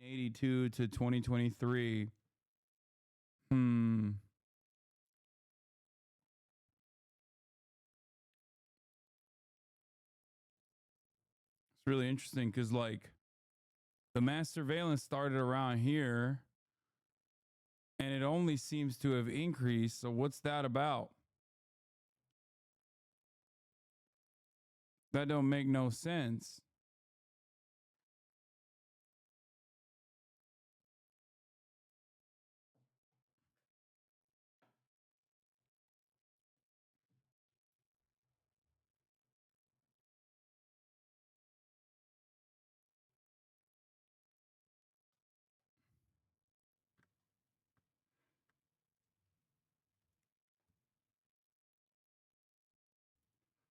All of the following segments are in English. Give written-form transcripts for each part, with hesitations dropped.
1982 to 2023. It's really interesting because, like, the mass surveillance started around here and it only seems to have increased. So, what's that about? That don't make no sense.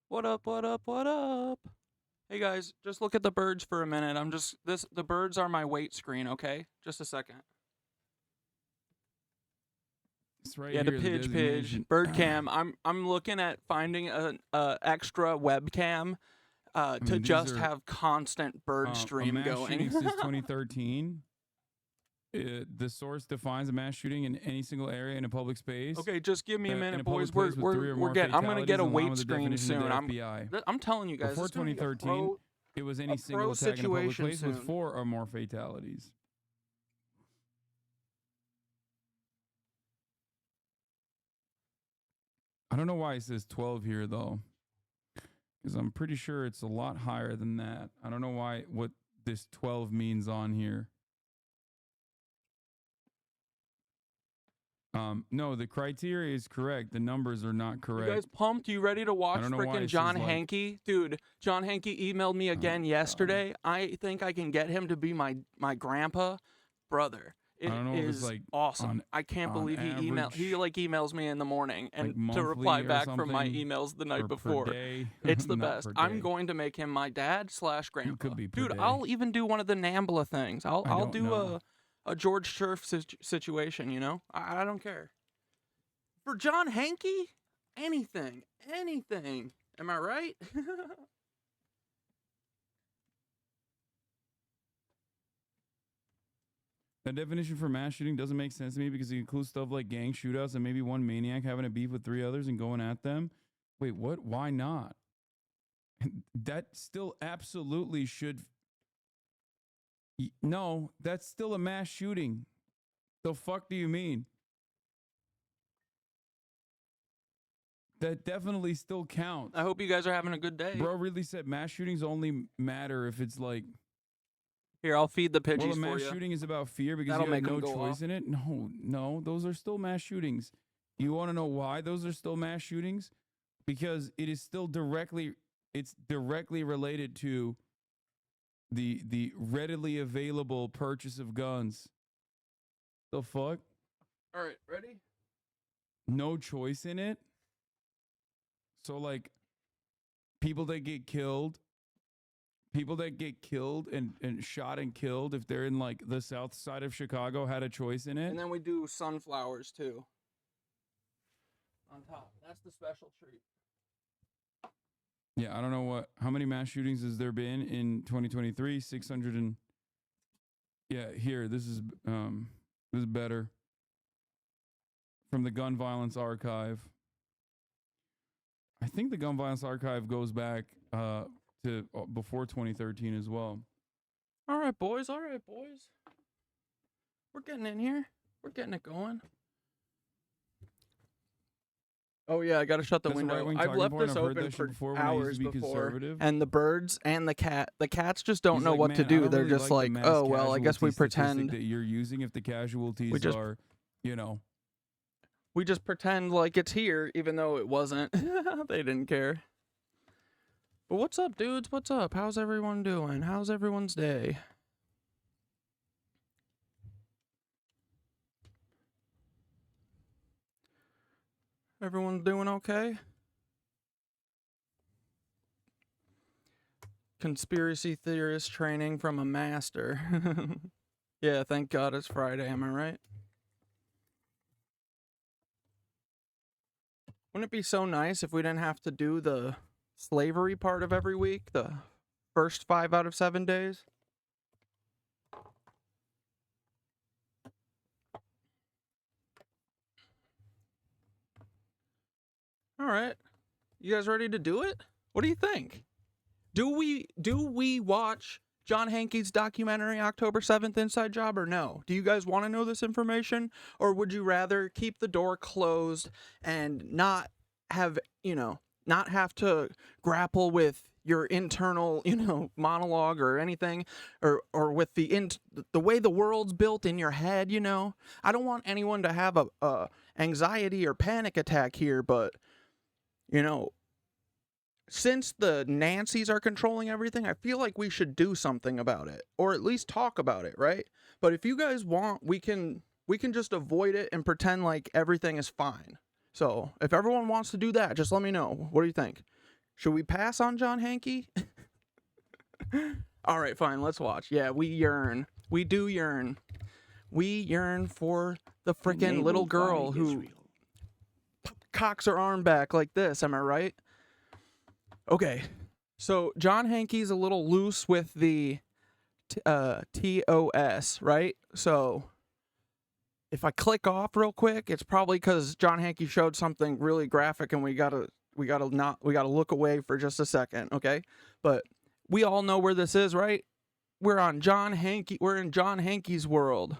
What up, what up, what up? Hey guys, just look at the birds for a minute. The birds are my weight screen, okay? Just a second. It's right Yeah, here. the pidge, bird cam. I'm looking at finding an extra webcam to just have constant bird stream a mass going. shooting since 2013. The source defines a mass shooting in any single area in a public space. Okay, just give me a minute, boys. We're getting. I'm gonna get a weight screen soon. I'm telling you guys. Before 2013, it was any single attack in a public place with 4 or more fatalities. I don't know why it says 12 here though, because I'm pretty sure it's a lot higher than that. I don't know what this 12 means on here. No, the criteria is correct. The numbers are not correct. You guys pumped? You ready to watch freaking John Hankey? Dude, John Hankey emailed me again yesterday. I think I can get him to be my grandpa. Brother, it is awesome. I can't believe he emails me in the morning and to reply back from my emails the night before. It's the best. I'm going to make him my dad / grandpa. Dude, I'll even do one of the NAMBLA things. I'll do a George Scherf situation, you know? I don't care. For John Hankey, anything. Am I right? That definition for mass shooting doesn't make sense to me because it includes stuff like gang shootouts and maybe one maniac having a beef with 3 others and going at them. Wait, what? Why not? That still absolutely should... No, that's still a mass shooting. The fuck do you mean? That definitely still counts. I hope you guys are having a good day. Bro really said mass shootings only matter if it's like... Here, I'll feed the pidgeys for you. Well, a mass shooting is about fear because you have no choice in it? No, those are still mass shootings. You want to know why those are still mass shootings? Because it is still directly related to the readily available purchase of guns. The fuck? All right, ready? No choice in it. So like people that get killed and shot and killed, if they're in like the south side of Chicago, had a choice in it. And then we do sunflowers too. On top. That's the special treat. Yeah, I don't know how many mass shootings has there been in 2023? 600 and... Yeah, here, this is better. From the Gun Violence Archive. I think the Gun Violence Archive goes back to before 2013 as well. All right, boys. We're getting in here. We're getting it going. Oh yeah, I gotta shut the window. I've left this open for hours before, and the birds and the cats just don't know what to do. They're just like, oh well, I guess we pretend that you're using if the casualties are, you know. We just pretend like it's here, even though it wasn't. They didn't care. But what's up, dudes? What's up? How's everyone doing? How's everyone's day? Everyone's doing okay? Conspiracy theorist training from a master. Yeah, thank God it's Friday, am I right? Wouldn't it be so nice if we didn't have to do the slavery part of every week, the first 5 out of 7 days? right. You guys ready to do it? What do you think? Do we watch John Hankey's documentary October 7th Inside Job or no? Do you guys want to know this information, or would you rather keep the door closed and not have, not have to grapple with your internal, monologue or anything, or with the way the world's built in your head, I don't want anyone to have a anxiety or panic attack here, but since the Nancys are controlling everything, I feel like we should do something about it, or at least talk about it, right? But if you guys want, we can just avoid it and pretend like everything is fine. So if everyone wants to do that, just let me know. What do you think? Should we pass on John Hankey? All right, fine. Let's watch. Yeah, we yearn. We do yearn. We yearn for the freaking little girl who cocks her arm back like this. Am I right? Okay, so John Hankey's a little loose with the TOS, right? So if I click off real quick, it's probably because John Hankey showed something really graphic, and we gotta look away for just a second, okay? But we all know where this is, right? We're in John Hankey's world.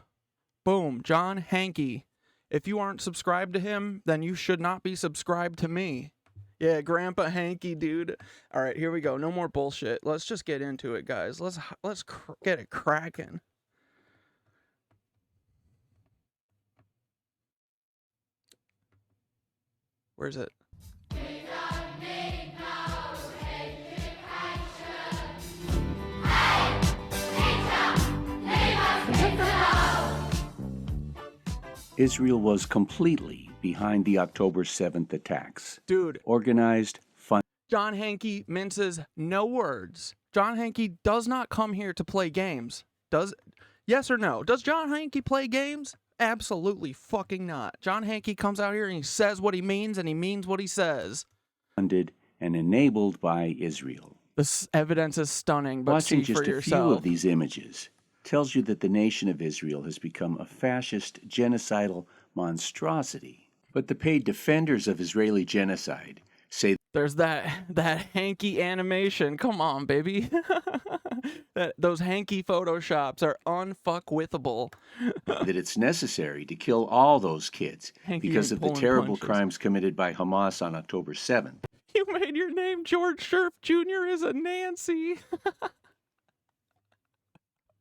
Boom, John Hankey. If you aren't subscribed to him, then you should not be subscribed to me. Yeah, Grandpa Hankey, dude. All right, here we go. No more bullshit. Let's just get into it, guys. Let's get it cracking. Where's it? Israel was completely behind the October 7th attacks. Dude. Organized, fun. John Hankey minces no words. John Hankey does not come here to play games. Yes or no? Does John Hankey play games? Absolutely fucking not. John Hankey comes out here and he says what he means, and he means what he says. Funded and enabled by Israel. This evidence is stunning, but watching see for just a yourself. few of these images tells you that the nation of Israel has become a fascist, genocidal monstrosity. But the paid defenders of Israeli genocide say there's that Hankey animation. Come on, baby. Those Hankey photoshops are unfuckwithable. that it's necessary to kill all those kids because of the terrible crimes committed by Hamas on October 7th. You made your name George Scherf Jr. is a Nancy.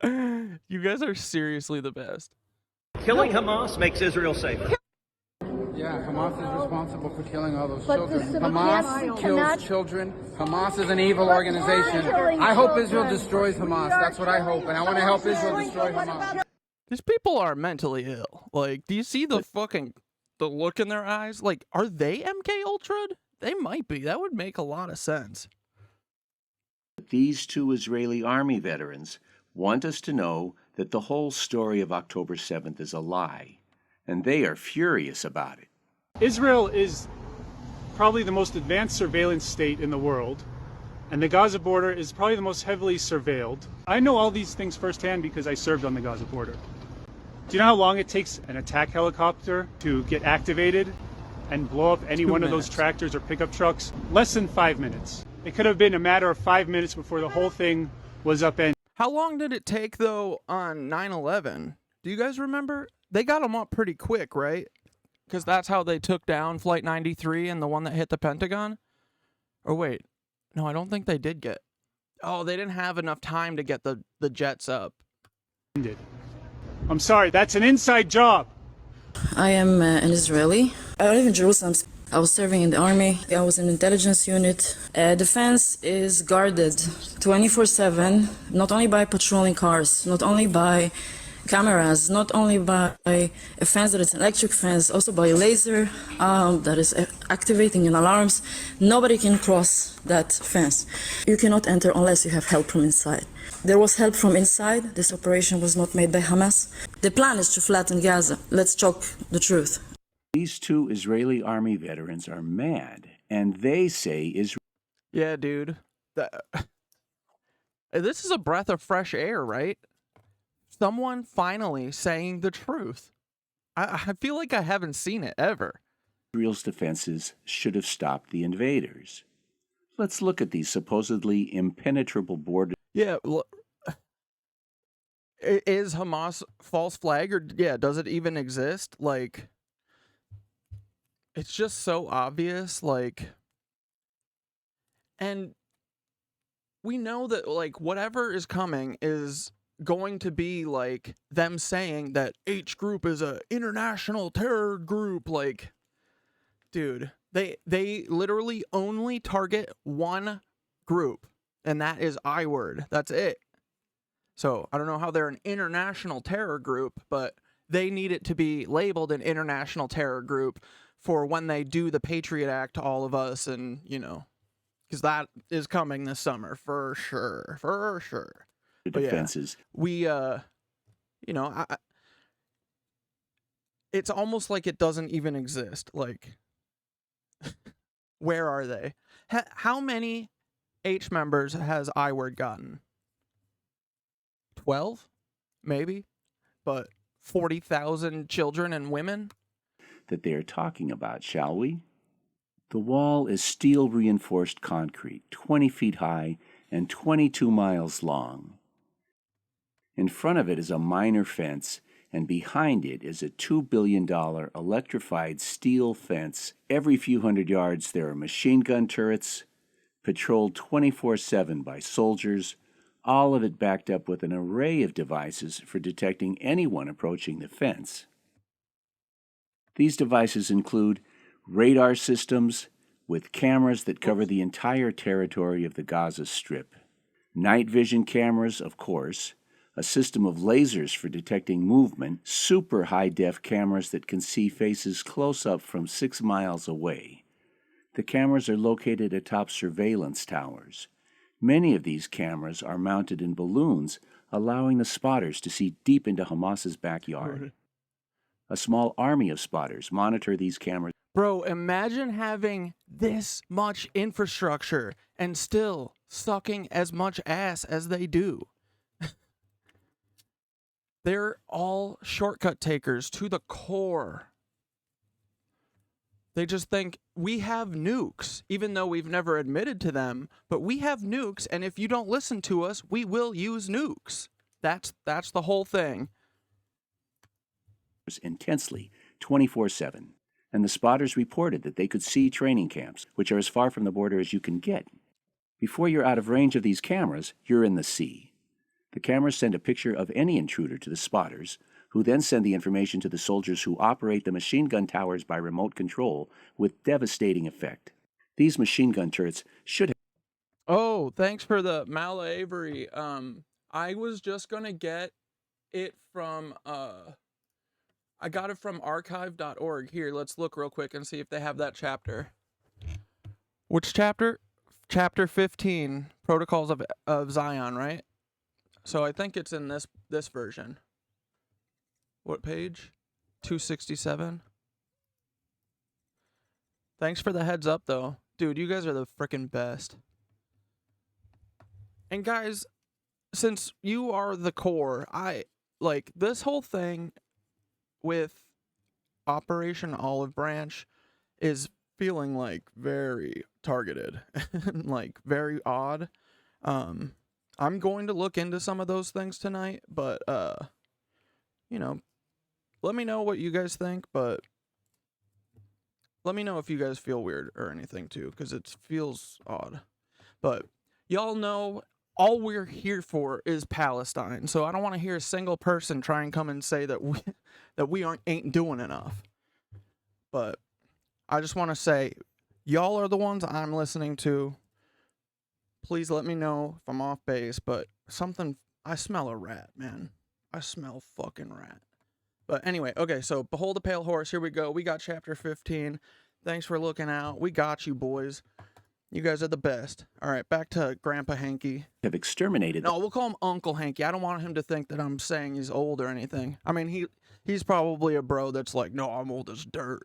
You guys are seriously the best. Killing Hamas makes Israel safer. Yeah, Hamas is responsible for killing all those children. Hamas kills children. Hamas is an evil organization. I hope Israel destroys Hamas. That's what I hope. And I want to help Israel destroy Hamas. These people are mentally ill. Like, do you see the look in their eyes? Like, are they MK Ultra? They might be. That would make a lot of sense. These two Israeli army veterans want us to know that the whole story of October 7th is a lie. And they are furious about it. Israel is probably the most advanced surveillance state in the world, and the Gaza border is probably the most heavily surveilled. I know all these things firsthand because I served on the Gaza border. Do you know how long it takes an attack helicopter to get activated and blow up any one of those tractors or pickup trucks? Less than 5 minutes. It could have been a matter of 5 minutes before the whole thing was upended. How long did it take, though, on 9/11? Do you guys remember? They got them up pretty quick, right? Because that's how they took down Flight 93 and the one that hit the Pentagon? Or wait, no, I don't think they did get... Oh, they didn't have enough time to get the jets up. I'm sorry, that's an inside job. I am an Israeli. I live in Jerusalem. I was serving in the army. I was in intelligence unit. Defense is guarded 24/7, not only by patrolling cars, not only by cameras, not only by a fence that is an electric fence, also by a laser that is activating in alarms. Nobody can cross that fence. You cannot enter unless you have help from inside. There was help from inside. This operation was not made by Hamas. The plan is to flatten Gaza. Let's talk the truth. These two Israeli army veterans are mad, and they say Israel... Yeah, dude. This is a breath of fresh air, right? Someone finally saying the truth. I feel like I haven't seen it ever. Israel's defenses should have stopped the invaders. Let's look at these supposedly impenetrable borders. Yeah, is Hamas false flag, or yeah, does it even exist? Like, it's just so obvious, like, and we know that, like, whatever is coming is going to be, like, them saying that H group is a international terror group. Like, dude, they literally only target one group, and that is I word. That's it. So I don't know how they're an international terror group, but they need it to be labeled an international terror group for when they do the Patriot Act to all of us, and, you know, because that is coming this summer for sure, for sure. Defenses. Yeah, we, you know, it's almost like it doesn't even exist. Like, where are they? How many H members has I word gotten? 12, maybe, but 40,000 children and women that they are talking about, shall we? The wall is steel reinforced concrete, 20 feet high and 22 miles long. In front of it is a minor fence, and behind it is a $2 billion electrified steel fence. Every few hundred yards there are machine gun turrets, patrolled 24/7 by soldiers, all of it backed up with an array of devices for detecting anyone approaching the fence. These devices include radar systems with cameras that cover the entire territory of the Gaza Strip, night vision cameras, of course, a system of lasers for detecting movement, super high-def cameras that can see faces close up from 6 miles away. The cameras are located atop surveillance towers. Many of these cameras are mounted in balloons, allowing the spotters to see deep into Hamas's backyard. A small army of spotters monitor these cameras. Bro, imagine having this much infrastructure and still sucking as much ass as they do. They're all shortcut takers to the core. They just think we have nukes, even though we've never admitted to them, but we have nukes, and if you don't listen to us, we will use nukes. That's the whole thing. Intensely, 24/7. And the spotters reported that they could see training camps, which are as far from the border as you can get. Before you're out of range of these cameras, you're in the sea. The cameras send a picture of any intruder to the spotters, who then send the information to the soldiers who operate the machine gun towers by remote control with devastating effect. These machine gun turrets should have... Oh, thanks for the Mala Avery. I was just gonna get it from, I got it from archive.org. Here, let's look real quick and see if they have that chapter. Which chapter? Chapter 15, Protocols of Zion, right? So I think it's in this version. What page? 267. Thanks for the heads up, though. Dude, you guys are the frickin' best. And guys, since you are the core, like, this whole thing with Operation Olive Branch is feeling, like, very targeted. Like, very odd. I'm going to look into some of those things tonight, but, you know, let me know what you guys think, but let me know if you guys feel weird or anything too, because it feels odd. But y'all know all we're here for is Palestine, so I don't want to hear a single person try and come and say that we ain't doing enough. But I just want to say, y'all are the ones I'm listening to. Please let me know if I'm off base, but I smell a rat, man. I smell fucking rat. But anyway, okay, so Behold the Pale Horse, here we go. We got chapter 15. Thanks for looking out. We got you, boys. You guys are the best. All right, back to Grandpa Hanky. Have exterminated... No, we'll call him Uncle Hanky. I don't want him to think that I'm saying he's old or anything. I mean, he's probably a bro that's like, no, I'm old as dirt.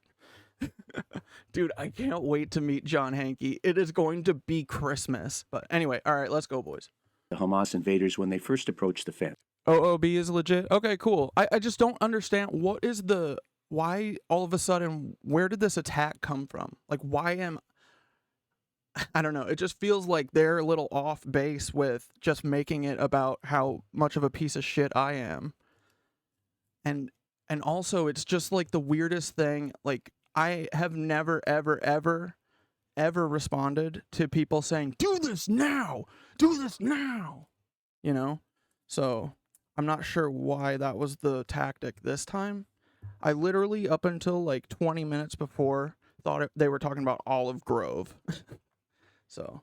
Dude, I can't wait to meet John Hanky. It is going to be Christmas. But anyway, all right, let's go, boys. The Hamas invaders when they first approached the fence. OOB is legit? Okay, cool. I just don't understand. What is the why all of a sudden, where did this attack come from? Like, I don't know. It just feels like they're a little off base with just making it about how much of a piece of shit I am. And also, it's just like the weirdest thing. Like, I have never, ever, ever, ever responded to people saying, do this now, do this now, you know? So I'm not sure why that was the tactic this time. I literally, up until like 20 minutes before, thought they were talking about Olive Grove. So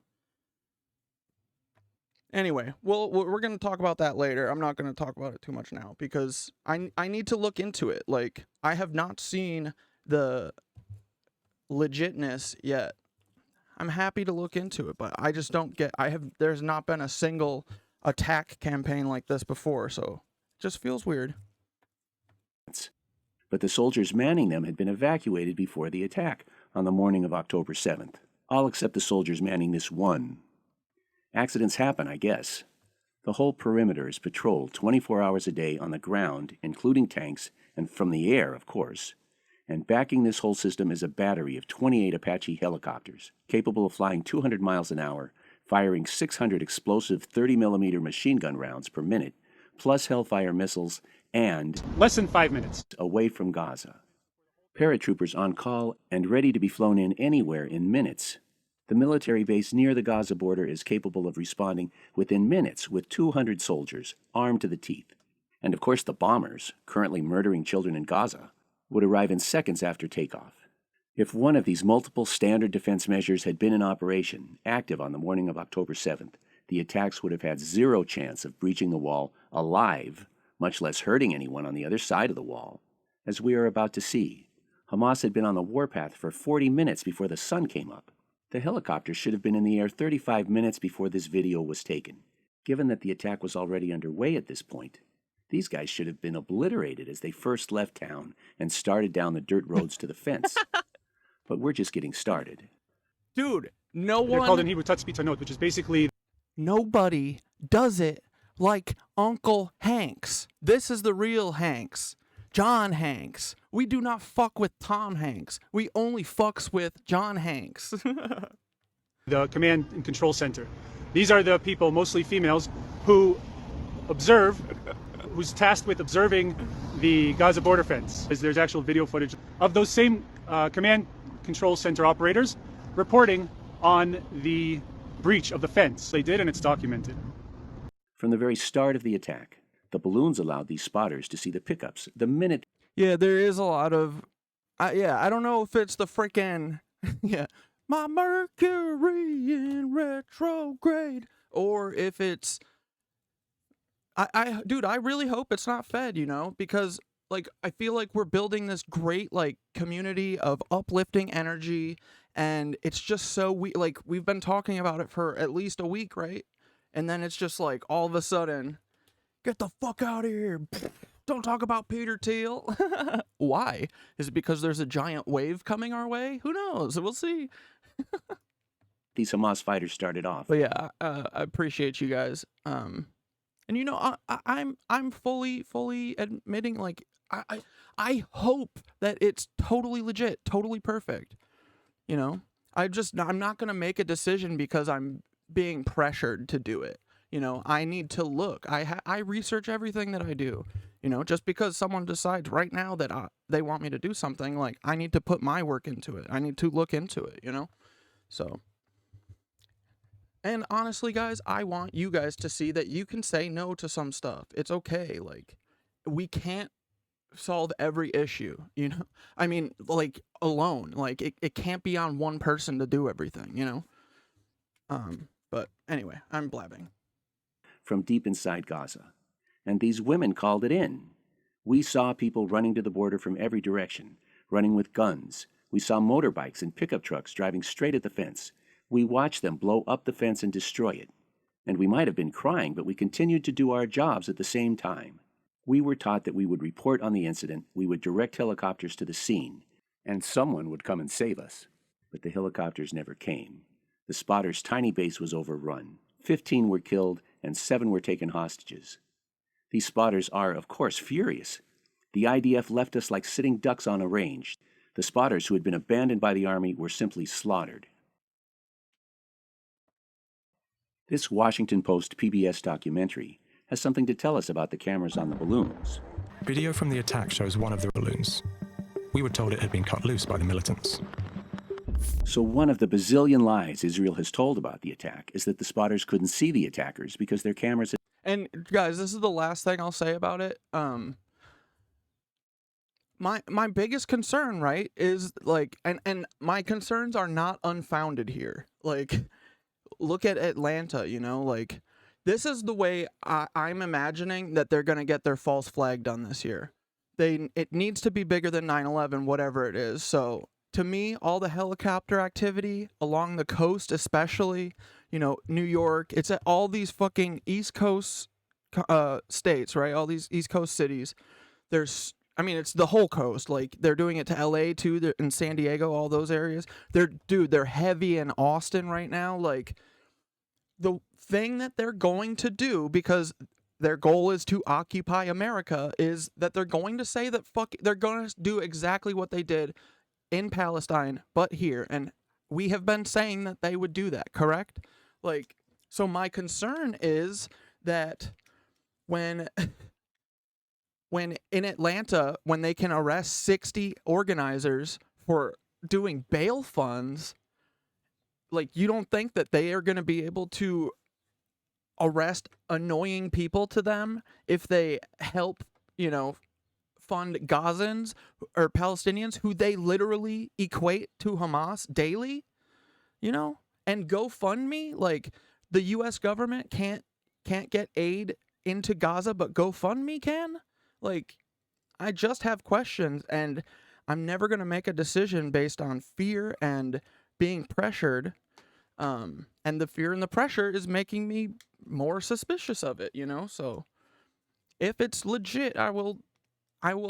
anyway, well, we're going to talk about that later. I'm not going to talk about it too much now because I need to look into it. Like, I have not seen the legitness yet. I'm happy to look into it, but I just don't get, there's not been a single attack campaign like this before, so it just feels weird. But the soldiers manning them had been evacuated before the attack on the morning of October 7th, all except the soldiers manning this one. Accidents happen, I guess. The whole perimeter is patrolled 24 hours a day on the ground, including tanks, and from the air, of course. And backing this whole system is a battery of 28 Apache helicopters, capable of flying 200 miles an hour, firing 600 explosive 30mm machine gun rounds per minute, plus Hellfire missiles, and less than 5 minutes away from Gaza. Paratroopers on call and ready to be flown in anywhere in minutes. The military base near the Gaza border is capable of responding within minutes with 200 soldiers armed to the teeth. And of course the bombers, currently murdering children in Gaza, would arrive in seconds after takeoff. If one of these multiple standard defense measures had been in operation, active on the morning of October 7th, the attacks would have had zero chance of breaching the wall alive, much less hurting anyone on the other side of the wall. As we are about to see, Hamas had been on the warpath for 40 minutes before the sun came up. The helicopters should have been in the air 35 minutes before this video was taken. Given that the attack was already underway at this point, these guys should have been obliterated as they first left town and started down the dirt roads to the fence. But we're just getting started. Dude, no one... They're called in Hebrew Tatzpitanot, which is basically... Nobody does it like Uncle Hanks. This is the real Hanks. John Hanks. We do not fuck with Tom Hanks. We only fucks with John Hanks. The command and control center. These are the people, mostly females, who observe, who's tasked with observing the Gaza border fence. There's actual video footage of those same command control center operators reporting on the breach of the fence. They did, and it's documented. From the very start of the attack, the balloons allowed these spotters to see the pickups the minute... Yeah, there is a lot of... I don't know if it's the frickin'... my Mercury in retrograde, or if it's... Dude, I really hope it's not Fed, you know, because, like, I feel like we're building this great, like, community of uplifting energy, and it's just so we've been talking about it for at least a week, right? And then it's just like, all of a sudden, get the fuck out of here. Don't talk about Peter Thiel. Why? Is it because there's a giant wave coming our way? Who knows? We'll see. These Hamas fighters started off. But yeah, I appreciate you guys. And you know, I'm fully admitting, like, I hope that it's totally legit, totally perfect. You know, I'm not gonna make a decision because I'm being pressured to do it. You know, I need to look. I research everything that I do. You know, just because someone decides right now that they want me to do something, like, I need to put my work into it. I need to look into it, you know? So, and honestly, guys, I want you guys to see that you can say no to some stuff. It's okay. Like, we can't solve every issue, you know? I mean, like, alone. Like, it can't be on one person to do everything, you know? But anyway, I'm blabbing. From deep inside Gaza. And these women called it in. We saw people running to the border from every direction, running with guns. We saw motorbikes and pickup trucks driving straight at the fence. We watched them blow up the fence and destroy it. And we might have been crying, but we continued to do our jobs at the same time. We were taught that we would report on the incident, we would direct helicopters to the scene, and someone would come and save us. But the helicopters never came. The spotters' tiny base was overrun. 15 were killed, and 7 were taken hostages. These spotters are, of course, furious. The IDF left us like sitting ducks on a range. The spotters who had been abandoned by the Army were simply slaughtered. This Washington Post PBS documentary has something to tell us about the cameras on the balloons. Video from the attack shows one of the balloons. We were told it had been cut loose by the militants. So one of the bazillion lies Israel has told about the attack is that the spotters couldn't see the attackers because their cameras... And guys, this is the last thing I'll say about it. My biggest concern, right, is like, and my concerns are not unfounded here. Like, look at Atlanta, you know, like, this is the way I'm imagining that they're going to get their false flag done this year. It needs to be bigger than 9/11, whatever it is. So to me, all the helicopter activity along the coast, especially, you know, New York, it's at all these fucking East Coast states, right? All these East Coast cities. I mean, it's the whole coast. Like, they're doing it to LA too, they're in San Diego, all those areas. They're heavy in Austin right now. Like, the thing that they're going to do, because their goal is to occupy America, is that they're going to say that they're going to do exactly what they did in Palestine, but here. And we have been saying that they would do that, correct? Like, so my concern is that when in Atlanta, when they can arrest 60 organizers for doing bail funds, like, you don't think that they are going to be able to arrest annoying people to them if they help, you know, fund Gazans or Palestinians who they literally equate to Hamas daily, you know? And GoFundMe, like, the U.S. government can't get aid into Gaza, but GoFundMe can? Like, I just have questions, and I'm never going to make a decision based on fear and being pressured. And the fear and the pressure is making me more suspicious of it, you know? So if it's legit, I will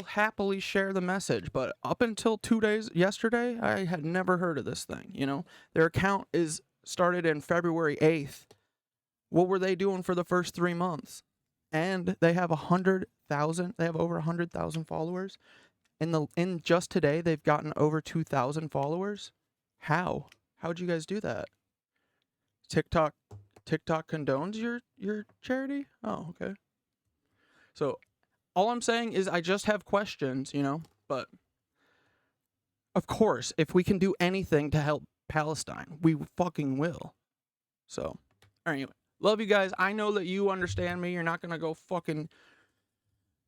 happily share the message. But up until yesterday, I had never heard of this thing, you know? Their account is started in February 8th. What were they doing for the first 3 months? And they have 100,000. They have over 100,000 followers. In just today, they've gotten over 2,000 followers. How'd you guys do that? TikTok condones your charity? Oh, okay. So all I'm saying is I just have questions, you know, but of course, if we can do anything to help Palestine, we fucking will. So, anyway, love you guys. I know that you understand me. You're not going to go fucking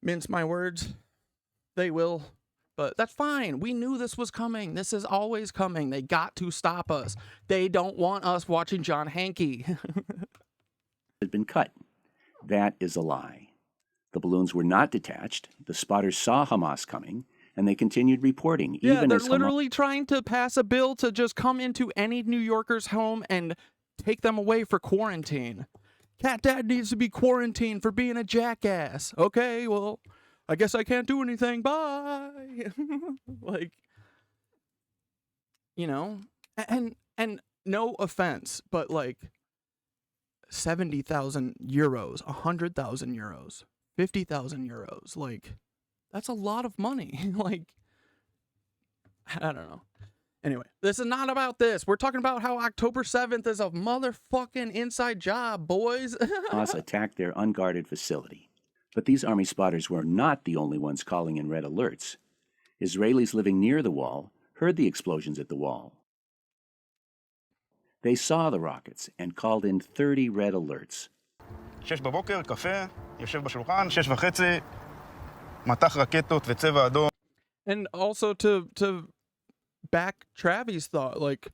mince my words. They will. But that's fine. We knew this was coming. This is always coming. They got to stop us. They don't want us watching John Hanke. Had been cut. That is a lie. The balloons were not detached. The spotters saw Hamas coming, and they continued reporting. Yeah, they're literally trying to pass a bill to just come into any New Yorker's home and take them away for quarantine. Cat Dad needs to be quarantined for being a jackass. Okay, well, I guess I can't do anything. Bye. Like, you know, and no offense, but like 70,000 euros, 100,000 euros, 50,000 euros, like, that's a lot of money. Like, I don't know. Anyway, this is not about this. We're talking about how October 7th is a motherfucking inside job, boys. Hamas attacked their unguarded facility. But these Army spotters were not the only ones calling in red alerts. Israelis living near the wall heard the explosions at the wall. They saw the rockets and called in 30 red alerts. 6 בבוקר, קפה, יושב בשולחן, 6:30, מטח רקטות וצבע אדום. And also to back Travis' thought, like,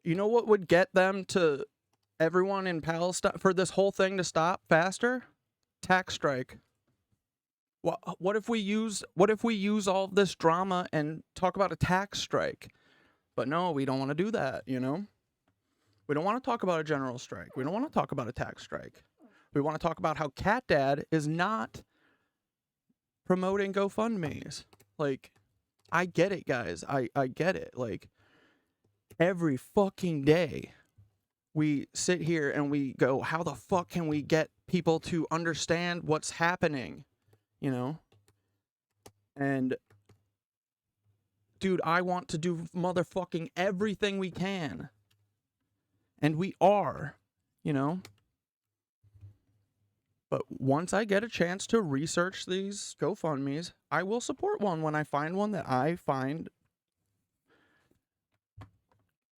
you know what would get them to everyone in Palestine for this whole thing to stop faster? Tax strike. What if we use all of this drama and talk about a tax strike? But no, we don't want to do that, you know? We don't want to talk about a general strike. We don't want to talk about a tax strike. We want to talk about how Cat Dad is not promoting GoFundMes. Like, I get it, guys. I get it. Like, every fucking day we sit here and we go, how the fuck can we get people to understand what's happening? You know? And dude, I want to do motherfucking everything we can. And we are, you know? But once I get a chance to research these GoFundMes, I will support one when I find one that I find,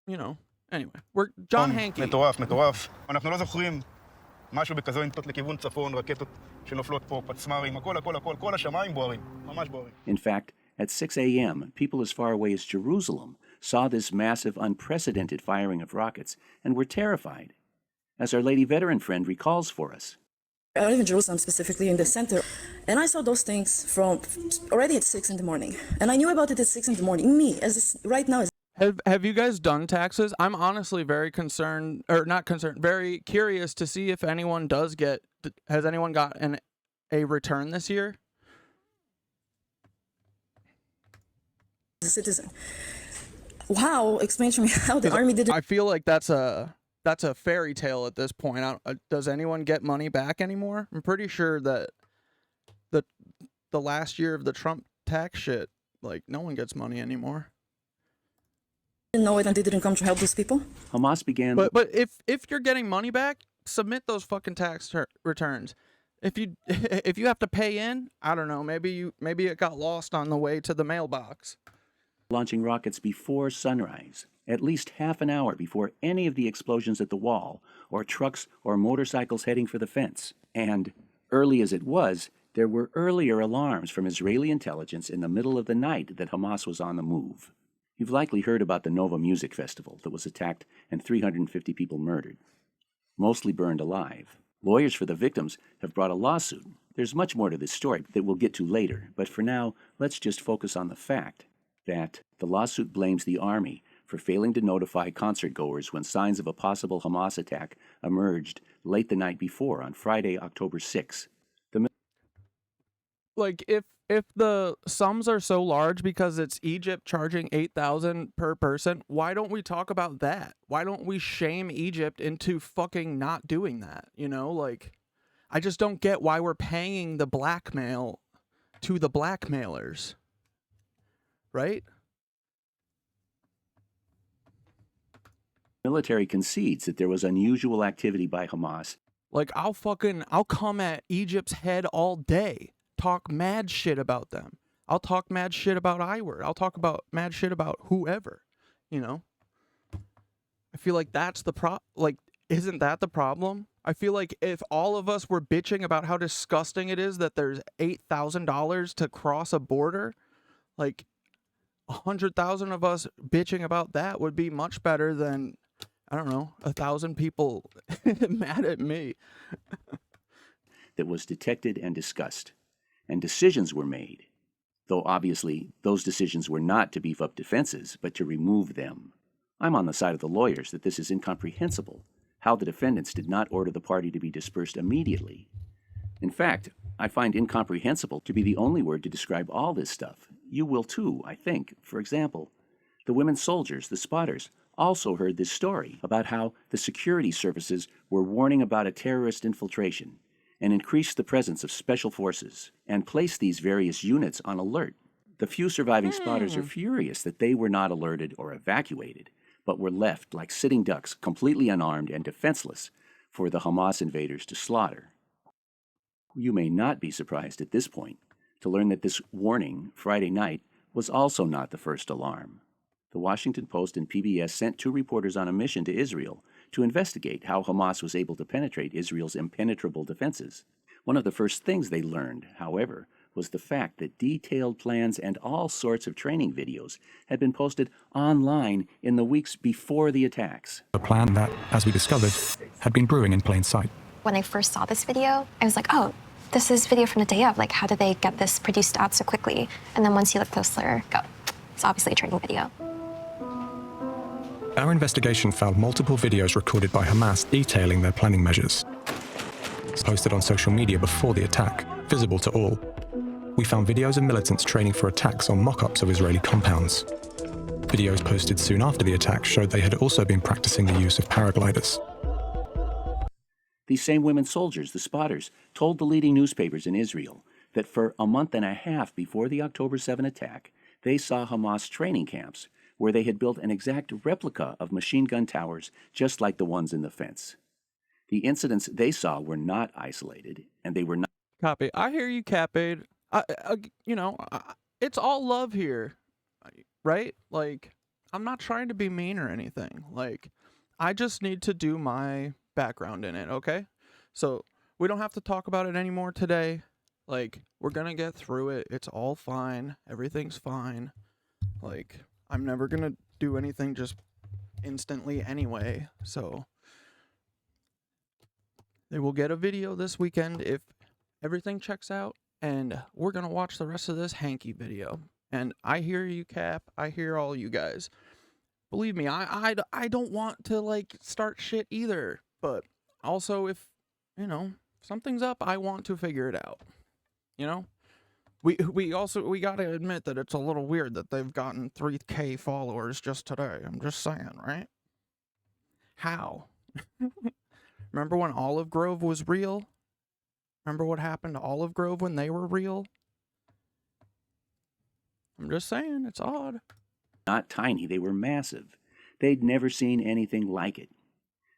you know. Anyway, we're John Hankey. מטורף, מטורף. אנחנו לא זוכרים משהו בכזו אינטות לכיוון צפון, רקטות שנופלות פה, פצמ"רים, כל השמיים בוערים, ממש בוערים. In fact, at 6 a.m., people as far away as Jerusalem saw this massive, unprecedented firing of rockets and were terrified, as our lady veteran friend recalls for us. I live in Jerusalem, specifically in the center, and I saw those things from already at 6 in the morning, and I knew about it at 6 in the morning. Me, right now. Have you guys done taxes? I'm honestly very concerned, or not concerned, very curious to see if anyone does get. Has anyone gotten a return this year? As a citizen. Wow, explain to me how the army did it. I feel like that's a fairy tale at this point. Does anyone get money back anymore? I'm pretty sure that the last year of the Trump tax shit, like, no one gets money anymore. Didn't know it and they didn't come to help those people. Hamas began. But if you're getting money back, submit those fucking tax returns. If you have to pay in, I don't know. Maybe it got lost on the way to the mailbox. Launching rockets before sunrise, at least half an hour before any of the explosions at the wall, or trucks or motorcycles heading for the fence. And, early as it was, there were earlier alarms from Israeli intelligence in the middle of the night that Hamas was on the move. You've likely heard about the Nova Music Festival that was attacked and 350 people murdered, mostly burned alive. Lawyers for the victims have brought a lawsuit. There's much more to this story that we'll get to later, but for now, let's just focus on the fact that the lawsuit blames the army for failing to notify concertgoers when signs of a possible Hamas attack emerged late the night before on Friday, October 6. Like, if the sums are so large because it's Egypt charging $8,000 per person, why don't we talk about that? Why don't we shame Egypt into fucking not doing that? You know, like, I just don't get why we're paying the blackmail to the blackmailers. Right? Military concedes that there was unusual activity by Hamas. Like, I'll come at Egypt's head all day. Talk mad shit about them. I'll talk mad shit about IWR. I'll talk about mad shit about whoever, you know? I feel like that's the isn't that the problem? I feel like if all of us were bitching about how disgusting it is that there's $8,000 to cross a border, like 100,000 of us bitching about that would be much better than, I don't know, 1,000 people mad at me. That was detected and discussed. And decisions were made, though obviously those decisions were not to beef up defenses, but to remove them. I'm on the side of the lawyers that this is incomprehensible, how the defendants did not order the party to be dispersed immediately. In fact, I find incomprehensible to be the only word to describe all this stuff. You will too, I think. For example, the women soldiers, the spotters, also heard this story about how the security services were warning about a terrorist infiltration, and increased the presence of special forces, and placed these various units on alert. The few surviving spotters are furious that they were not alerted or evacuated, but were left like sitting ducks, completely unarmed and defenseless, for the Hamas invaders to slaughter. You may not be surprised at this point to learn that this warning, Friday night, was also not the first alarm. The Washington Post and PBS sent 2 reporters on a mission to Israel to investigate how Hamas was able to penetrate Israel's impenetrable defenses. One of the first things they learned, however, was the fact that detailed plans and all sorts of training videos had been posted online in the weeks before the attacks. A plan that, as we discovered, had been brewing in plain sight. When I first saw this video, I was like, oh, this is video from the day of. Like, how did they get this produced out so quickly? And then once you look closer, go. It's obviously a training video. Our investigation found multiple videos recorded by Hamas detailing their planning measures. Posted on social media before the attack, visible to all. We found videos of militants training for attacks on mock-ups of Israeli compounds. Videos posted soon after the attack showed they had also been practicing the use of paragliders. These same women soldiers, the spotters, told the leading newspapers in Israel that for a month and a half before the October 7 attack, they saw Hamas training camps where they had built an exact replica of machine gun towers just like the ones in the fence. The incidents they saw were not isolated, and they were not... Copy. I hear you, Capade. It's all love here, right? Like, I'm not trying to be mean or anything. Like, I just need to do my background in it, okay? So, we don't have to talk about it anymore today. Like, we're gonna get through it. It's all fine. Everything's fine. Like, I'm never gonna do anything just instantly anyway, so... They will get a video this weekend if everything checks out, and we're gonna watch the rest of this HANKEY video. And I hear you, Cap. I hear all you guys. Believe me, I don't want to, like, start shit either. But also, if, something's up, I want to figure it out. We gotta admit that it's a little weird that they've gotten 3K followers just today. I'm just saying, right? How? Remember when Olive Grove was real? Remember what happened to Olive Grove when they were real? I'm just saying, it's odd. Not tiny, they were massive. They'd never seen anything like it.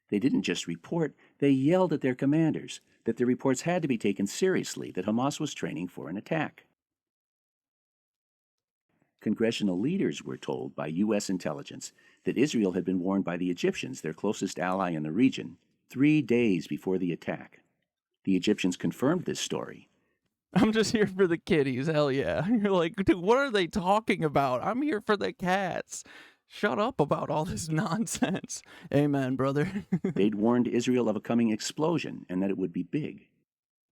They didn't just report, they yelled at their commanders that the reports had to be taken seriously, that Hamas was training for an attack. Congressional leaders were told by U.S. intelligence that Israel had been warned by the Egyptians, their closest ally in the region, 3 days before the attack. The Egyptians confirmed this story. I'm just here for the kitties, hell yeah. You're like, dude, what are they talking about? I'm here for the cats. Shut up about all this nonsense. Amen, brother. They'd warned Israel of a coming explosion and that it would be big.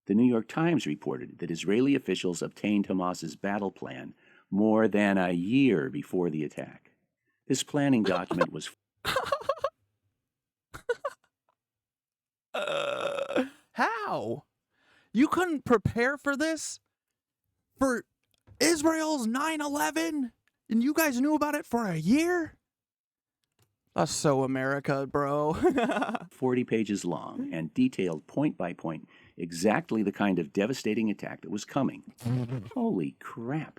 The New York Times reported that Israeli officials obtained Hamas's battle plan more than a year before the attack. This planning document was... How? You couldn't prepare for this? For Israel's 9/11? And you guys knew about it for a year? That's so America, bro. 40 pages long and detailed point by point exactly the kind of devastating attack that was coming. Holy crap.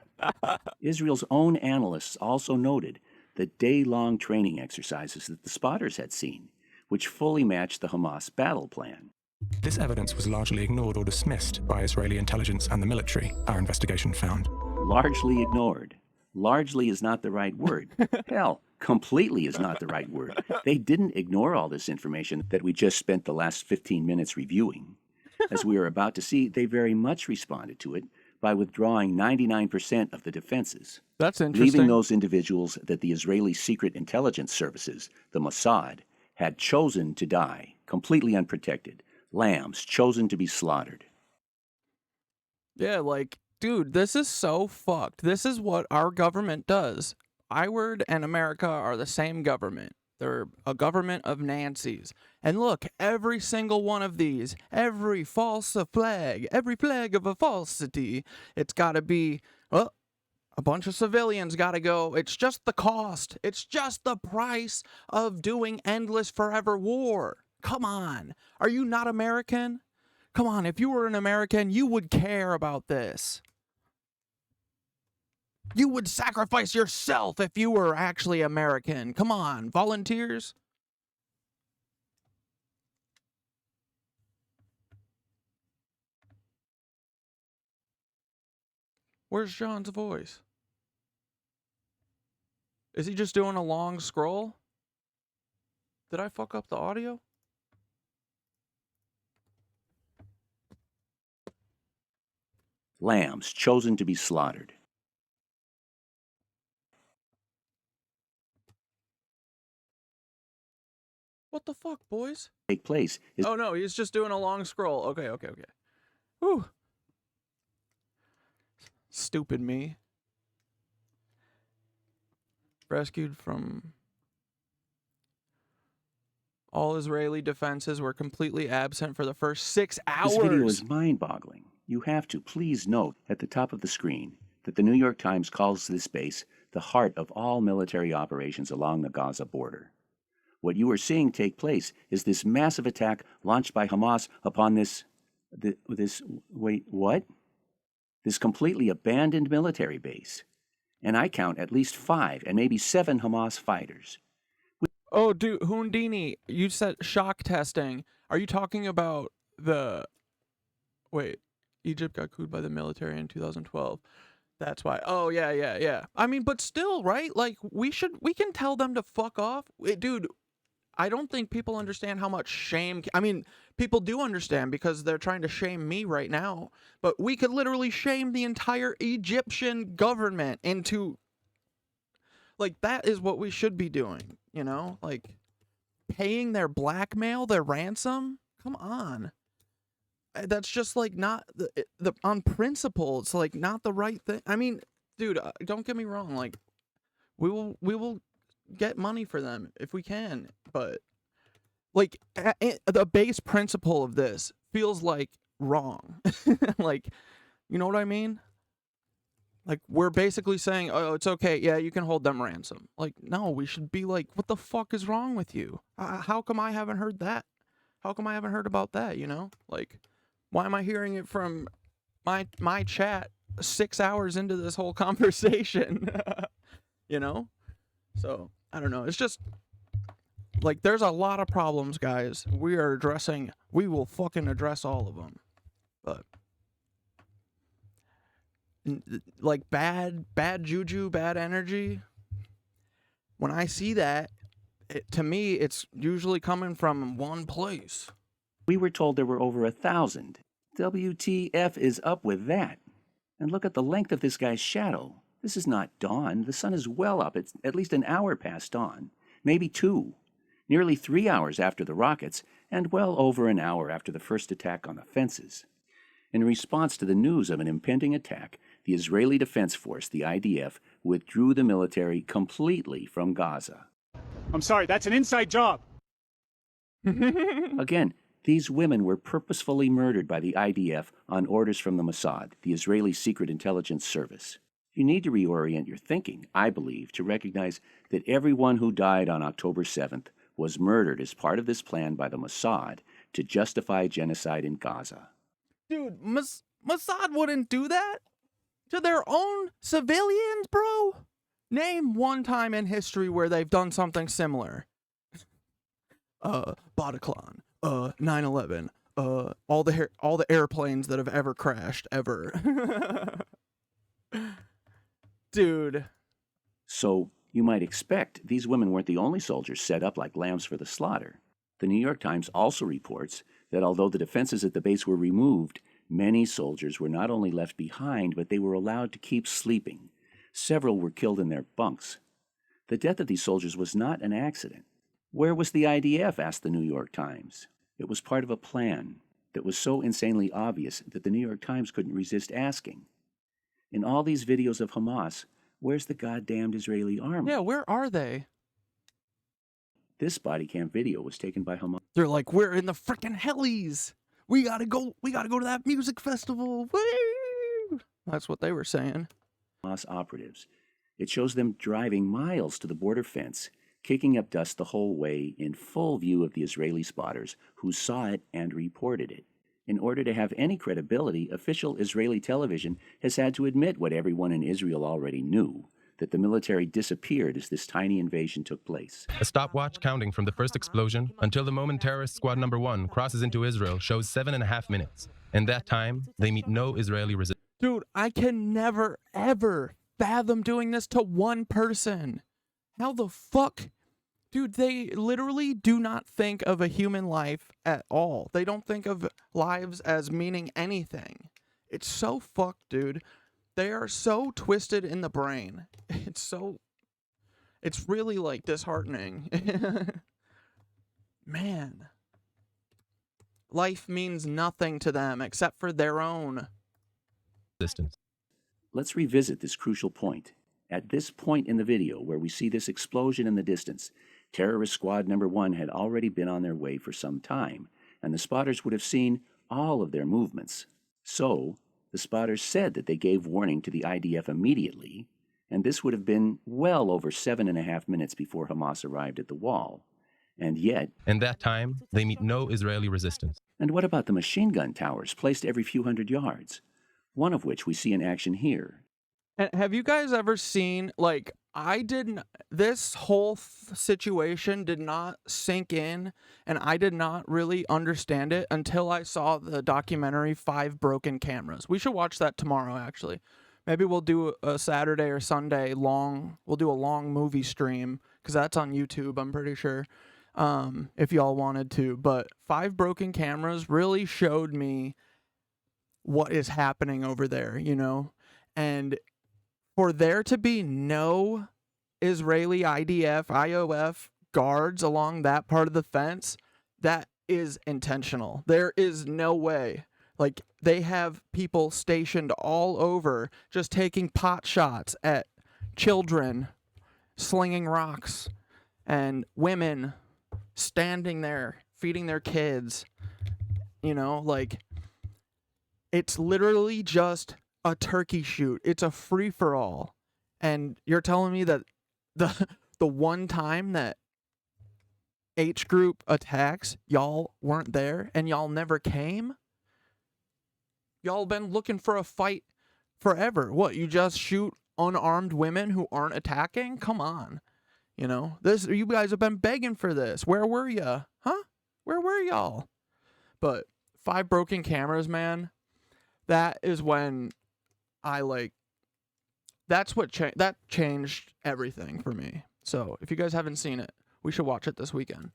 Israel's own analysts also noted the day-long training exercises that the spotters had seen, which fully matched the Hamas battle plan. This evidence was largely ignored or dismissed by Israeli intelligence and the military, our investigation found. Largely ignored. Largely is not the right word. Hell, completely is not the right word. They didn't ignore all this information that we just spent the last 15 minutes reviewing. As we are about to see, they very much responded to it by withdrawing 99% of the defenses. That's interesting. Leaving those individuals that the Israeli secret intelligence services, the Mossad, had chosen to die, completely unprotected. Lambs chosen to be slaughtered. Yeah, like, dude, this is so fucked. This is what our government does. IWORD and America are the same government. They're a government of Nancys. And look, every single one of these, every false flag, every flag of a falsity, it's got to be, well, a bunch of civilians got to go. It's just the cost. It's just the price of doing endless forever war. Come on. Are you not American? Come on, if you were an American, you would care about this. You would sacrifice yourself if you were actually American. Come on, volunteers? Where's John's voice? Is he just doing a long scroll? Did I fuck up the audio? Lambs chosen to be slaughtered. What the fuck, boys? Take place. Oh no, he's just doing a long scroll. Okay. Whew. Stupid me. Rescued from... All Israeli defenses were completely absent for the first 6 hours. This video is mind-boggling. You have to please note at the top of the screen that the New York Times calls this base the heart of all military operations along the Gaza border. What you are seeing take place is this massive attack launched by Hamas upon this this completely abandoned military base. And I count at least 5 and maybe 7 Hamas fighters. Oh, dude, Houdini, you said shock testing. Are you talking about the... Wait, Egypt got couped by the military in 2012. That's why. Oh, yeah. I mean, but still, right? Like, we can tell them to fuck off. Dude, I don't think people understand how much shame... I mean, people do understand because they're trying to shame me right now. But we could literally shame the entire Egyptian government into... Like, that is what we should be doing, you know? Like, paying their blackmail, their ransom? Come on. That's just, like, not... on principle, it's, like, not the right thing. I mean, dude, don't get me wrong. Like, we will get money for them if we can. But, like, the base principle of this feels, like, wrong. Like, you know what I mean? Like, we're basically saying, oh, it's okay, yeah, you can hold them ransom. Like, no, we should be like, what the fuck is wrong with you? How come I haven't heard that? How come I haven't heard about that, you know? Like, why am I hearing it from my chat 6 hours into this whole conversation? You know? So, I don't know. It's just, like, there's a lot of problems, guys. We will fucking address all of them. But... like bad juju, bad energy, when I see that, to me, it's usually coming from one place. We were told there were over 1,000. WTF is up with that? And look at the length of this guy's shadow. This is not dawn. The sun is well up. It's at least an hour past dawn, maybe 2. Nearly 3 hours after the rockets, and well over an hour after the first attack on the fences. In response to the news of an impending attack, the Israeli Defense Force, the IDF, withdrew the military completely from Gaza. I'm sorry, that's an inside job. Again, these women were purposefully murdered by the IDF on orders from the Mossad, the Israeli Secret Intelligence Service. You need to reorient your thinking, I believe, to recognize that everyone who died on October 7th was murdered as part of this plan by the Mossad to justify genocide in Gaza. Dude, Mossad wouldn't do that to their own civilians, bro. Name one time in history where they've done something similar. Bataclan, 9/11, all the airplanes that have ever crashed ever. Dude. So, you might expect these women weren't the only soldiers set up like lambs for the slaughter. The New York Times also reports that although the defenses at the base were removed, many soldiers were not only left behind, but they were allowed to keep sleeping. Several were killed in their bunks. The death of these soldiers was not an accident. Where was the IDF? Asked the New York Times. It was part of a plan that was so insanely obvious that the New York Times couldn't resist asking. In all these videos of Hamas, where's the goddamned Israeli army? Yeah, where are they? This body cam video was taken by Hamas. They're like, we're in the frickin' helis. We gotta go to that music festival. Woo! That's what they were saying. Hamas operatives. It shows them driving miles to the border fence, kicking up dust the whole way in full view of the Israeli spotters who saw it and reported it. In order to have any credibility, official Israeli television has had to admit what everyone in Israel already knew, that the military disappeared as this tiny invasion took place. A stopwatch counting from the first explosion until the moment terrorist squad number 1 crosses into Israel shows 7.5 minutes. In that time, they meet no Israeli resistance. Dude, I can never, ever fathom doing this to one person. How the fuck? Dude, they literally do not think of a human life at all. They don't think of lives as meaning anything. It's so fucked, dude. They are so twisted in the brain. It's really, like, disheartening. Man. Life means nothing to them except for their own. Distance. Let's revisit this crucial point. At this point in the video where we see this explosion in the distance, terrorist squad number 1 had already been on their way for some time, and the spotters would have seen all of their movements. So, the spotters said that they gave warning to the IDF immediately, and this would have been well over 7.5 minutes before Hamas arrived at the wall. And yet... in that time, they meet no Israeli resistance. And what about the machine gun towers placed every few hundred yards? one of which we see in action here. And have you guys ever seen, like, this whole situation did not sink in, and I did not really understand it until I saw the documentary 5 Broken Cameras. We should watch that tomorrow, actually. Maybe we'll do a Saturday or Sunday we'll do a long movie stream, because that's on YouTube, I'm pretty sure, if y'all wanted to. But 5 Broken Cameras really showed me what is happening over there, you know? And for there to be no Israeli IDF, IOF guards along that part of the fence, that is intentional. There is no way. Like, they have people stationed all over just taking pot shots at children, slinging rocks, and women standing there feeding their kids. You know, like, it's literally just a turkey shoot. It's a free-for-all. And you're telling me that the one time that H group attacks, y'all weren't there and y'all never came? Y'all been looking for a fight forever. What, you just shoot unarmed women who aren't attacking? Come on. You know, you guys have been begging for this. Where were ya? Huh? Where were y'all? But 5 Broken Cameras, man, that is when that changed everything for me. So if you guys haven't seen it, we should watch it this weekend.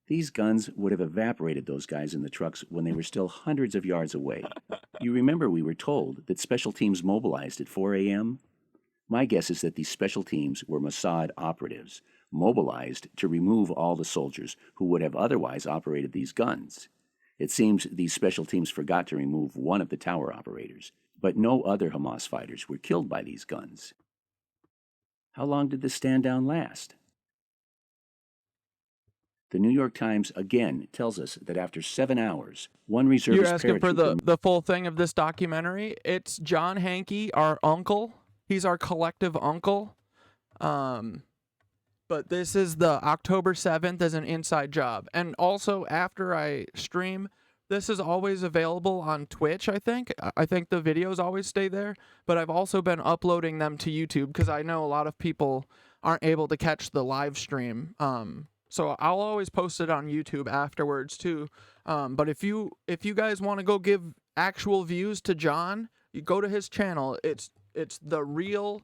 These guns would have evaporated those guys in the trucks when they were still hundreds of yards away. You remember we were told that special teams mobilized at 4 a.m.? My guess is that these special teams were Mossad operatives, mobilized to remove all the soldiers who would have otherwise operated these guns. It seems these special teams forgot to remove one of the tower operators, but no other Hamas fighters were killed by these guns. How long did this stand down last? The New York Times again tells us that after 7 hours, one reservist You're asking for the full thing of this documentary? It's John Hankey, our uncle. He's our collective uncle. But this is the October 7th as an inside job. And also, after I stream, this is always available on Twitch, I think. I think the videos always stay there. But I've also been uploading them to YouTube because I know a lot of people aren't able to catch the live stream. So I'll always post it on YouTube afterwards, too. But if you guys want to go give actual views to John, you go to his channel. It's the Real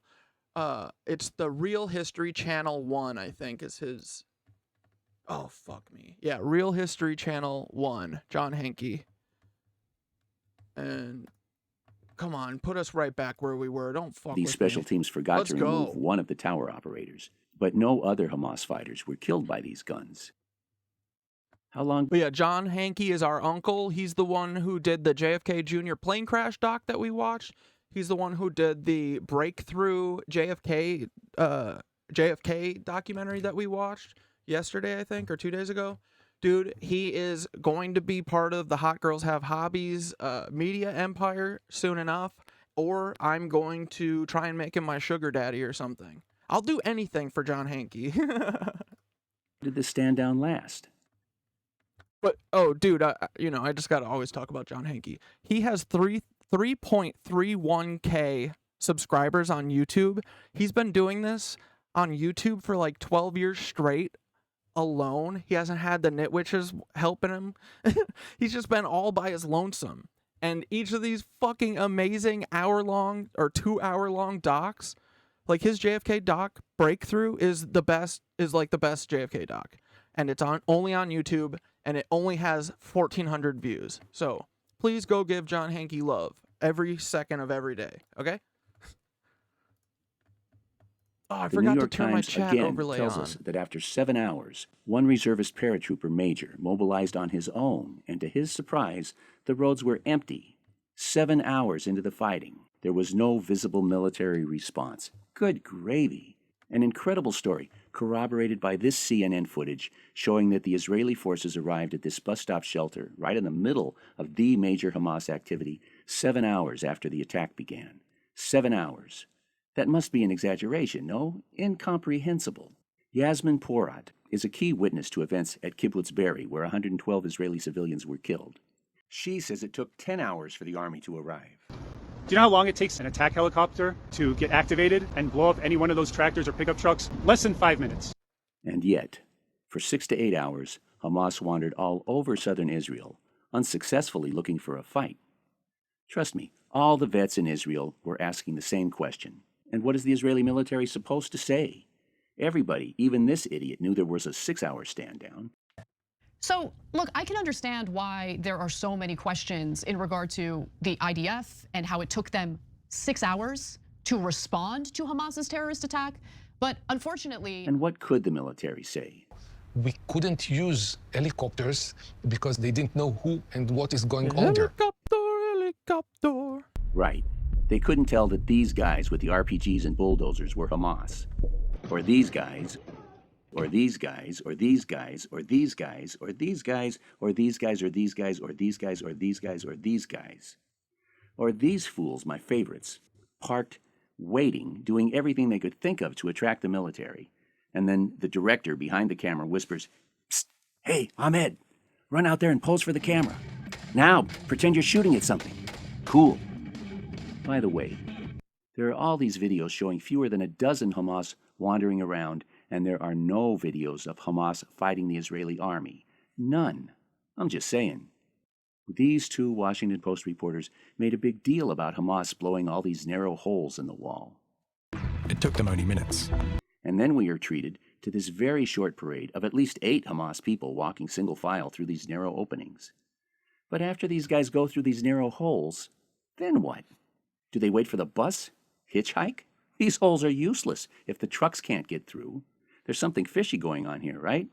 History Channel 1, I think, is his. Oh, fuck me. Yeah, Real History Channel 1, John Hankey. And come on, put us right back where we were. Don't fuck with me. These special teams forgot to remove one of the tower operators, but no other Hamas fighters were killed by these guns. How long? But yeah, John Hankey is our uncle. He's the one who did the JFK Jr. plane crash doc that we watched. He's the one who did the breakthrough JFK documentary that we watched yesterday, I think, or 2 days ago. Dude, he is going to be part of the Hot Girls Have Hobbies media empire soon enough, or I'm going to try and make him my sugar daddy or something. I'll do anything for John Hankey. Did this stand down last? But, oh, dude, I just got to always talk about John Hankey. He has 3.31K subscribers on YouTube. He's been doing this on YouTube for like 12 years straight alone. He hasn't had the nitwitches helping him. He's just been all by his lonesome. And each of these fucking amazing hour-long or 2-hour-long docs, like his JFK doc breakthrough is like the best JFK doc. And it's only on YouTube, and it only has 1,400 views. So please go give John Hankey love every second of every day, okay? Oh, I forgot to turn my chat overlay on. The New York Times again tells us that after 7 hours, one reservist paratrooper major mobilized on his own, and to his surprise, the roads were empty. 7 hours into the fighting, there was no visible military response. Good gravy. An incredible story, corroborated by this CNN footage showing that the Israeli forces arrived at this bus stop shelter right in the middle of the major Hamas activity 7 hours after the attack began. 7 hours. That must be an exaggeration, no? Incomprehensible. Yasmin Porat is a key witness to events at Kibbutz Be'eri, where 112 Israeli civilians were killed. She says it took 10 hours for the Army to arrive. Do you know how long it takes an attack helicopter to get activated and blow up any one of those tractors or pickup trucks? Less than 5 minutes. And yet, for 6 to 8 hours, Hamas wandered all over southern Israel, unsuccessfully looking for a fight. Trust me, all the vets in Israel were asking the same question. And what is the Israeli military supposed to say? Everybody, even this idiot, knew there was a 6-hour stand down. So, look, I can understand why there are so many questions in regard to the IDF and how it took them 6 hours to respond to Hamas's terrorist attack. But unfortunately... And what could the military say? We couldn't use helicopters because they didn't know who and what is going on there. Helicopter. Right. They couldn't tell that these guys with the RPGs and bulldozers were Hamas. Or these guys, or these guys, or these guys, or these guys, or these guys, or these guys, or these guys, or these guys, or these guys, or these guys. Or these fools, my favorites, parked, waiting, doing everything they could think of to attract the military. And then the director behind the camera whispers, "Psst, hey, Ahmed, run out there and pose for the camera. Now, pretend you're shooting at something. Cool." By the way, there are all these videos showing fewer than a dozen Hamas wandering around, and there are no videos of Hamas fighting the Israeli army. None. I'm just saying. These two Washington Post reporters made a big deal about Hamas blowing all these narrow holes in the wall. It took them only minutes. And then we are treated to this very short parade of at least 8 Hamas people walking single file through these narrow openings. But after these guys go through these narrow holes, then what? Do they wait for the bus? Hitchhike? These holes are useless if the trucks can't get through. There's something fishy going on here, right?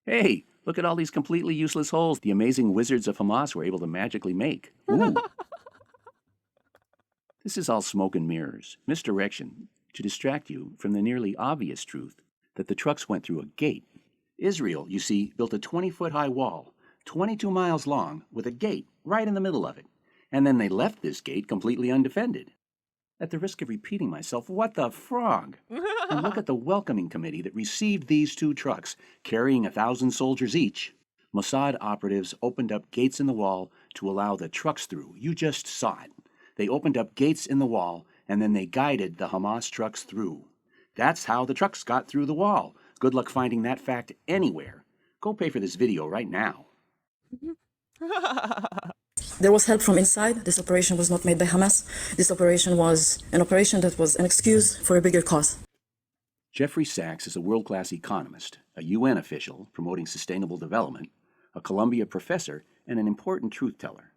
Hey, look at all these completely useless holes the amazing wizards of Hamas were able to magically make. Ooh. This is all smoke and mirrors, misdirection, to distract you from the nearly obvious truth that the trucks went through a gate. Israel, you see, built a 20-foot-high wall, 22 miles long, with a gate right in the middle of it. And then they left this gate completely undefended. At the risk of repeating myself, what the frog? And look at the welcoming committee that received these 2 trucks, carrying 1,000 soldiers each. Mossad operatives opened up gates in the wall to allow the trucks through. You just saw it. They opened up gates in the wall, and then they guided the Hamas trucks through. That's how the trucks got through the wall. Good luck finding that fact anywhere. Go pay for this video right now. There was help from inside. This operation was not made by Hamas. This operation was an operation that was an excuse for a bigger cause. Jeffrey Sachs is a world-class economist, a UN official promoting sustainable development, a Columbia professor, and an important truth teller.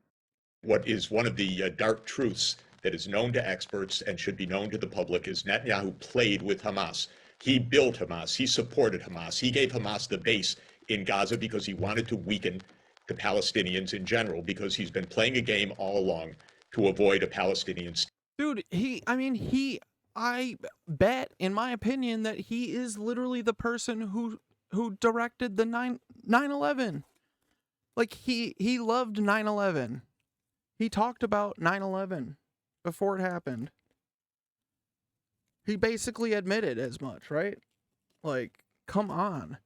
What is one of the dark truths that is known to experts and should be known to the public is Netanyahu played with Hamas. He built Hamas. He supported Hamas. He gave Hamas the base in Gaza because he wanted to weaken the Palestinians in general, because he's been playing a game all along to avoid a Palestinian state. Dude, I bet, in my opinion, that he is literally the person who directed the 9/11. Like, he loved 9/11. He talked about 9/11 before it happened. He basically admitted as much, right? Like, come on.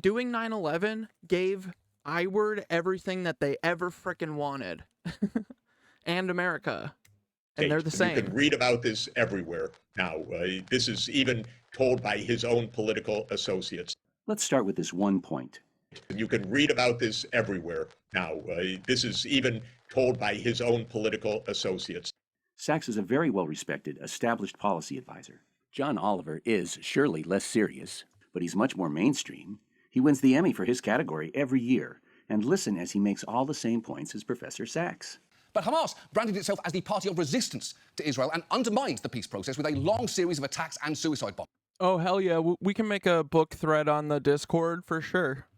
Doing 9/11 gave I-word everything that they ever frickin' wanted. And America. And they're the same. You can read about this everywhere now. This is even told by his own political associates. Let's start with this one point. You can read about this everywhere now. This is even told by his own political associates. Sachs is a very well-respected, established policy advisor. John Oliver is surely less serious, but he's much more mainstream. He wins the Emmy for his category every year. And listen as he makes all the same points as Professor Sachs. But Hamas branded itself as the party of resistance to Israel and undermined the peace process with a long series of attacks and suicide bombings. Oh, hell yeah. We can make a book thread on the Discord for sure.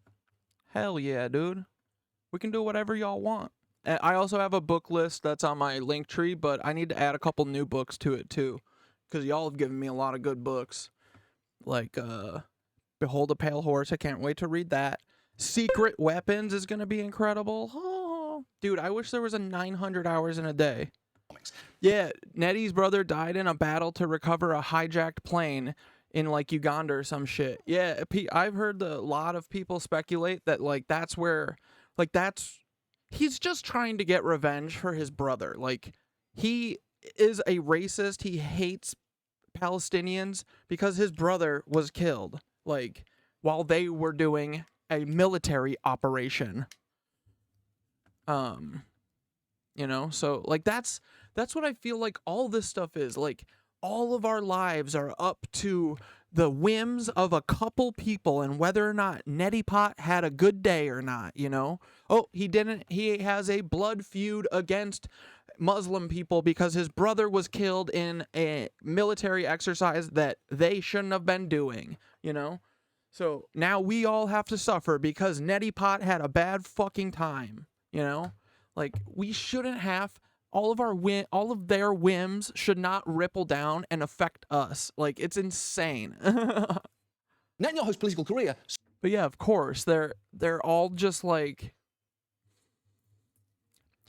Hell yeah, dude. We can do whatever y'all want. And I also have a book list that's on my link tree, but I need to add a couple new books to it too, because y'all have given me a lot of good books. Like, Behold a Pale Horse. I can't wait to read that. Secret Weapons is going to be incredible. Oh, dude, I wish there was a 900 hours in a day. Yeah, Nettie's brother died in a battle to recover a hijacked plane in, like, Uganda or some shit. Yeah, I've heard a lot of people speculate that, like, that's where, like, that's he's just trying to get revenge for his brother. Like, he is a racist. He hates Palestinians because his brother was killed, like, while they were doing a military operation. You know, so like that's what I feel like all this stuff is. Like, all of our lives are up to the whims of a couple people and whether or not Neti Pot had a good day or not, you know? Oh, he didn't. He has a blood feud against Muslim people because his brother was killed in a military exercise that they shouldn't have been doing, you know? So now we all have to suffer because Neti Pot had a bad fucking time, you know? Like, we shouldn't have all of their whims should not ripple down and affect us. Like, it's insane. Netanyahu's political career. But yeah, of course, they're all just like,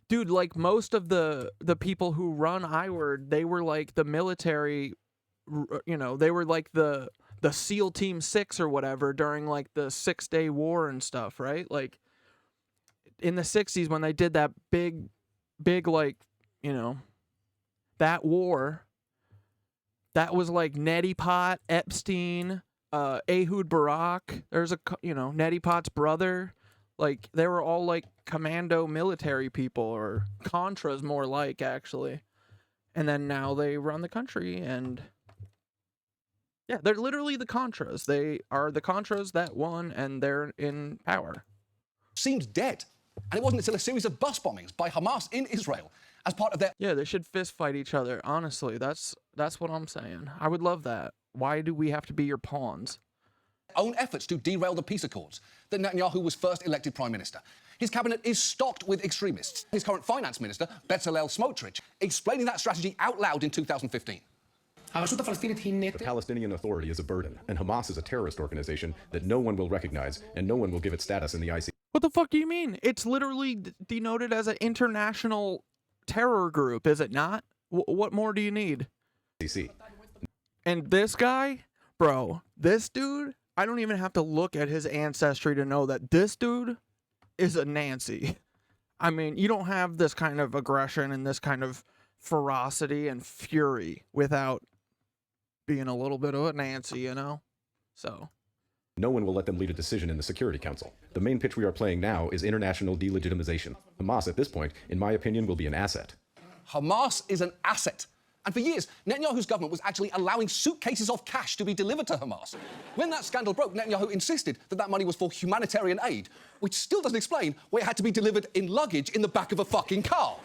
dude, like most of the people who run IWORD, they were like the military, you know, they were like the SEAL Team 6 or whatever during like the 6-Day War and stuff, right? Like in the 60s when they did that big like, you know, that war, that was like Neti Pot, Epstein, Ehud Barak. There's a, you know, Neti Pot's brother. Like, they were all like commando military people, or Contras more like, actually. And then now they run the country, and yeah, they're literally the Contras. They are the Contras that won, and they're in power. Seemed dead. And it wasn't until a series of bus bombings by Hamas in Israel as part of their... Yeah, they should fist fight each other. Honestly, that's what I'm saying. I would love that. Why do we have to be your pawns? Own efforts to derail the peace accords that Netanyahu was first elected prime minister. His cabinet is stocked with extremists. His current finance minister, Bezalel Smotrich, explaining that strategy out loud in 2015. The Palestinian Authority is a burden, and Hamas is a terrorist organization that no one will recognize, and no one will give it status in the ICC. What the fuck do you mean? It's literally denoted as an international terror group, is it not? What more do you need? And this guy, bro, this dude, I don't even have to look at his ancestry to know that this dude is a Nancy. I mean, you don't have this kind of aggression and this kind of ferocity and fury without being a little bit of a Nancy, you know? So... No one will let them lead a decision in the Security Council. The main pitch we are playing now is international delegitimization. Hamas, at this point, in my opinion, will be an asset. Hamas is an asset. And for years, Netanyahu's government was actually allowing suitcases of cash to be delivered to Hamas. When that scandal broke, Netanyahu insisted that that money was for humanitarian aid, which still doesn't explain why it had to be delivered in luggage in the back of a fucking car.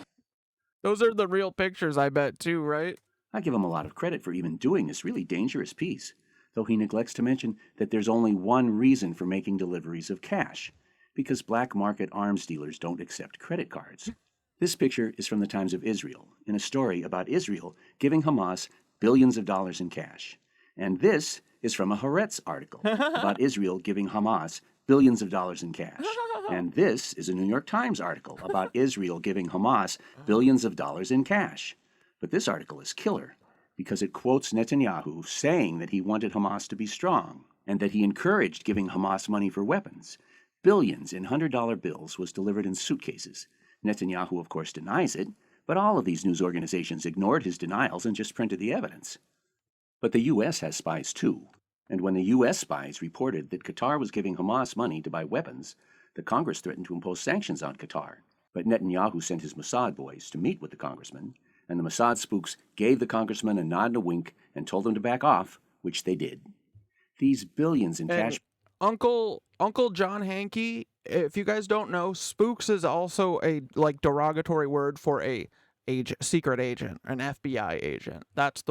Those are the real pictures, I bet, too, right? I give him a lot of credit for even doing this really dangerous piece, though he neglects to mention that there's only one reason for making deliveries of cash, because black market arms dealers don't accept credit cards. This picture is from the Times of Israel, in a story about Israel giving Hamas billions of dollars in cash. And this is from a Haaretz article about Israel giving Hamas billions of dollars in cash. And this is a New York Times article about Israel giving Hamas billions of dollars in cash. But this article is killer, because it quotes Netanyahu saying that he wanted Hamas to be strong and that he encouraged giving Hamas money for weapons. Billions in $100 bills was delivered in suitcases. Netanyahu, of course, denies it, but all of these news organizations ignored his denials and just printed the evidence. But the U.S. has spies too, and when the U.S. spies reported that Qatar was giving Hamas money to buy weapons, the Congress threatened to impose sanctions on Qatar. But Netanyahu sent his Mossad boys to meet with the congressman, and the Mossad spooks gave the congressman a nod and a wink and told them to back off, which they did. These billions in cash... Uncle John Hankey, if you guys don't know, spooks is also a like derogatory word for a secret agent, an FBI agent. That's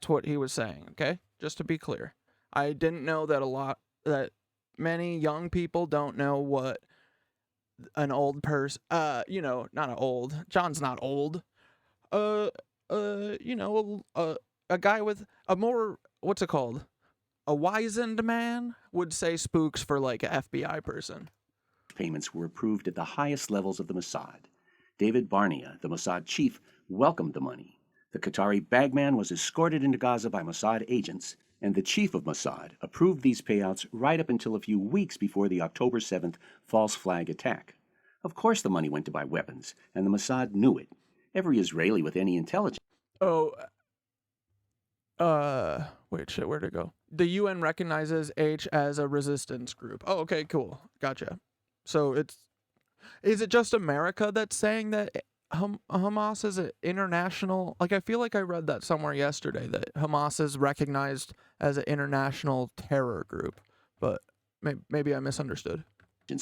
what he was saying, okay? Just to be clear. I didn't know that many young people don't know what an old person, you know, not an old, John's not old. You know, a guy with a more, what's it called? A wizened man would say spooks for like an FBI person. Payments were approved at the highest levels of the Mossad. David Barnea, the Mossad chief, welcomed the money. The Qatari bagman was escorted into Gaza by Mossad agents, and the chief of Mossad approved these payouts right up until a few weeks before the October 7th false flag attack. Of course the money went to buy weapons, and the Mossad knew it. Every Israeli with any intelligence... Oh, wait, shit, where'd it go? The UN recognizes H as a resistance group. Oh, okay, cool. Gotcha. So is it just America that's saying that Hamas is an international... Like, I feel like I read that somewhere yesterday, that Hamas is recognized as an international terror group, but maybe I misunderstood.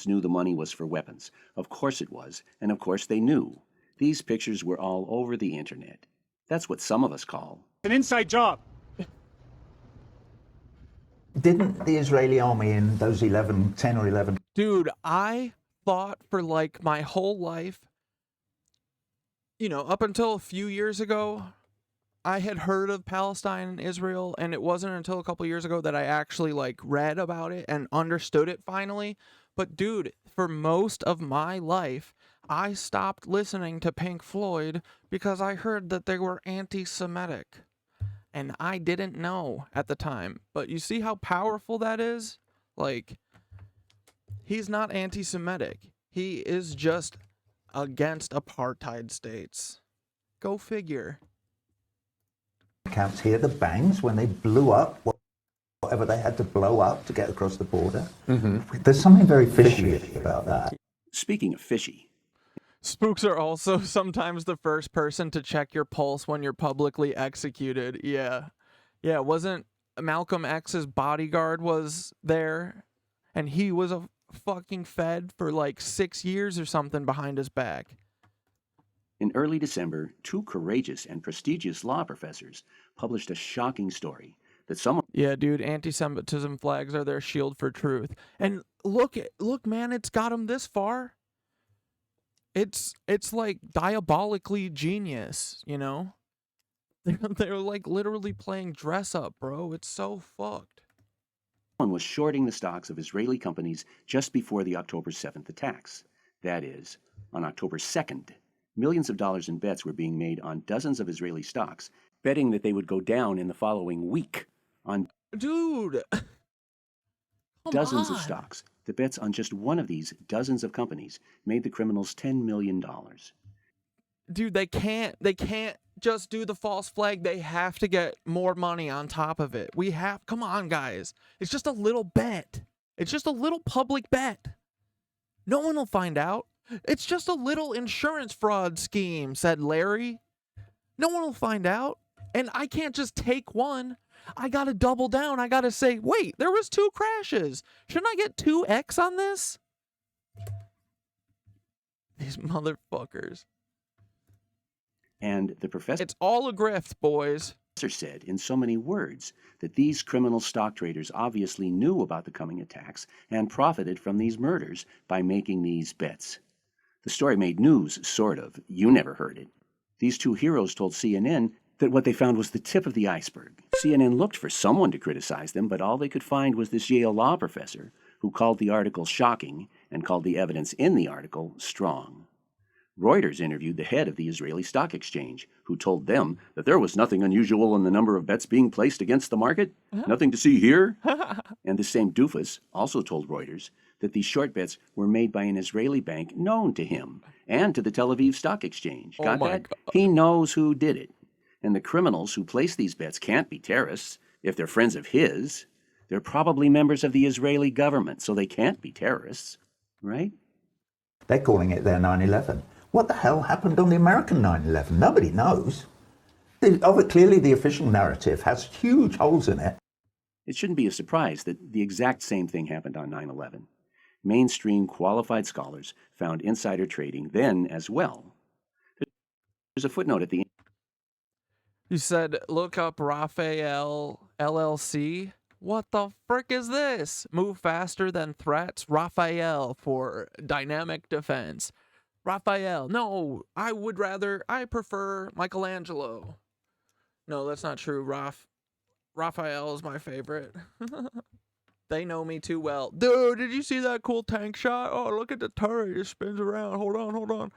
Knew the money was for weapons. Of course it was, and of course they knew. These pictures were all over the internet. That's what some of us call an inside job. Didn't the Israeli army in those 10 or 11... Dude, I thought for like my whole life, you know, up until a few years ago, I had heard of Palestine and Israel, and it wasn't until a couple years ago that I actually like read about it and understood it finally. But dude, for most of my life, I stopped listening to Pink Floyd because I heard that they were anti-Semitic. And I didn't know at the time. But you see how powerful that is? Like, he's not anti-Semitic. He is just against apartheid states. Go figure. Camps here, the bangs, when they blew up whatever they had to blow up to get across the border. There's something very fishy about that. Speaking of fishy. Spooks are also sometimes the first person to check your pulse when you're publicly executed. Yeah. Yeah, wasn't Malcolm X's bodyguard was there, and he was a fucking fed for like 6 years or something behind his back. In early December, 2 courageous and prestigious law professors published a shocking story that someone... Yeah, dude, anti-Semitism flags are their shield for truth. And look, man, it's got them this far. It's like diabolically genius, you know? They're like literally playing dress up, bro. It's so fucked. Someone was shorting the stocks of Israeli companies just before the October 7th attacks. That is, on October 2nd, millions of dollars in bets were being made on dozens of Israeli stocks, betting that they would go down in the following week on dude, dozens of stocks. The bets on just one of these dozens of companies made the criminals $10 million. Dude, they can't just do the false flag. They have to get more money on top of it. Come on, guys. It's just a little bet. It's just a little public bet. No one will find out. It's just a little insurance fraud scheme, said Larry. No one will find out. And I can't just take one. I gotta double down. I gotta say, wait, there was 2 crashes. Shouldn't I get 2x on this? These motherfuckers. And the professor... It's all a grift, boys. Said in so many words that these criminal stock traders obviously knew about the coming attacks and profited from these murders by making these bets. The story made news, sort of. You never heard it. These 2 heroes told CNN that what they found was the tip of the iceberg. CNN looked for someone to criticize them, but all they could find was this Yale law professor who called the article shocking and called the evidence in the article strong. Reuters interviewed the head of the Israeli Stock Exchange, who told them that there was nothing unusual in the number of bets being placed against the market, nothing to see here. And the same doofus also told Reuters that these short bets were made by an Israeli bank known to him and to the Tel Aviv Stock Exchange. Got that? God. He knows who did it. And the criminals who place these bets can't be terrorists if they're friends of his. They're probably members of the Israeli government, so they can't be terrorists, right? They're calling it their 9/11. What the hell happened on the American 9/11? Nobody knows. Clearly the official narrative has huge holes in it. It shouldn't be a surprise that the exact same thing happened on 9/11. Mainstream qualified scholars found insider trading then as well. There's a footnote at the end. You said, look up Raphael LLC. What the frick is this? Move faster than threats? Raphael for dynamic defense. Raphael. No, I prefer Michelangelo. No, that's not true. Raphael is my favorite. They know me too well. Dude, did you see that cool tank shot? Oh, look at the turret. It spins around. Hold on.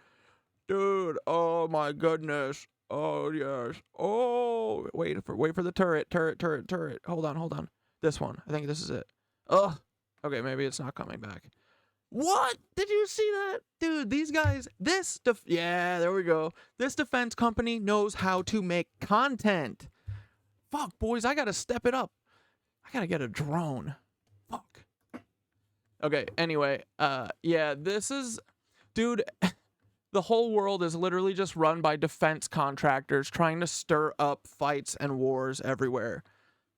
Dude, oh my goodness. Oh, yes. Oh, wait for the turret. Hold on. This one. I think this is it. Oh, okay, maybe it's not coming back. What? Did you see that? Dude, these guys, yeah, there we go. This defense company knows how to make content. Fuck, boys, I gotta step it up. I gotta get a drone. Fuck. Okay, anyway, yeah, this is, dude, the whole world is literally just run by defense contractors trying to stir up fights and wars everywhere.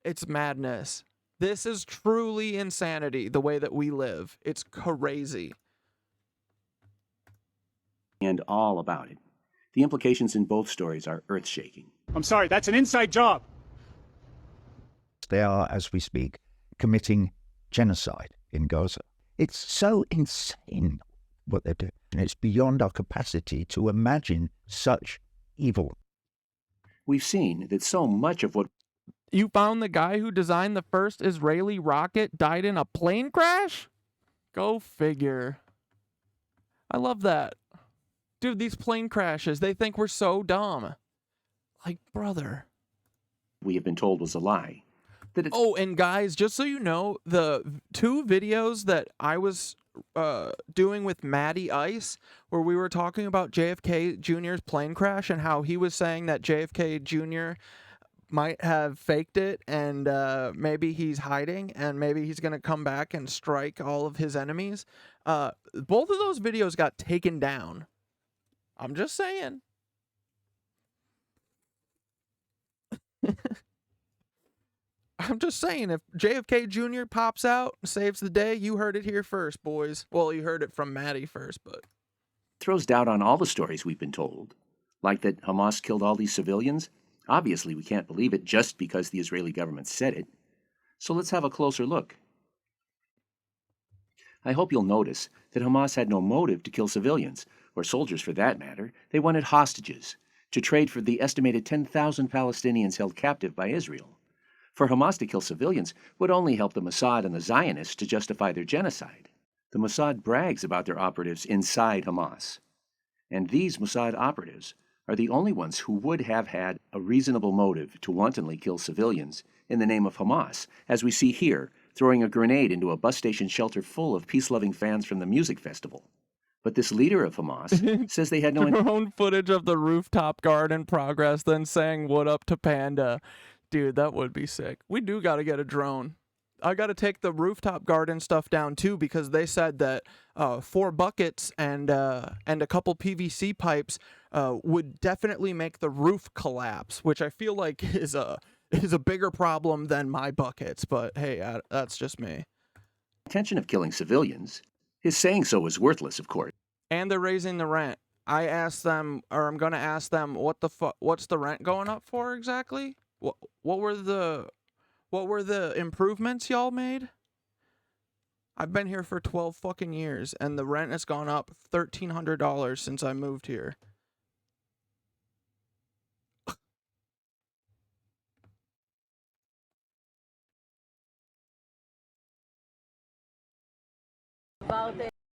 It's madness. This is truly insanity, the way that we live. It's crazy. And all about it. The implications in both stories are earth-shaking. I'm sorry, that's an inside job. They are, as we speak, committing genocide in Gaza. It's so insane what they're doing. And it's beyond our capacity to imagine such evil. We've seen that so much of what... You found the guy who designed the first Israeli rocket died in a plane crash? Go figure. I love that. Dude, these plane crashes, they think we're so dumb. Like, brother. We have been told was a lie. Oh, and guys, just so you know, the 2 videos that I was doing with Matty Ice, where we were talking about JFK Jr.'s plane crash and how he was saying that JFK Jr. might have faked it and maybe he's hiding and maybe he's going to come back and strike all of his enemies. Both of those videos got taken down. I'm just saying. I'm just saying, if JFK Jr. pops out and saves the day, you heard it here first, boys. Well, you heard it from Maddie first, but... Throws doubt on all the stories we've been told. Like that Hamas killed all these civilians. Obviously, we can't believe it just because the Israeli government said it. So let's have a closer look. I hope you'll notice that Hamas had no motive to kill civilians, or soldiers for that matter. They wanted hostages, to trade for the estimated 10,000 Palestinians held captive by Israel. For Hamas to kill civilians would only help the Mossad and the Zionists to justify their genocide. The Mossad brags about their operatives inside Hamas. And these Mossad operatives are the only ones who would have had a reasonable motive to wantonly kill civilians in the name of Hamas, as we see here, throwing a grenade into a bus station shelter full of peace-loving fans from the music festival. But this leader of Hamas says they had no... Drone footage of the rooftop guard in progress, then saying, "What up to Panda?" Dude, that would be sick. We do got to get a drone. I got to take the rooftop garden stuff down too, because they said that 4 buckets and a couple PVC pipes would definitely make the roof collapse, which I feel like is a bigger problem than my buckets. But hey, that's just me. Intention of killing civilians. His saying so is worthless, of course. And they're raising the rent. I asked them, or I'm gonna ask them, what's the rent going up for exactly? What were the improvements y'all made? I've been here for 12 fucking years, and the rent has gone up $1,300 since I moved here.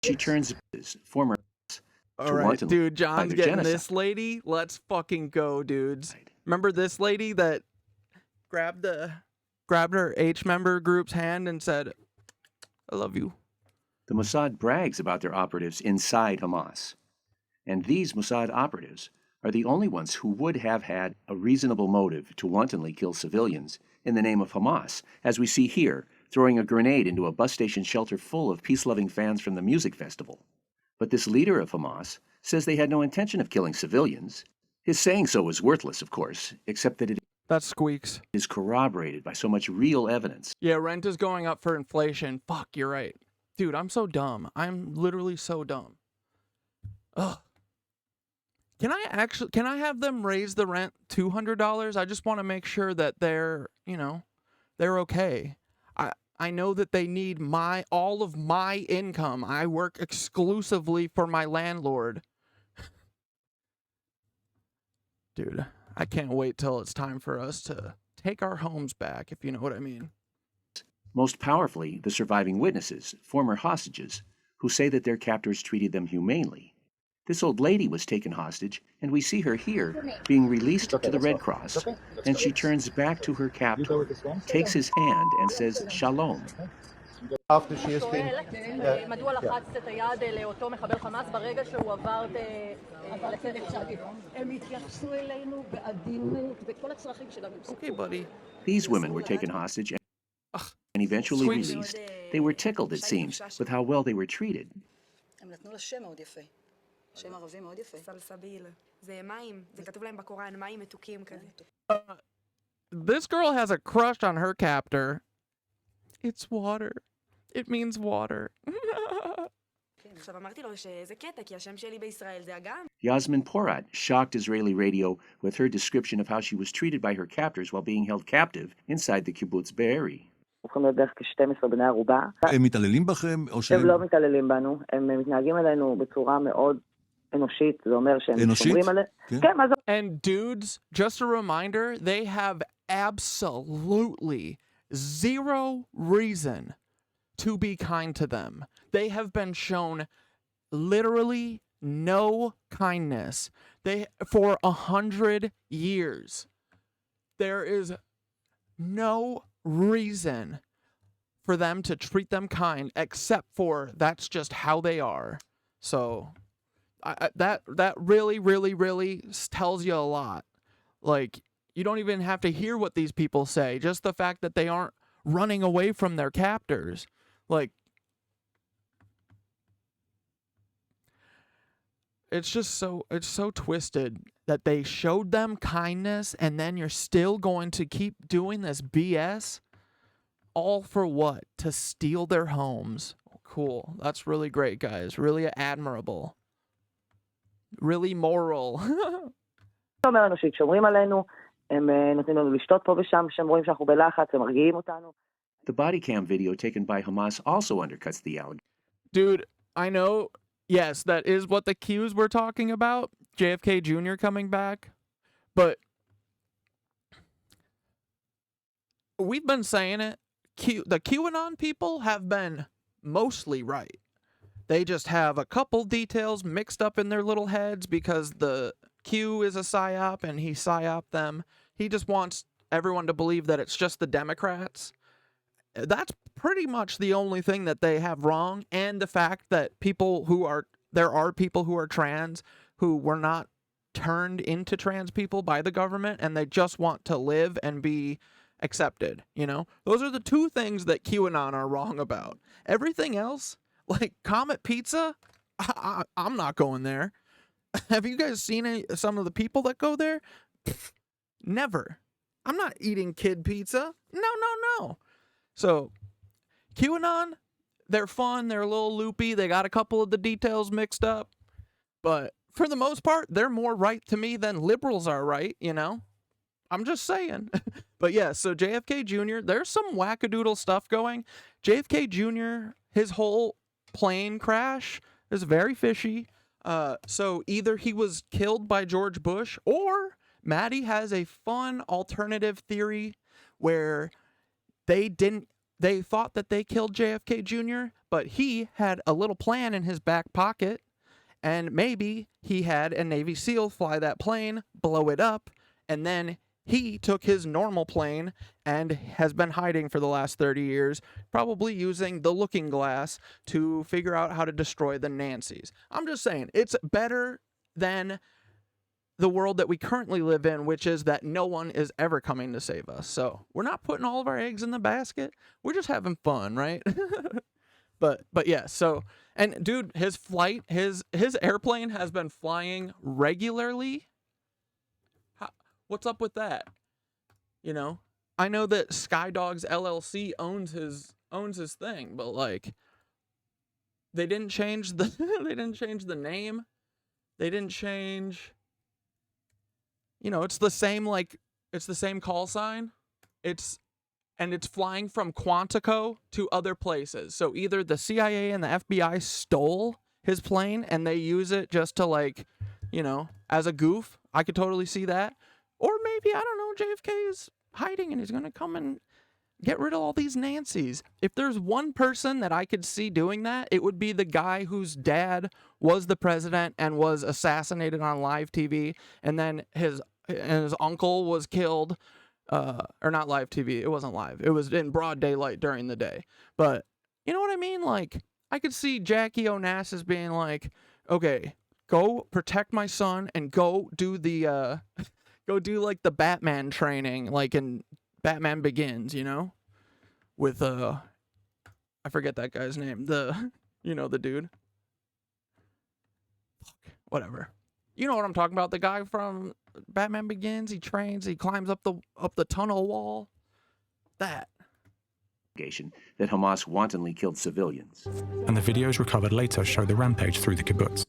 She turns his former... All right, dude, John's getting this lady. Let's fucking go, dudes. Remember this lady that grabbed her H-member group's hand and said, "I love you." The Mossad brags about their operatives inside Hamas. And these Mossad operatives are the only ones who would have had a reasonable motive to wantonly kill civilians in the name of Hamas, as we see here, throwing a grenade into a bus station shelter full of peace-loving fans from the music festival. But this leader of Hamas says they had no intention of killing civilians. His saying so is worthless, of course, except that it That squeaks. is corroborated by so much real evidence. Yeah, rent is going up for inflation. Fuck, you're right. Dude, I'm so dumb. I'm literally so dumb. Ugh. Can I have them raise the rent $200? I just want to make sure that they're okay. I know that they need all of my income. I work exclusively for my landlord. Dude, I can't wait till it's time for us to take our homes back, if you know what I mean. Most powerfully, the surviving witnesses, former hostages, who say that their captors treated them humanely. This old lady was taken hostage, and we see her here being released to the Red Cross, and she turns back to her captor, takes his hand, and says, "Shalom." After she has been... מדוע לחצת את היד לאותו מחבל חמאס ברגע שהוא עבר הם התייחסו אלינו בעדינות וכל הצרכים שלנו. Okay, buddy. These women were taken hostage and eventually released. They were tickled, it seems, with how well they were treated. הם נתנו לה שם מאוד יפה. שם ערבי מאוד יפה. סלסביל. זה מים. זה כתוב להם בקוראן, מים מתוקים כזה. This girl has a crush on her captor. It's water. It means water. עכשיו אמרתי לו שזה קטע, כי השם שלי בישראל זה אגם. Yasmin Porat shocked Israeli radio with her description of how she was treated by her captors while being held captive inside the kibbutz Be'eri. הולכים להיות בערך כ-12 בני ערובה. הם מתעללים בכם או שהם... הם לא מתעללים בנו, הם מתנהגים אלינו בצורה מאוד אנושית, זה אומר שהם שומרים עליהם. כן, מה זה... And dudes, just a reminder, they have absolutely zero reason to be kind to them. They have been shown literally no kindness. For 100 years. There is no reason for them to treat them kind, except for that's just how they are. So that really, really, really tells you a lot. Like, you don't even have to hear what these people say. Just the fact that they aren't running away from their captors. Like, it's so twisted that they showed them kindness and then you're still going to keep doing this BS. All for what? To steal their homes. Cool. That's really great, guys. Really admirable. Really moral. אומר לנו ששומרים עלינו, הם נותנים לנו לשתות פה ושם, שהם רואים שאנחנו בלחץ, הם מרגיעים אותנו. The body cam video taken by Hamas also undercuts the allegation. Dude, I know, yes, that is what the Qs were talking about, JFK Jr. coming back, but we've been saying it. The QAnon people have been mostly right. They just have a couple details mixed up in their little heads because the Q is a psyop and he psyoped them. He just wants everyone to believe that it's just the Democrats. That's pretty much the only thing that they have wrong, and the fact that there are people who are trans who were not turned into trans people by the government, and they just want to live and be accepted, you know? Those are the two things that QAnon are wrong about. Everything else, like Comet Pizza, I'm not going there. Have you guys seen some of the people that go there? Pfft, never. I'm not eating kid pizza. No. So, QAnon, they're fun, they're a little loopy, they got a couple of the details mixed up, but for the most part, they're more right to me than liberals are right, you know? I'm just saying. But yeah, so JFK Jr., there's some wackadoodle stuff going. JFK Jr., his whole plane crash is very fishy. So either he was killed by George Bush, or Maddie has a fun alternative theory where they thought that they killed JFK Jr., but he had a little plan in his back pocket, and maybe he had a Navy SEAL fly that plane, blow it up, and then he took his normal plane and has been hiding for the last 30 years, probably using the looking glass to figure out how to destroy the Nancys. I'm just saying, it's better than the world that we currently live in, which is that no one is ever coming to save us. So we're not putting all of our eggs in the basket. We're just having fun, right? But yeah, so, and dude, his flight, his airplane has been flying regularly. What's up with that? You know, I know that Skydogs LLC owns his thing, but like, they didn't change the name. They didn't change. You know, it's the same call sign. It's flying from Quantico to other places. So either the CIA and the FBI stole his plane and they use it just to, like, you know, as a goof. I could totally see that. Or maybe, I don't know, JFK is hiding and he's going to come and get rid of all these Nancys. If there's one person that I could see doing that, it would be the guy whose dad was the president and was assassinated on live TV, and then his uncle was killed, or not live TV, it wasn't live, it was in broad daylight during the day, but You know what I mean? Like, I could see Jackie Onassis being like, okay, go protect my son and go do the, go do like the Batman training, like in Batman Begins, you know? With, I forget that guy's name. You know, the dude. Fuck, whatever. You know what I'm talking about? The guy from Batman Begins, he trains, he climbs up the tunnel wall. That Hamas wantonly killed civilians. And the videos recovered later show the rampage through the kibbutz.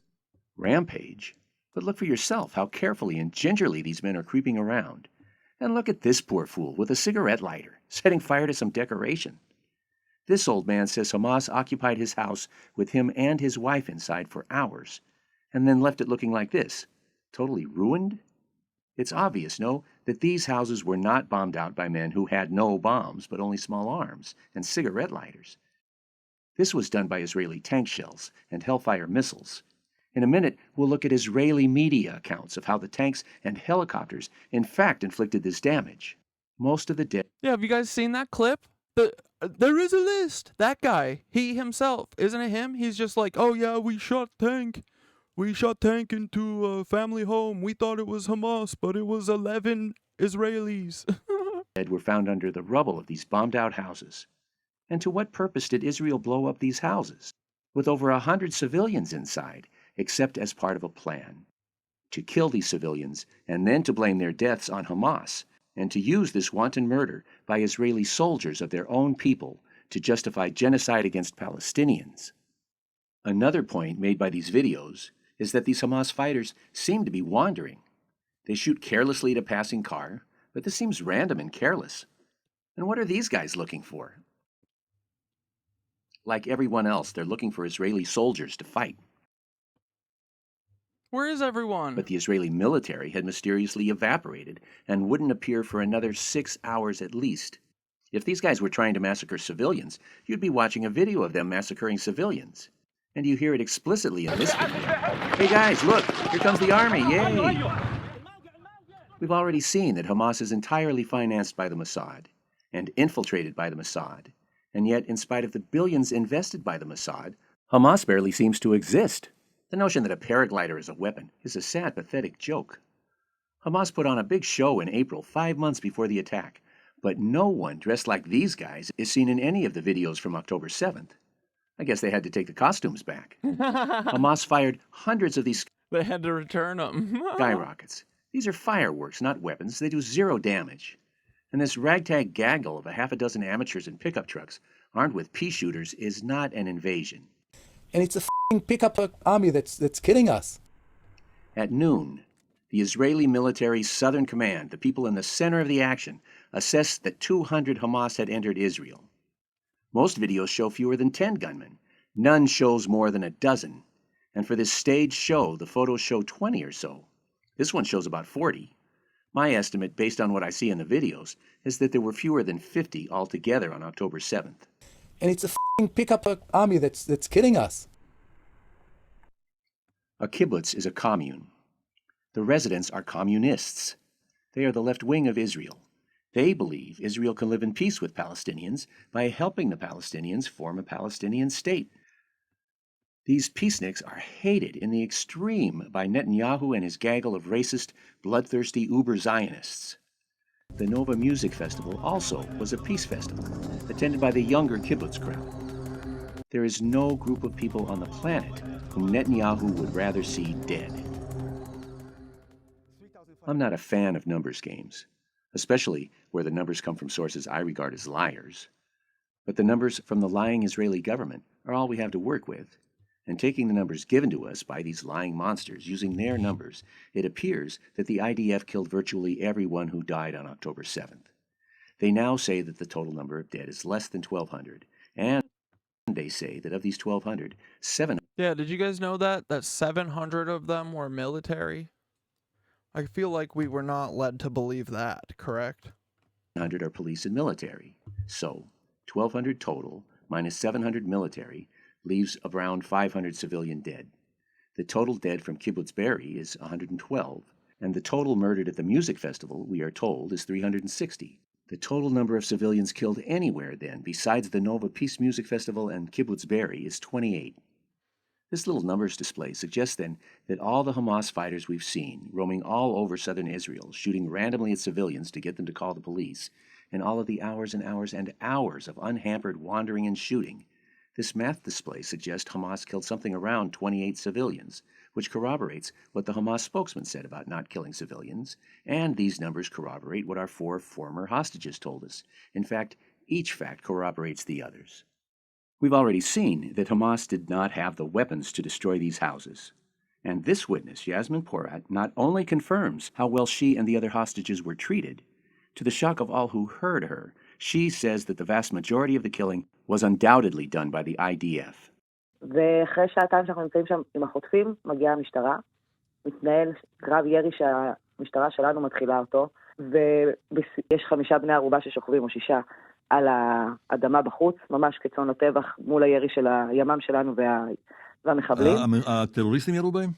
Rampage? But look for yourself how carefully and gingerly these men are creeping around. And look at this poor fool with a cigarette lighter, setting fire to some decoration. This old man says Hamas occupied his house with him and his wife inside for hours, and then left it looking like this, totally ruined? It's obvious, no, that these houses were not bombed out by men who had no bombs, but only small arms and cigarette lighters. This was done by Israeli tank shells and Hellfire missiles. In a minute, we'll look at Israeli media accounts of how the tanks and helicopters in fact inflicted this damage. Most of the dead... Yeah, have you guys seen that clip? There is a list. That guy, he himself, isn't it him? He's just like, oh yeah, we shot tank. We shot tank into a family home. We thought it was Hamas, but it was 11 Israelis. Dead were found under the rubble of these bombed-out houses. And to what purpose did Israel blow up these houses? With over 100 civilians inside, except as part of a plan. To kill these civilians, and then to blame their deaths on Hamas, and to use this wanton murder by Israeli soldiers of their own people to justify genocide against Palestinians. Another point made by these videos is that these Hamas fighters seem to be wandering. They shoot carelessly at a passing car, but this seems random and careless. And what are these guys looking for? Like everyone else, they're looking for Israeli soldiers to fight. Where is everyone? But the Israeli military had mysteriously evaporated and wouldn't appear for another 6 hours at least. If these guys were trying to massacre civilians, you'd be watching a video of them massacring civilians. And you hear it explicitly in this video. Hey guys, look, here comes the army, yay! We've already seen that Hamas is entirely financed by the Mossad and infiltrated by the Mossad. And yet, in spite of the billions invested by the Mossad, Hamas barely seems to exist. The notion that a paraglider is a weapon is a sad, pathetic joke. Hamas put on a big show in April, 5 months before the attack, but no one dressed like these guys is seen in any of the videos from October 7th. I guess they had to take the costumes back. Hamas fired hundreds of these... They had to return them. skyrockets. These are fireworks, not weapons. They do 0 damage. And this ragtag gaggle of a half a dozen amateurs in pickup trucks armed with pea shooters is not an invasion. And it's a f***ing pickup army that's killing us. At noon, the Israeli military Southern Command, the people in the center of the action, assessed that 200 Hamas had entered Israel. Most videos show fewer than 10 gunmen. None shows more than a dozen. And for this staged show, the photos show 20 or so. This one shows about 40. My estimate, based on what I see in the videos, is that there were fewer than 50 altogether on October 7th. And it's a f***ing pickup army that's killing us. A kibbutz is a commune. The residents are communists. They are the left wing of Israel. They believe Israel can live in peace with Palestinians by helping the Palestinians form a Palestinian state. These peaceniks are hated in the extreme by Netanyahu and his gaggle of racist, bloodthirsty uber-Zionists. The Nova Music Festival also was a peace festival, attended by the younger kibbutz crowd. There is no group of people on the planet whom Netanyahu would rather see dead. I'm not a fan of numbers games, especially where the numbers come from sources I regard as liars. But the numbers from the lying Israeli government are all we have to work with. And taking the numbers given to us by these lying monsters, using their numbers, it appears that the IDF killed virtually everyone who died on October 7th. They now say that the total number of dead is less than 1,200, and they say that of these 1,200, 700... Yeah, did you guys know that 700 of them were military? I feel like we were not led to believe that, correct? 100 are police and military. So, 1,200 total minus 700 military leaves around 500 civilian dead. The total dead from Kibbutz Be'eri is 112, and the total murdered at the music festival, we are told, is 360. The total number of civilians killed anywhere then, besides the Nova Peace Music Festival and Kibbutz Be'eri, is 28. This little numbers display suggests then that all the Hamas fighters we've seen, roaming all over southern Israel, shooting randomly at civilians to get them to call the police, and all of the hours and hours and hours of unhampered wandering and shooting, this math display suggests Hamas killed something around 28 civilians, which corroborates what the Hamas spokesman said about not killing civilians, and these numbers corroborate what our 4 former hostages told us. In fact, each fact corroborates the others. We've already seen that Hamas did not have the weapons to destroy these houses. And this witness, Yasmin Porat, not only confirms how well she and the other hostages were treated, to the shock of all who heard her, she says that the vast majority of the killing was undoubtedly done by the IDF. ואחרי שעתיים שאנחנו נמצאים שם עם החוטפים, מגיעה המשטרה, מתנהל קרב ירי שהמשטרה שלנו מתחילה אותו, ויש 5 בני ערובה ששוכבים או 6 על האדמה בחוץ, ממש כצאן לטבח מול הירי של הימ"מ שלנו והמחבלים. הטרוריסטים ירו בהם?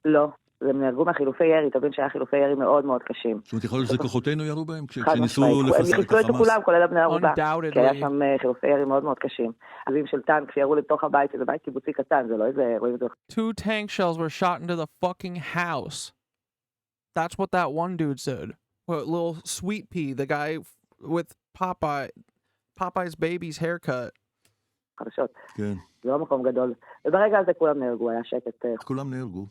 לא, הם נהרגו מהחילופי ירי, תבין שהיה חילופי ירי מאוד מאוד קשים. זאת אומרת, יכול להיות שזה כוחותינו ירו בהם? חד משמעית, הם חיסלו את כולם, כולל הבני ערובה, כי היה שם חילופי ירי מאוד מאוד קשים. אבים של טנק שירו לתוך הבית, זה בית קיבוצי קטן, זה לא איזה, רואים את זה. 2 tank shells were shot into the fucking house. That's what that one dude said. What, little Sweet Pea, the guy with Popeye's baby's haircut. חדשות. כן. זה לא מקום גדול. וברגע הזה כולם נהרגו, היה שקט. כולם נהרגו.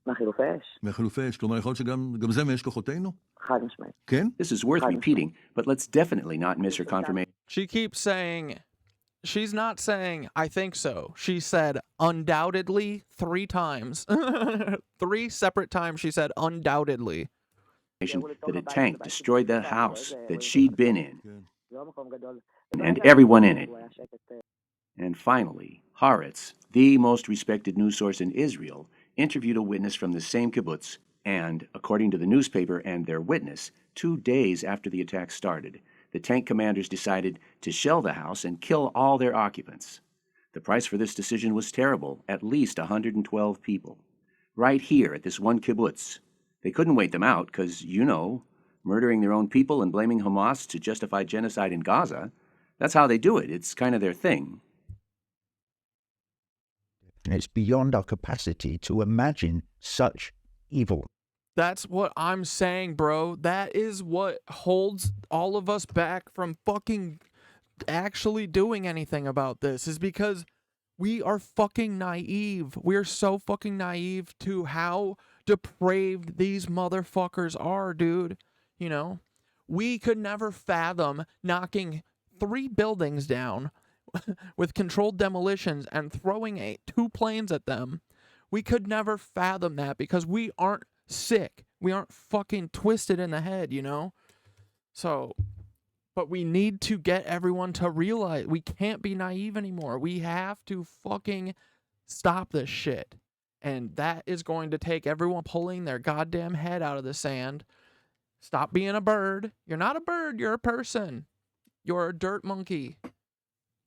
מהחילופי אש. מהחילופי אש, כלומר, יכול להיות שגם זה מאש כוחותינו? חד משמעית. כן? This is worth repeating, but let's definitely not miss her confirmation. She keeps saying, she's not saying, I think so. She said, undoubtedly, 3 times. 3 separate times she said, undoubtedly. That a tank destroyed the house that she'd been in, and everyone in it. And finally, Haaretz, the most respected news source in Israel, interviewed a witness from the same kibbutz, and, according to the newspaper and their witness, 2 days after the attack started, the tank commanders decided to shell the house and kill all their occupants. The price for this decision was terrible, at least 112 people. Right here at this one kibbutz. They couldn't wait them out because, you know, murdering their own people and blaming Hamas to justify genocide in Gaza, that's how they do it. It's kind of their thing. And it's beyond our capacity to imagine such evil. That's what I'm saying, bro. That is what holds all of us back from fucking actually doing anything about this, is because we are fucking naive. We are so fucking naive to how depraved these motherfuckers are, dude. You know, we could never fathom knocking 3 buildings down with controlled demolitions and throwing 2 planes at them. We could never fathom that because we aren't sick. We aren't fucking twisted in the head, you know? So, but we need to get everyone to realize we can't be naive anymore. We have to fucking stop this shit. And that is going to take everyone pulling their goddamn head out of the sand. Stop being a bird. You're not a bird. You're a person. You're a dirt monkey.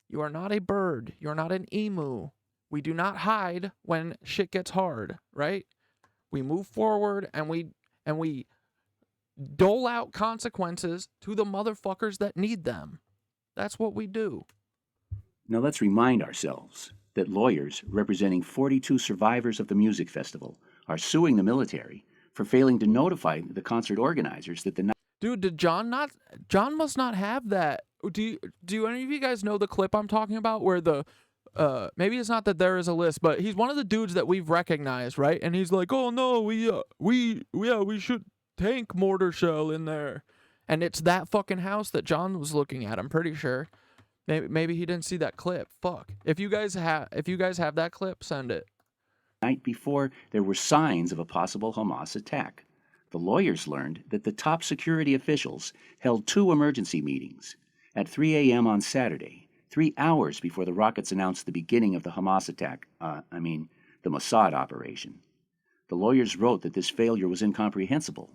You are not a bird. You're not an emu. We do not hide when shit gets hard, right? We move forward and we dole out consequences to the motherfuckers that need them. That's what we do. Now let's remind ourselves that lawyers representing 42 survivors of the music festival are suing the military for failing to notify the concert organizers that the... Dude, did John must not have that. Do any of you guys know the clip I'm talking about where the maybe it's not that there is a list, but he's one of the dudes that we've recognized, right? And he's like, "Oh no, we should tank mortar shell in there." And it's that fucking house that John was looking at, I'm pretty sure. Maybe he didn't see that clip. Fuck. If you guys have that clip, send it. Night before, there were signs of a possible Hamas attack. The lawyers learned that the top security officials held 2 emergency meetings at 3 a.m. on Saturday, 3 hours before the rockets announced the beginning of the Hamas attack, the Mossad operation. The lawyers wrote that this failure was incomprehensible.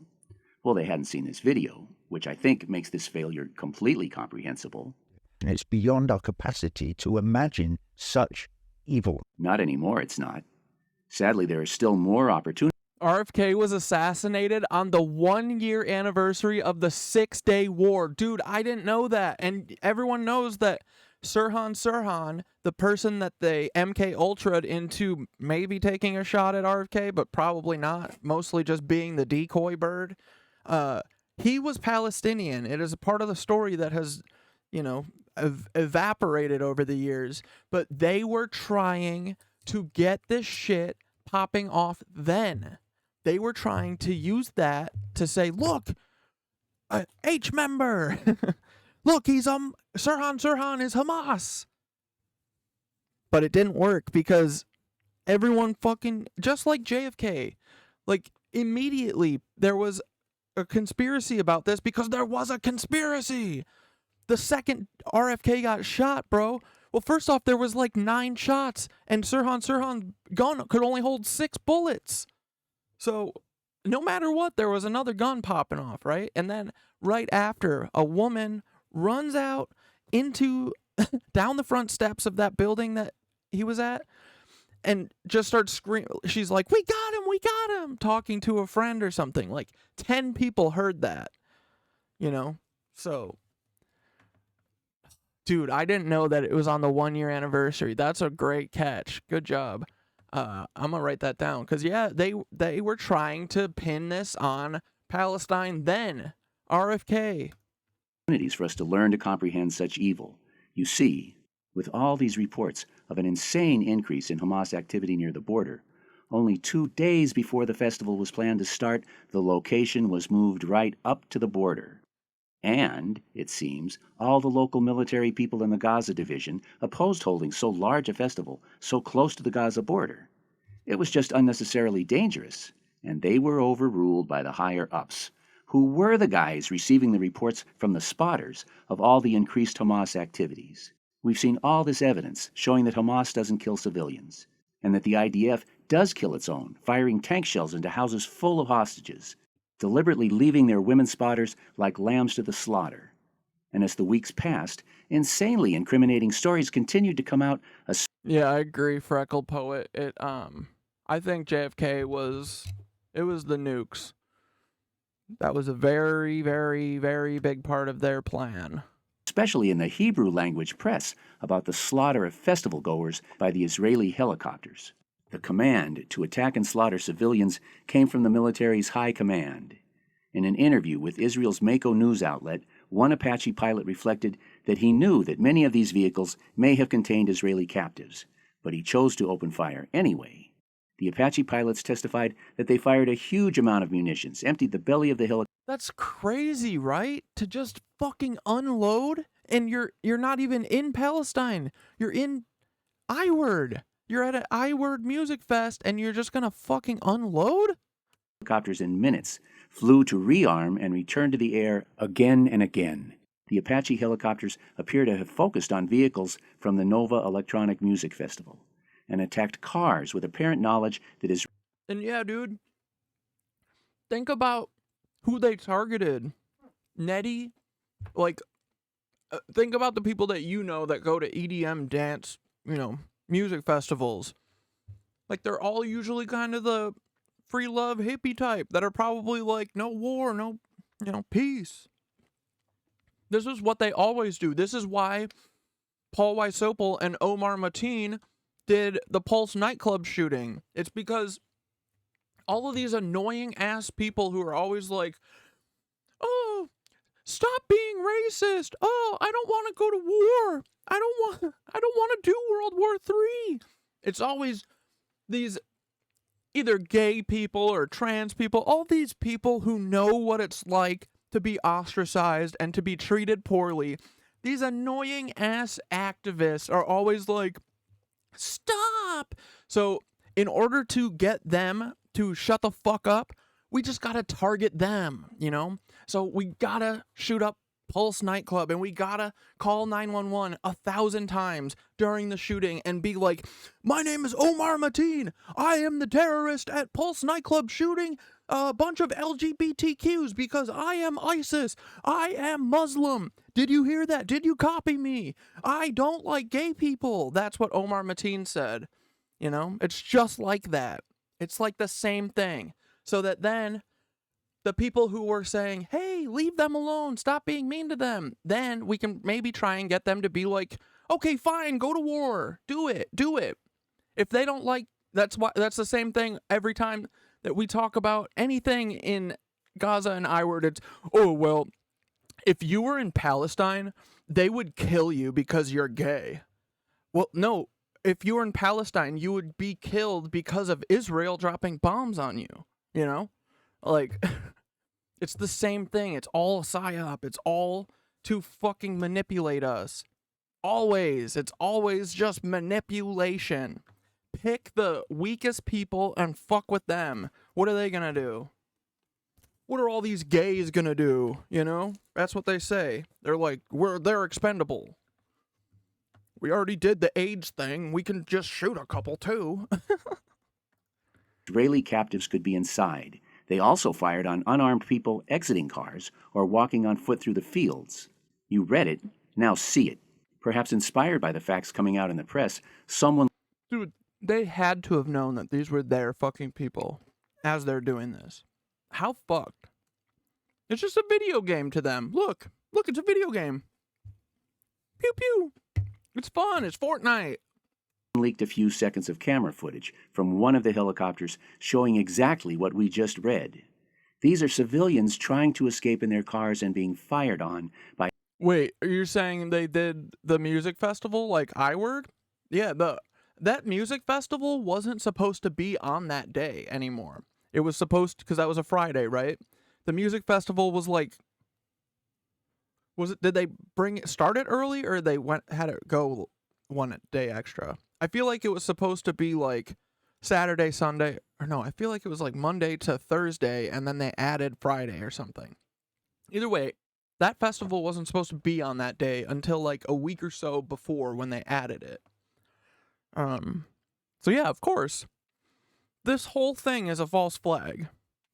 Well, they hadn't seen this video, which I think makes this failure completely comprehensible. And it's beyond our capacity to imagine such evil. Not anymore, it's not. Sadly, there is still more opportunity. RFK was assassinated on the 1-year anniversary of the 6-Day War. Dude, I didn't know that. And everyone knows that Sirhan, the person that they MK Ultra'd into maybe taking a shot at RFK, but probably not, mostly just being the decoy bird, he was Palestinian. It is a part of the story that has, you know, evaporated over the years, but they were trying to get this shit popping off then. They were trying to use that to say, look, H member, look, he's Sirhan is Hamas. But it didn't work because everyone fucking, just like JFK, like immediately there was a conspiracy about this because there was a conspiracy. The second RFK got shot, bro. Well, first off, there was like 9 shots and Sirhan's gun could only hold 6 bullets. So no matter what, there was another gun popping off, right? And then right after, a woman runs out into down the front steps of that building that he was at and just starts screaming. She's like, we got him, talking to a friend or something. Like 10 people heard that, you know? So, dude, I didn't know that it was on the 1-year anniversary. That's a great catch. Good job. I'm gonna write that down because yeah, they were trying to pin this on Palestine then. RFK. Opportunities for us to learn to comprehend such evil. You see, with all these reports of an insane increase in Hamas activity near the border, only 2 days before the festival was planned to start, the location was moved right up to the border. And, it seems, all the local military people in the Gaza division opposed holding so large a festival so close to the Gaza border. It was just unnecessarily dangerous, and they were overruled by the higher-ups, who were the guys receiving the reports from the spotters of all the increased Hamas activities. We've seen all this evidence showing that Hamas doesn't kill civilians, and that the IDF does kill its own, firing tank shells into houses full of hostages, deliberately leaving their women spotters like lambs to the slaughter. And as the weeks passed, insanely incriminating stories continued to come out. Yeah, I agree, Freckle Poet. I think JFK was the nukes. That was a very, very, very big part of their plan. Especially in the Hebrew language press about the slaughter of festival goers by the Israeli helicopters. The command to attack and slaughter civilians came from the military's high command. In an interview with Israel's Mako news outlet, one Apache pilot reflected that he knew that many of these vehicles may have contained Israeli captives, but he chose to open fire anyway. The Apache pilots testified that they fired a huge amount of munitions, emptied the belly of the helicopter. That's crazy, right? To just fucking unload, and you're not even in Palestine. You're in I-Word. You're at an I-Word music fest, and you're just gonna fucking unload? Helicopters in minutes flew to rearm and return to the air again and again. The Apache helicopters appear to have focused on vehicles from the Nova Electronic Music Festival and attacked cars with apparent knowledge that is. And yeah, dude, think about who they targeted. Nettie, like, think about the people that you know that go to EDM dance, music festivals. Like, they're all usually kind of the free love hippie type that are probably like, no war, no, peace. This is what they always do. This is why Paul Wysopal and Omar Mateen did the Pulse nightclub shooting. It's because all of these annoying ass people who are always like, oh, stop being racist. Oh, I don't want to go to war. I don't want to do World War III. It's always these either gay people or trans people, all these people who know what it's like to be ostracized and to be treated poorly. These annoying ass activists are always like, stop. So in order to get them to shut the fuck up, we just gotta target them, So we gotta shoot up Pulse nightclub and we gotta call 911 1,000 times during the shooting and be like, my name is Omar Mateen. I am the terrorist at Pulse nightclub shooting a bunch of LGBTQs because I am ISIS. I am Muslim. Did you hear that? Did you copy me? I don't like gay people. That's what Omar Mateen said. It's just like that. It's like the same thing. so that then the people who were saying, hey, leave them alone, stop being mean to them, then we can maybe try and get them to be like, okay, fine, go to war, do it. If they don't like, that's the same thing every time that we talk about anything in Gaza and I-word, it's, oh, well, if you were in Palestine, they would kill you because you're gay. Well, no, if you were in Palestine, you would be killed because of Israel dropping bombs on you, you know? Like, it's the same thing. It's all a psyop. It's all to fucking manipulate us. Always. It's always just manipulation. Pick the weakest people and fuck with them. What are they gonna do? What are all these gays gonna do? You know? That's what they say. They're like, they're expendable. We already did the AIDS thing. We can just shoot a couple too. Israeli captives could be inside. They also fired on unarmed people exiting cars or walking on foot through the fields. You read it, now see it. Perhaps inspired by the facts coming out in the press, someone... Dude, they had to have known that these were their fucking people as they're doing this. How fucked? It's just a video game to them. Look, it's a video game. Pew pew. It's fun. It's Fortnite. Leaked a few seconds of camera footage from one of the helicopters showing exactly what we just read. These are civilians trying to escape in their cars and being fired on by... Wait, are you saying they did the music festival like I-word? Yeah, that music festival wasn't supposed to be on that day anymore. It was supposed to, because that was a Friday, right? The music festival was like... did they start it early, or they had it go one day extra? I feel like it was supposed to be like Saturday, Sunday, or no, I feel like it was like Monday to Thursday, and then they added Friday or something. Either way, that festival wasn't supposed to be on that day until like a week or so before when they added it. So yeah, of course, this whole thing is a false flag,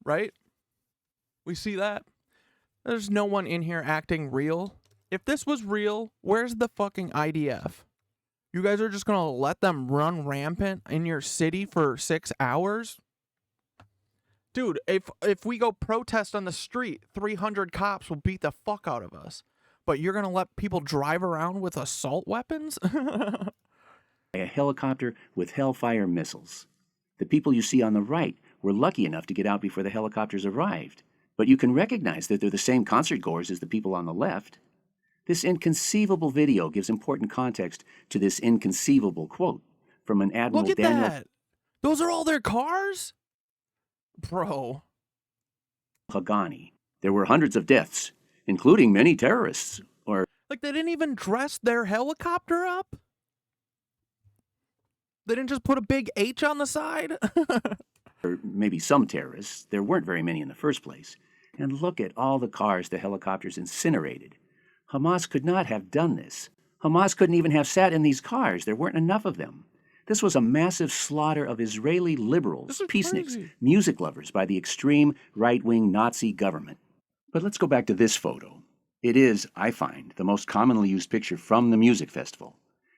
right? We see that? There's no one in here acting real. If this was real, where's the fucking IDF? You guys are just gonna let them run rampant in your city for 6 hours? Dude, if we go protest on the street, 300 cops will beat the fuck out of us. But you're gonna let people drive around with assault weapons? A helicopter with Hellfire missiles. The people you see on the right were lucky enough to get out before the helicopters arrived. But you can recognize that they're the same concert goers as the people on the left. This inconceivable video gives important context to this inconceivable quote from an Admiral Look at Daniel... that! Those are all their cars? Bro. Hagani. There were hundreds of deaths, including many terrorists, or... Like, they didn't even dress their helicopter up? They didn't just put a big H on the side? or maybe some terrorists. There weren't very many in the first place. And look at all the cars the helicopters incinerated. Hamas could not have done this. Hamas couldn't even have sat in these cars. There weren't enough of them. This was a massive slaughter of Israeli liberals, peaceniks, music lovers by the extreme right-wing Nazi government. But let's go back to this photo. It is, I find, the most commonly used picture from the music festival,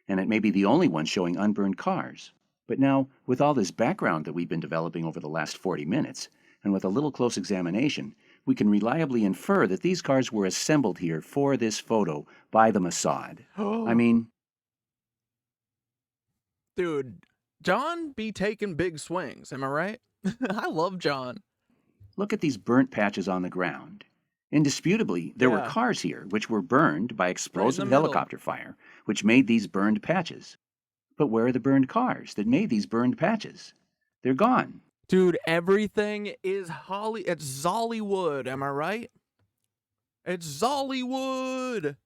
and it may be the only one showing unburned cars. But now, with all this background that we've been developing over the last 40 minutes, and with a little close examination, we can reliably infer that these cars were assembled here for this photo by the Mossad. I mean... Dude, John be taking big swings, am I right? I love John. Look at these burnt patches on the ground. Indisputably, there were cars here which were burned by explosive helicopter fire, which made these burned patches. But where are the burned cars that made these burned patches? They're gone. Dude, everything is it's Zollywood, am I right? It's Zollywood.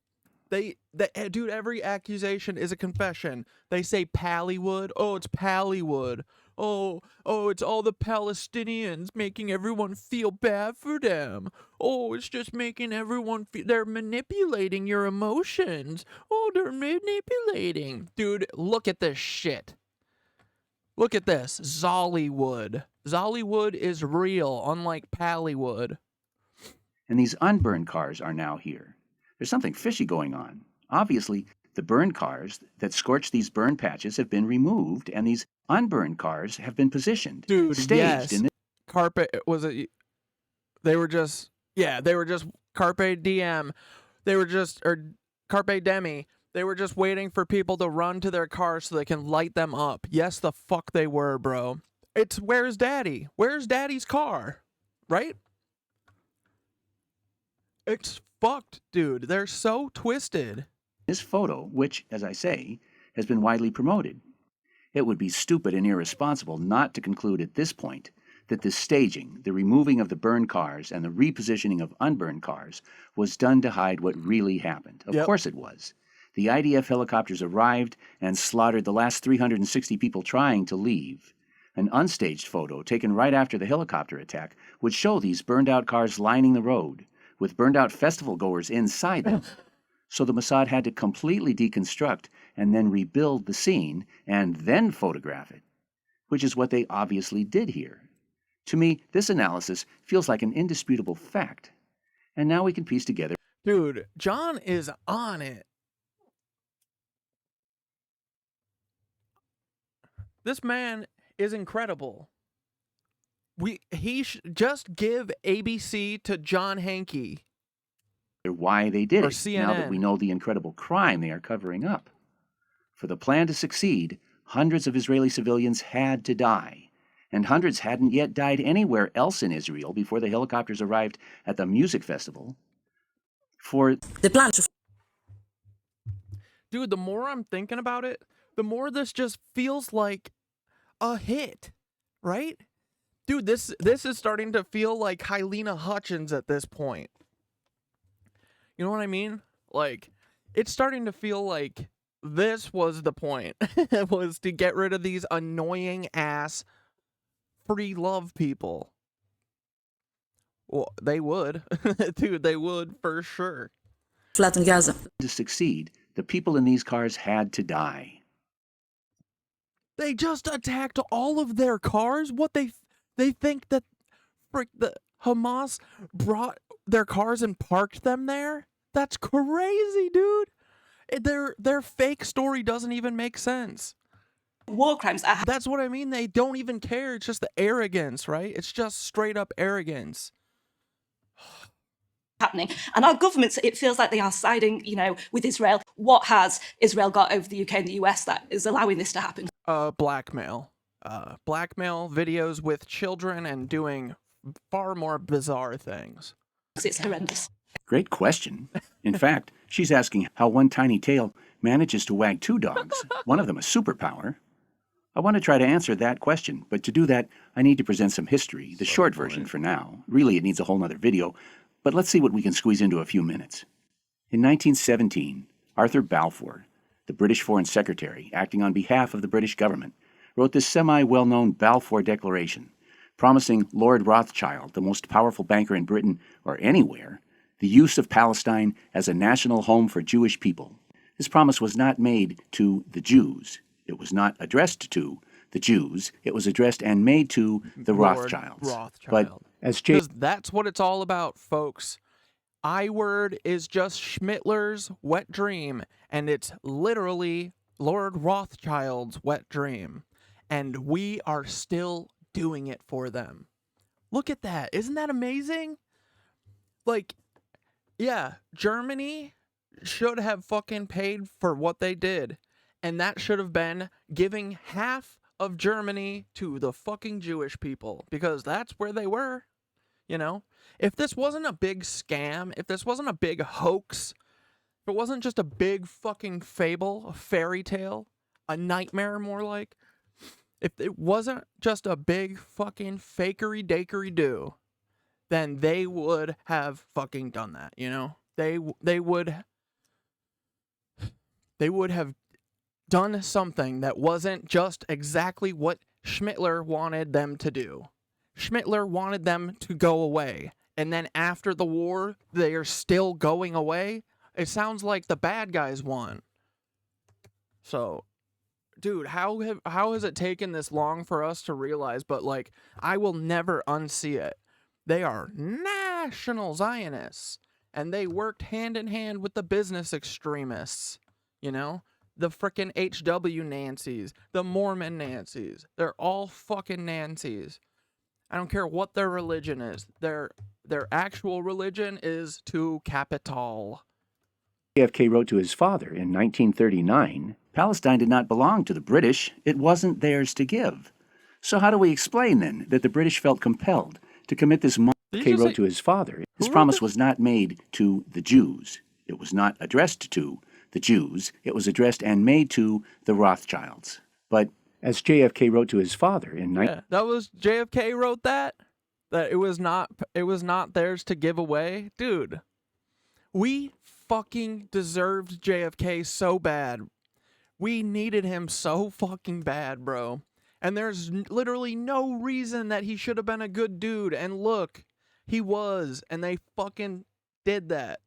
Dude, every accusation is a confession. They say Pallywood. Oh, it's Pallywood. Oh, it's all the Palestinians making everyone feel bad for them. Oh, it's just making everyone feel... They're manipulating your emotions. Oh, they're manipulating. Dude, look at this shit. Look at this. Zollywood. Zollywood is real, unlike Pallywood. And these unburned cars are now here. There's something fishy going on. Obviously, the burned cars that scorched these burned patches have been removed, and these unburned cars have been positioned, Dude, staged yes. in this... carpe, was it, they were just, yeah, they were just carpe diem. They were just, or carpe demi. They were just waiting for people to run to their cars so they can light them up. Yes, the fuck they were, bro. It's where's daddy? Where's daddy's car? Right? It's fucked, dude. They're so twisted. This photo, which, as I say, has been widely promoted. It would be stupid and irresponsible not to conclude at this point that the staging, the removing of the burned cars, and the repositioning of unburned cars was done to hide what really happened. Of course it was. The IDF helicopters arrived and slaughtered the last 360 people trying to leave. An unstaged photo taken right after the helicopter attack would show these burned-out cars lining the road, with burned-out festival-goers inside them. So the Mossad had to completely deconstruct and then rebuild the scene and then photograph it, which is what they obviously did here. To me, this analysis feels like an indisputable fact. And now we can piece together... Dude, John is on it. This man is incredible. Just give ABC to John HANKEY. Why they did or it, CNN. Now that we know the incredible crime they are covering up. For the plan to succeed, hundreds of Israeli civilians had to die, and hundreds hadn't yet died anywhere else in Israel before the helicopters arrived at the music festival. For the plan. Dude, the more I'm thinking about it, the more this just feels like a hit, right? Dude, this is starting to feel like Helena Hutchins at this point. You know what I mean? Like, it's starting to feel like this was the point. Was to get rid of these annoying ass free love people. Well, they would. Dude, they would for sure. Flat in Gaza. To succeed, the people in these cars had to die. They just attacked all of their cars? What, they think that the Hamas brought their cars and parked them there? That's crazy, dude. Their fake story doesn't even make sense. War crimes. That's what I mean. They don't even care. It's just the arrogance, right? It's just straight up arrogance. Happening, and our governments, it feels like they are siding, with Israel. What has Israel got over the UK and the US that is allowing this to happen? Blackmail. Blackmail videos with children and doing far more bizarre things. It's horrendous. Great question. In fact, she's asking how one tiny tail manages to wag two dogs, one of them a superpower. I want to try to answer that question, but to do that, I need to present some history, the short version for now. Really, it needs a whole nother video, but let's see what we can squeeze into a few minutes. In 1917, Arthur Balfour, the British Foreign Secretary, acting on behalf of the British government, wrote this semi-well-known Balfour Declaration, promising Lord Rothschild, the most powerful banker in Britain or anywhere, the use of Palestine as a national home for Jewish people. This promise was not made to the Jews. It was not addressed to the Jews. It was addressed and made to the Rothschilds. But as because that's what it's all about, folks. I-word is just Schmittler's wet dream, and it's literally Lord Rothschild's wet dream. And we are still doing it for them. Look at that. Isn't that amazing? Like, yeah, Germany should have fucking paid for what they did. And that should have been giving half of Germany to the fucking Jewish people. Because that's where they were. You know? If this wasn't a big scam, if this wasn't a big hoax, if it wasn't just a big fucking fable, a fairy tale, a nightmare more like, if it wasn't just a big fucking fakery-dakery-do, then they would have fucking done that, you know? They would have done something that wasn't just exactly what Schmittler wanted them to do. Schmittler wanted them to go away. And then after the war, they are still going away. It sounds like the bad guys won. So, dude, how has it taken this long for us to realize? But, like, I will never unsee it. They are national Zionists. And they worked hand in hand with the business extremists. You know? The frickin' HW Nancys. The Mormon Nancys. They're all fucking Nancys. I don't care what their religion is. Their actual religion is to capital. JFK wrote to his father in 1939, Palestine did not belong to the British. It wasn't theirs to give. So how do we explain, then, that the British felt compelled to commit this JFK wrote to his father. His promise was not made to the Jews. It was not addressed to the Jews. It was addressed and made to the Rothschilds. But as JFK wrote to his father in that was JFK wrote that it was not theirs to give away. Dude, we fucking deserved JFK so bad. We needed him so fucking bad, bro. And there's literally no reason that he should have been a good dude. And look, he was, and they fucking did that.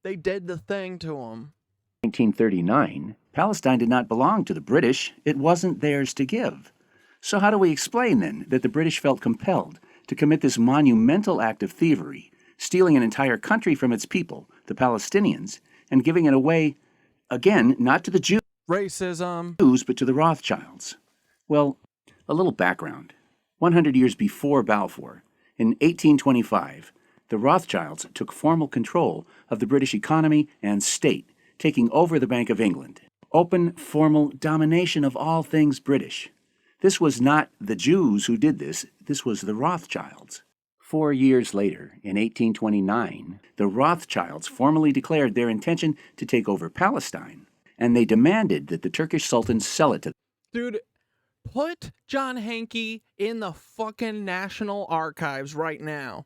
They did the thing to him. 1939, Palestine did not belong to the British. It wasn't theirs to give. So how do we explain, then, that the British felt compelled to commit this monumental act of thievery, stealing an entire country from its people, the Palestinians, and giving it away, again, not to the Jews, racism, but to the Rothschilds? Well, a little background. 100 years before Balfour, in 1825, the Rothschilds took formal control of the British economy and state, taking over the Bank of England. Open, formal domination of all things British. This was not the Jews who did this. This was the Rothschilds. 4 years later, in 1829, the Rothschilds formally declared their intention to take over Palestine, and they demanded that the Turkish Sultan sell it to them. Dude, put John Hankey in the fucking National Archives right now.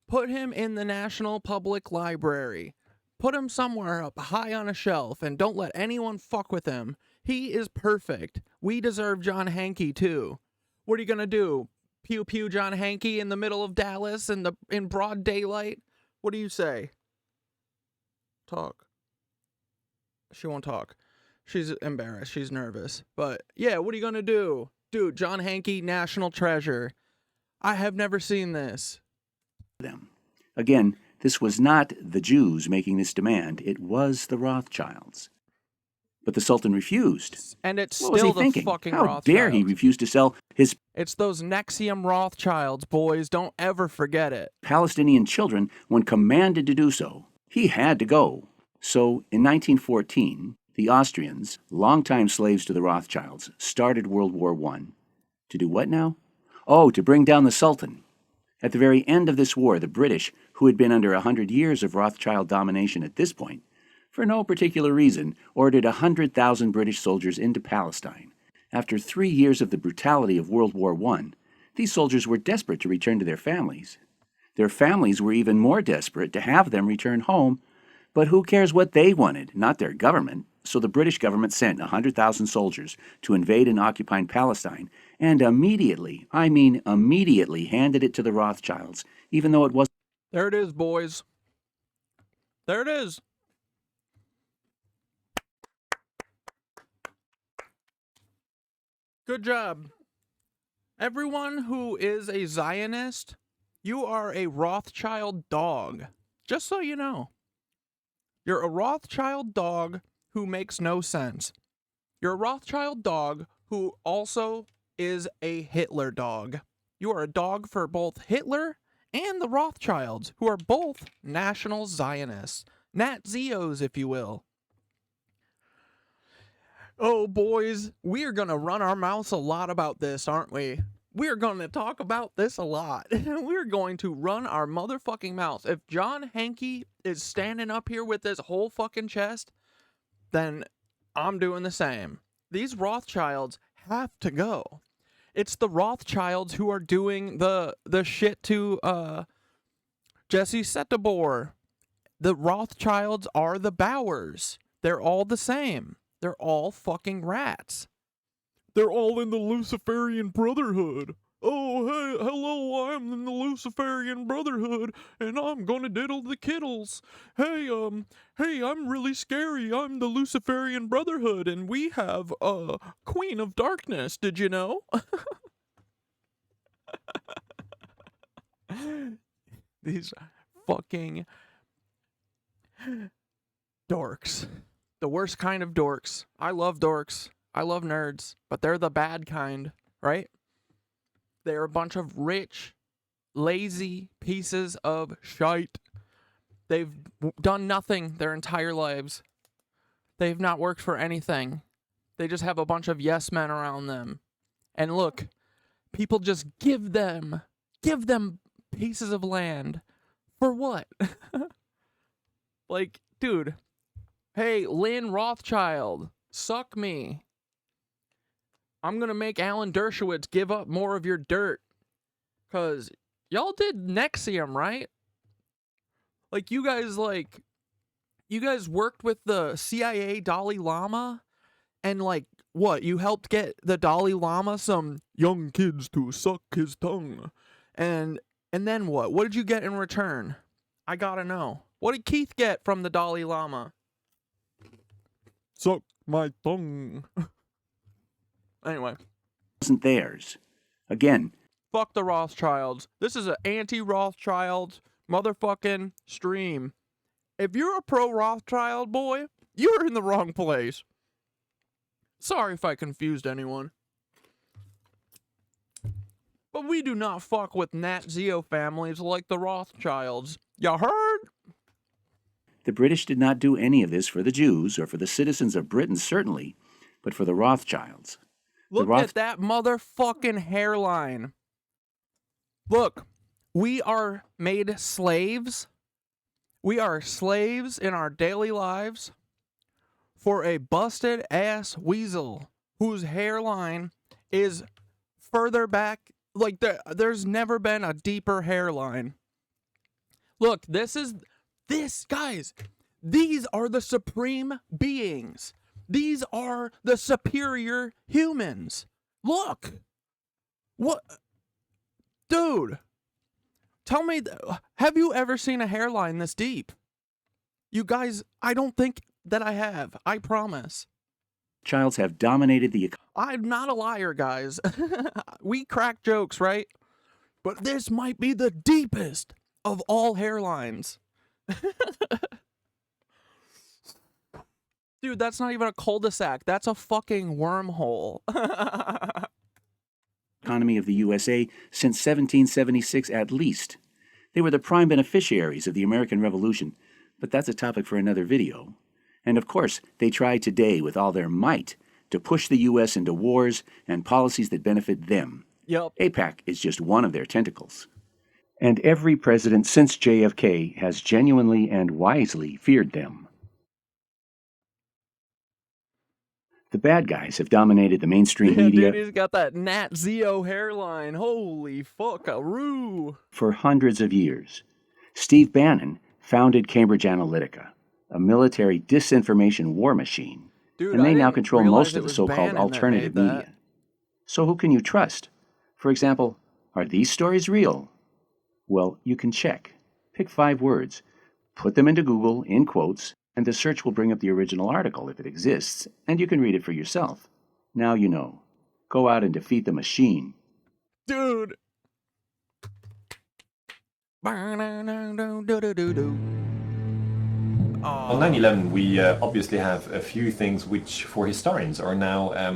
Put him in the National Public Library. Put him somewhere up high on a shelf and don't let anyone fuck with him. He is perfect. We deserve John Hankey too. What are you gonna do? Pew pew John Hankey in the middle of Dallas in broad daylight? What do you say? Talk. She won't talk. She's embarrassed. She's nervous. But yeah, what are you gonna do? Dude, John Hankey, national treasure. I have never seen this. Again, this was not the Jews making this demand. It was the Rothschilds. But the Sultan refused. And it's What was still he the thinking? fucking How Rothschilds. dare he refuse to sell his It's those Nexium Rothschilds, boys. Don't ever forget it. Palestinian children when commanded to do so? He had to go. So, in 1914, the Austrians, longtime slaves to the Rothschilds, started World War I. To do what now? Oh, to bring down the Sultan. At the very end of this war, the British, who had been under 100 years of Rothschild domination at this point, for no particular reason, ordered 100,000 British soldiers into Palestine. After 3 years of the brutality of World War I, these soldiers were desperate to return to their families. Their families were even more desperate to have them return home, but who cares what they wanted, not their government. So the British government sent 100,000 soldiers to invade and occupy Palestine, and immediately, I mean immediately, handed it to the Rothschilds, even though it wasn't. There it is, boys. There it is. Good job. Everyone who is a Zionist, you are a Rothschild dog. Just so you know. You're a Rothschild dog who makes no sense. You're a Rothschild dog who also is a Hitler dog. You are a dog for both Hitler and the Rothschilds, who are both national Zionists. Nat-Zios, if you will. Oh, boys, we are going to run our mouths a lot about this, aren't we? We're going to talk about this a lot. We're going to run our motherfucking mouths. If John Hankey is standing up here with his whole fucking chest, then I'm doing the same. These Rothschilds have to go. It's the Rothschilds who are doing the shit to Jesse Setebor. The Rothschilds are the Bowers. They're all the same. They're all fucking rats. They're all in the Luciferian Brotherhood. Oh, hey, hello, I'm in the Luciferian Brotherhood, and I'm gonna diddle the kittles. Hey, I'm really scary. I'm the Luciferian Brotherhood, and we have, Queen of Darkness, did you know? These fucking dorks. The worst kind of dorks. I love dorks. I love nerds, but they're the bad kind, right? They're a bunch of rich, lazy pieces of shite. They've done nothing their entire lives. They've not worked for anything. They just have a bunch of yes men around them. And look, people just give them pieces of land. For what? Like, dude, hey, Lynn Rothschild, suck me. I'm going to make Alan Dershowitz give up more of your dirt. Because y'all did Nexium, right? Like, you guys worked with the CIA Dalai Lama? And, like, what? You helped get the Dalai Lama some young kids to suck his tongue. And then what? What did you get in return? I gotta know. What did Keith get from the Dalai Lama? Suck my tongue. Anyway. Wasn't theirs. Again. Fuck the Rothschilds. This is an anti-Rothschild motherfucking stream. If you're a pro-Rothschild boy, you're in the wrong place. Sorry if I confused anyone. But we do not fuck with Nat Zeo families like the Rothschilds. You heard? The British did not do any of this for the Jews, or for the citizens of Britain certainly, but for the Rothschilds. Look at that motherfucking hairline. Look, we are made slaves. We are slaves in our daily lives for a busted ass weasel whose hairline is further back. Like, there's never been a deeper hairline. Look, guys, these are the supreme beings. These are the superior humans. Look. What? Dude. Tell me, have you ever seen a hairline this deep? You guys, I don't think that I have. I promise. Childs have dominated the economy. I'm not a liar, guys. We crack jokes, right? But this might be the deepest of all hairlines. Dude, that's not even a cul-de-sac. That's a fucking wormhole. Economy of the USA since 1776 at least. They were the prime beneficiaries of the American Revolution, but that's a topic for another video. And of course, they try today with all their might to push the U.S. into wars and policies that benefit them. Yep. AIPAC is just one of their tentacles. And every president since JFK has genuinely and wisely feared them. The bad guys have dominated the mainstream media. Dude, he's got that Nat Zeo hairline. Holy fuck-a-roo. For hundreds of years. Steve Bannon founded Cambridge Analytica, a military disinformation war machine. Dude, and they now control most of the so-called alternative media. So who can you trust? For example, are these stories real? Well, you can check. Pick 5 words, put them into Google in quotes, and the search will bring up the original article if it exists, and you can read it for yourself. Now you know. Go out and defeat the machine. Dude. On 9/11, we obviously have a few things which, for historians, are now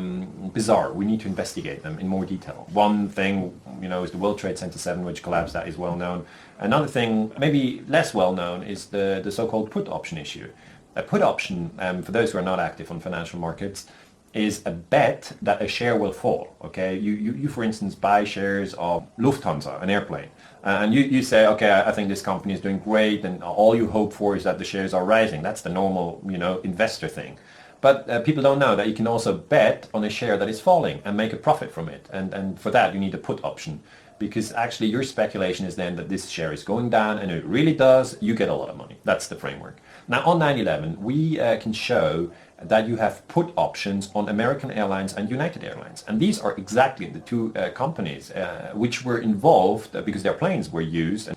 bizarre. We need to investigate them in more detail. One thing, is the World Trade Center 7, which collapsed. That is well known. Another thing, maybe less well known, is the so-called put option issue. A put option, for those who are not active on financial markets, is a bet that a share will fall. Okay, you for instance buy shares of Lufthansa, an airplane, and you say, okay, I think this company is doing great, and all you hope for is that the shares are rising. That's the normal, investor thing. But people don't know that you can also bet on a share that is falling and make a profit from it. And for that you need a put option, because actually your speculation is then that this share is going down, and if it really does, you get a lot of money. That's the framework. Now on 9/11, we can show that you have put options on American Airlines and United Airlines. And these are exactly the two companies which were involved because their planes were used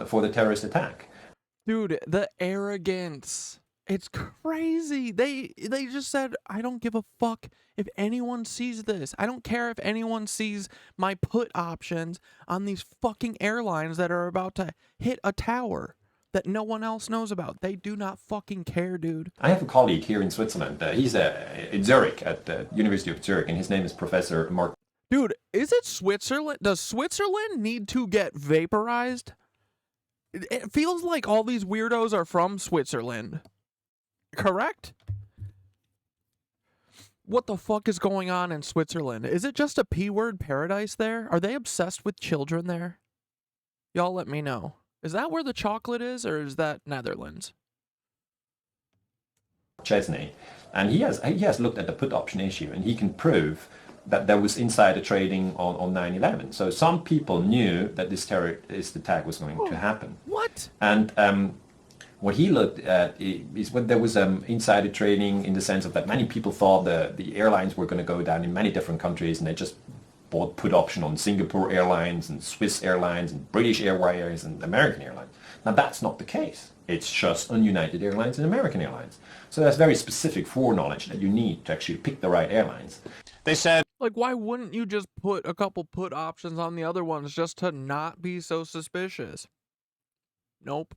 for the terrorist attack. Dude, the arrogance. It's crazy. They just said, I don't give a fuck if anyone sees this. I don't care if anyone sees my put options on these fucking airlines that are about to hit a tower that no one else knows about. They do not fucking care, dude. I have a colleague here in Switzerland. He's in Zurich, at the University of Zurich, and his name is Professor Mark. Dude, is it Switzerland? Does Switzerland need to get vaporized? It feels like all these weirdos are from Switzerland. Correct? What the fuck is going on in Switzerland? Is it just a P-word paradise there? Are they obsessed with children there? Y'all let me know. Is that where the chocolate is, or is that Netherlands? Chesney, and he has looked at the put option issue, and he can prove that there was insider trading on 9/11. So some people knew that this terrorist attack was going to happen. What? And what he looked at is when there was insider trading in the sense of that many people thought the airlines were going to go down in many different countries, and they just bought put option on Singapore Airlines and Swiss Airlines and British Airways and American Airlines. Now that's not the case. It's just on United Airlines and American Airlines. So that's very specific foreknowledge that you need to actually pick the right airlines. They said, like, why wouldn't you just put a couple put options on the other ones just to not be so suspicious? Nope.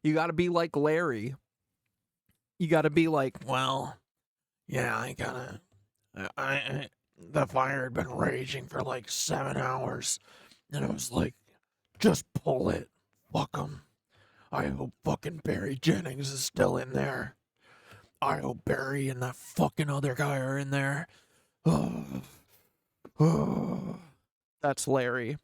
You got to be like Larry. You got to be like, well, yeah, the fire had been raging for like 7 hours. And I was like, just pull it. Fuck 'em. I hope fucking Barry Jennings is still in there. I hope Barry and that fucking other guy are in there. That's Larry.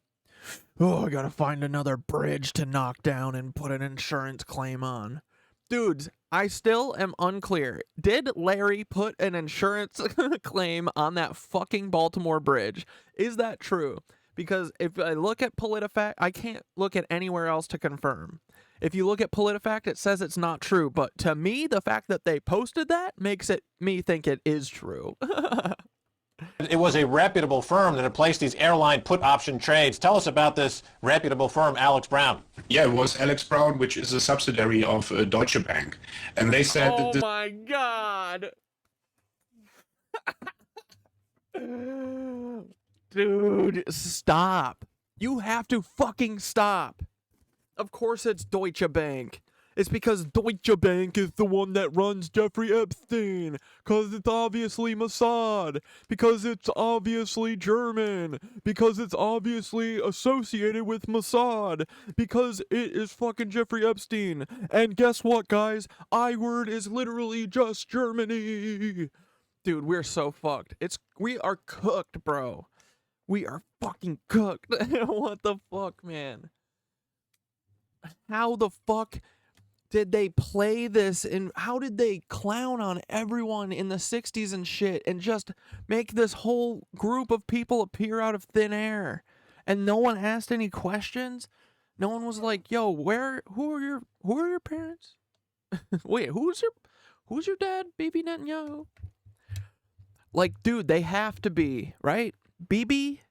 Oh, I gotta find another bridge to knock down and put an insurance claim on. Dudes, I still am unclear. Did Larry put an insurance claim on that fucking Baltimore bridge? Is that true? Because if I look at PolitiFact, I can't look at anywhere else to confirm. If you look at PolitiFact, it says it's not true. But to me, the fact that they posted that makes me think it is true. It was a reputable firm that had placed these airline put option trades. Tell us about this reputable firm, Alex Brown. Yeah, it was Alex Brown, which is a subsidiary of Deutsche Bank. And they said that this... my God. Dude, stop. You have to fucking stop. Of course it's Deutsche Bank. It's because Deutsche Bank is the one that runs Jeffrey Epstein. Because it's obviously Mossad. Because it's obviously German. Because it's obviously associated with Mossad. Because it is fucking Jeffrey Epstein. And guess what, guys? I-word is literally just Germany. Dude, we're so fucked. We are cooked, bro. We are fucking cooked. What the fuck, man? How the fuck did they play this, and how did they clown on everyone in the 60s and shit and just make this whole group of people appear out of thin air? And no one asked any questions? No one was like, yo, who are your parents? Wait, who's your dad, Bibi Netanyahu? Like, dude, they have to be, right? Bibi?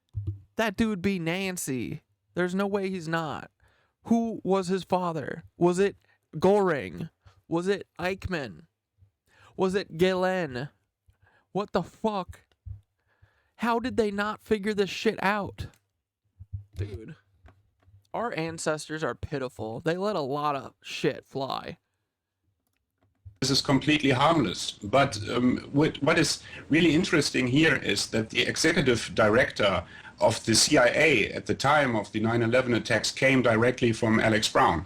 That dude be Nancy. There's no way he's not. Who was his father? Was it Goring? Was it Eichmann? Was it Galen? What the fuck? How did they not figure this shit out? Dude. Our ancestors are pitiful. They let a lot of shit fly. This is completely harmless. But what is really interesting here is that the executive director of the CIA at the time of the 9/11 attacks came directly from Alex Brown.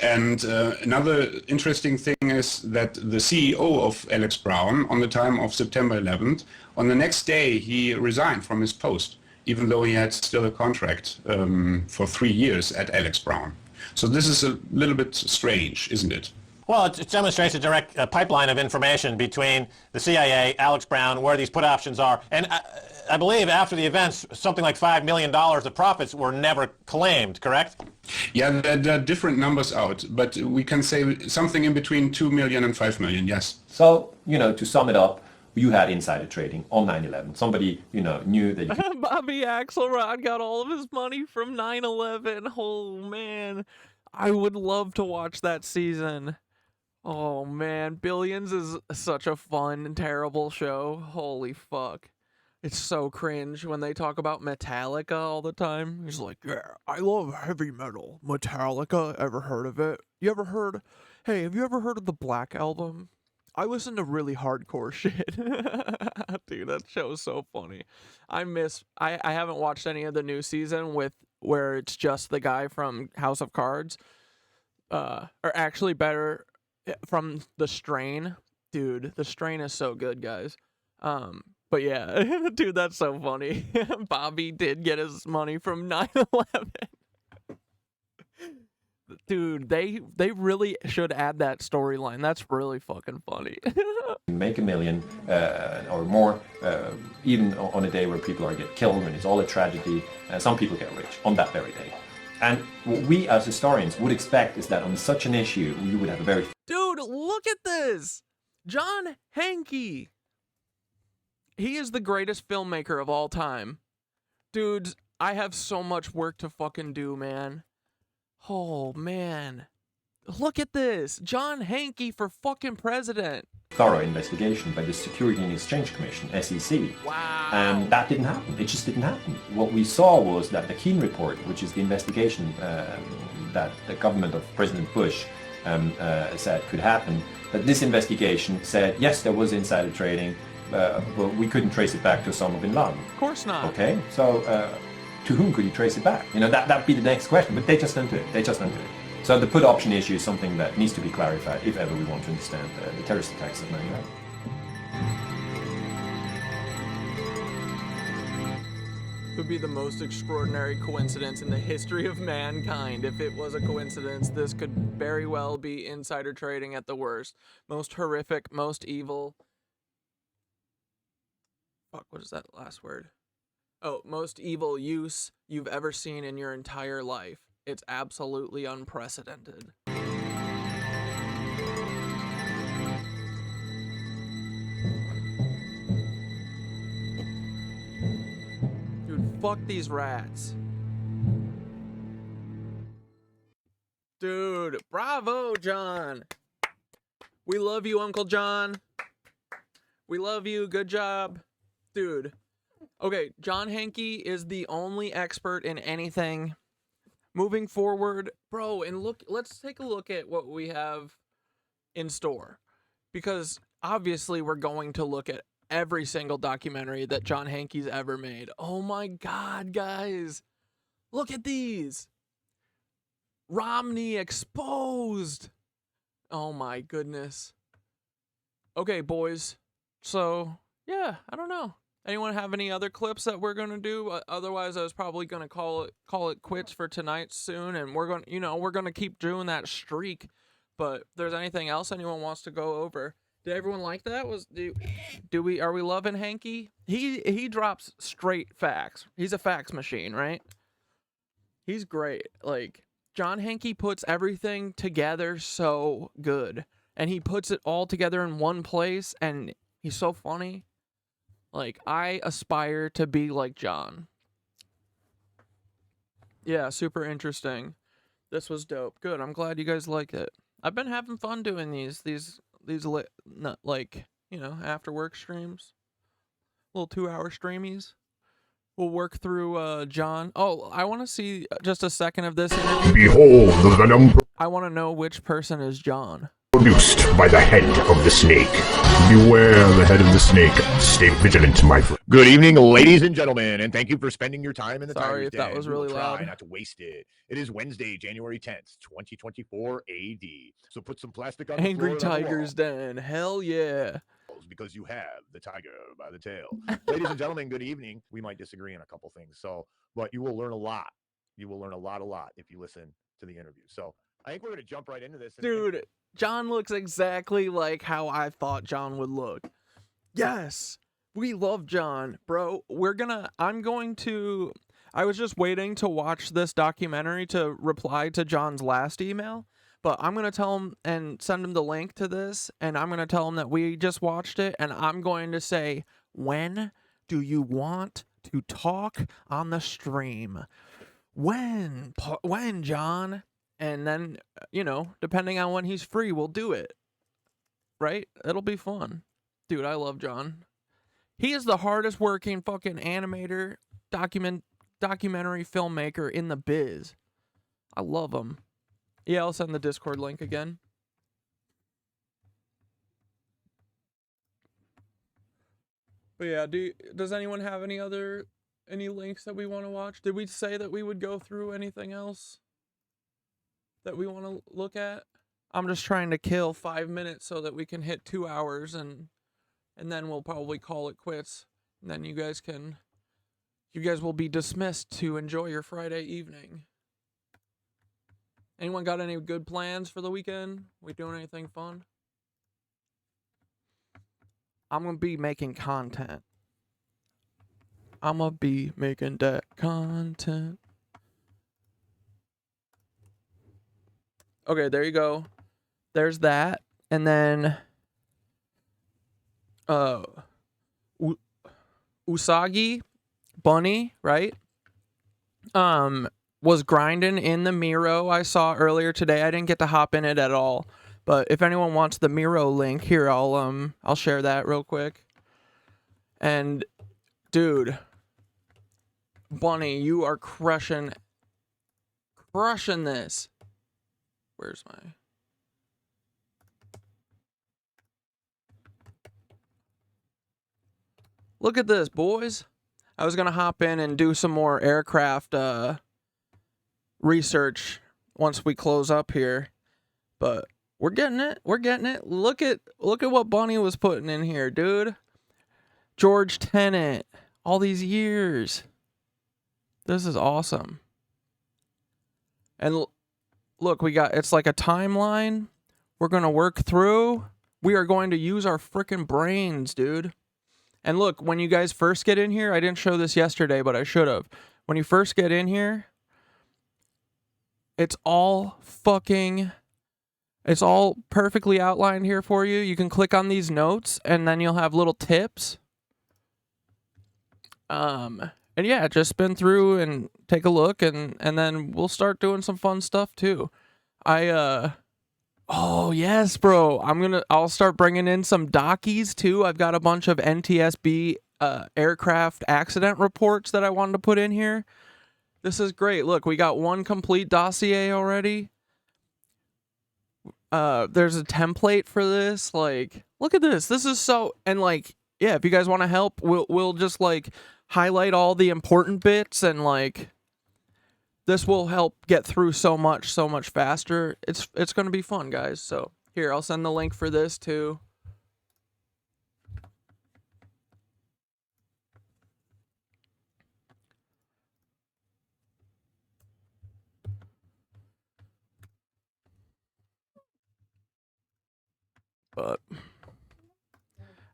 And another interesting thing is that the CEO of Alex Brown, on the time of September 11th, on the next day he resigned from his post, even though he had still a contract for 3 years at Alex Brown. So this is a little bit strange, isn't it? Well, it demonstrates a direct pipeline of information between the CIA, Alex Brown, where these put options are. And I believe after the events, something like $5 million of profits were never claimed, correct? Yeah, there are different numbers out, but we can say something in between 2 million and 5 million, yes. So, to sum it up, you had insider trading on 9/11. Somebody, knew that you could... Bobby Axelrod got all of his money from 9/11. Oh, man. I would love to watch that season. Oh, man. Billions is such a fun and terrible show. Holy fuck. It's so cringe when they talk about Metallica all the time. He's like, yeah, I love heavy metal. Metallica, ever heard of it? Have you ever heard of the Black Album? I listen to really hardcore shit. Dude, that show is so funny. I haven't watched any of the new season where it's just the guy from House of Cards. Or actually better from The Strain. Dude, The Strain is so good, guys. But yeah, dude, that's so funny. Bobby did get his money from 9/11. Dude, they really should add that storyline. That's really fucking funny. Make $1 million or more, even on a day where people are get killed, when it's all a tragedy. Some people get rich on that very day. And what we as historians would expect is that on such an issue, you would have a very... Dude, look at this! John Hankey! He is the greatest filmmaker of all time. Dudes, I have so much work to fucking do, man. Oh, man. Look at this. John Hankey for fucking president. Thorough investigation by the Security and Exchange Commission, SEC. Wow. And that didn't happen. It just didn't happen. What we saw was that the Keane report, which is the investigation that the government of President Bush said could happen, that this investigation said, yes, there was insider trading, but we couldn't trace it back to Osama bin Laden. Of course not. Okay, so to whom could you trace it back? You know, that'd be the next question, but they just don't do it. They just don't do it. So the put option issue is something that needs to be clarified if ever we want to understand the terrorist attacks of 9/11. It would be the most extraordinary coincidence in the history of mankind. If it was a coincidence, this could very well be insider trading at the worst. Most horrific, most evil. Fuck, what is that last word? Oh, most evil use you've ever seen in your entire life. It's absolutely unprecedented. Dude, fuck these rats. Dude, bravo, John. We love you, Uncle John. We love you. Good job. Dude. Okay, John Hankey is the only expert in anything. Moving forward, bro, and let's take a look at what we have in store. Because obviously we're going to look at every single documentary that John Hankey's ever made. Oh my God, guys. Look at these. Romney exposed. Oh my goodness. Okay, boys. So, yeah, I don't know. Anyone have any other clips that we're gonna do? Otherwise, I was probably gonna call it quits for tonight soon, and we're gonna keep doing that streak. But if there's anything else anyone wants to go over, did everyone like that? Are we loving Hankey? He drops straight facts. He's a facts machine, right? He's great. Like, John Hankey puts everything together so good, and he puts it all together in one place, and he's so funny. Like, I aspire to be like John. Yeah, super interesting. This was dope. Good. I'm glad you guys liked it. I've been having fun doing these like, you know, after work streams. Little 2-hour streamies. We'll work through John. Oh, I want to see just a second of this interview. Behold the venom I want to know which person is John. produced by the head of the snake. Beware the head of the snake. Stay vigilant, my friend. Good evening, ladies and gentlemen, and thank you for spending your time in the Sorry Tiger's if that Den. was We will really try loud. not to waste it. It is Wednesday, January 10th, 2024 AD. So put some plastic on the Angry floor and on the Tiger's Den. Hell yeah. walls, because you have the tiger by the tail. Ladies and gentlemen, good evening. We might disagree on a couple things, but you will learn a lot. You will learn a lot if you listen to the interview. So I think we're going to jump right into this. Dude, John looks exactly like how I thought John would look. Yes, we love John, bro. I was just waiting to watch this documentary to reply to John's last email, but I'm going to tell him and send him the link to this, and I'm going to tell him that we just watched it, and I'm going to say, when do you want to talk on the stream? When, John? And then, you know, depending on when he's free, we'll do it. Right? It'll be fun. Dude, I love John. He is the hardest working fucking animator, documentary filmmaker in the biz. I love him. Yeah, I'll send the Discord link again. But yeah, does anyone have any links that we want to watch? Did we say that we would go through anything else that we want to look at? I'm just trying to kill 5 minutes so that we can hit 2 hours, and then we'll probably call it quits. And then you guys will be dismissed to enjoy your Friday evening. Anyone got any good plans for the weekend? We doing anything fun? I'm gonna be making content. I'm gonna be making that content. Okay, there you go. There's that. And then Usagi Bunny, right? Was grinding in the Miro I saw earlier today. I didn't get to hop in it at all. But if anyone wants the Miro link, here I'll share that real quick. And dude, Bunny, you are crushing this. Where's my... Look at this, boys. I was going to hop in and do some more aircraft research once we close up here. But we're getting it. We're getting it. Look at what Bunny was putting in here, dude. George Tenet. All these years. This is awesome. And look, it's like a timeline we're going to work through. We are going to use our freaking brains, dude. And look, when you guys first get in here, I didn't show this yesterday, but I should have. When you first get in here, it's all perfectly outlined here for you. You can click on these notes, and then you'll have little tips. And yeah, just spin through and take a look, and then we'll start doing some fun stuff too. Oh yes, bro. I'll start bringing in some dockies too. I've got a bunch of NTSB aircraft accident reports that I wanted to put in here. This is great. Look, we got one complete dossier already. There's a template for this. Like, look at this. This is so, and like, yeah, if you guys want to help, we'll just like highlight all the important bits, and like this will help get through so much faster. It's going to be fun, guys. So here, I'll send the link for this too. But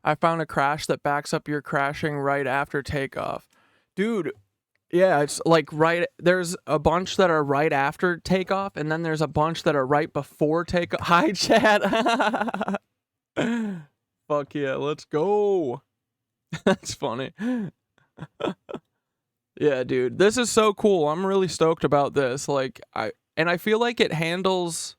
I found a crash that backs up your crashing right after takeoff. Dude, yeah, it's like there's a bunch that are right after takeoff, and then there's a bunch that are right before takeoff. Hi, chat. Fuck yeah, let's go. That's funny. Yeah, dude, this is so cool. I'm really stoked about this. Like, I feel like it handles...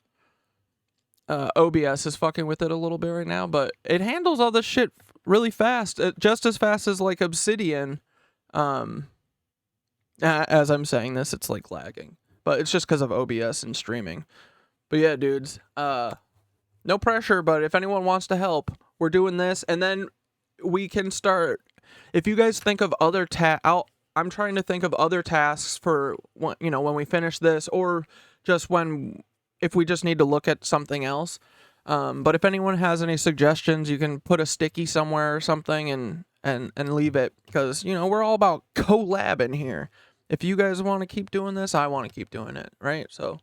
OBS is fucking with it a little bit right now, but it handles all this shit really fast, just as fast as like Obsidian. As I'm saying this, it's like lagging, but it's just because of OBS and streaming. But yeah, dudes, no pressure, but if anyone wants to help, we're doing this, and then we can start. If you guys think of other I'm trying to think of other tasks for when we finish this, or just if we just need to look at something else. But if anyone has any suggestions, you can put a sticky somewhere or something and leave it, because we're all about collabing here. If you guys want to keep doing this, I want to keep doing it, right? So,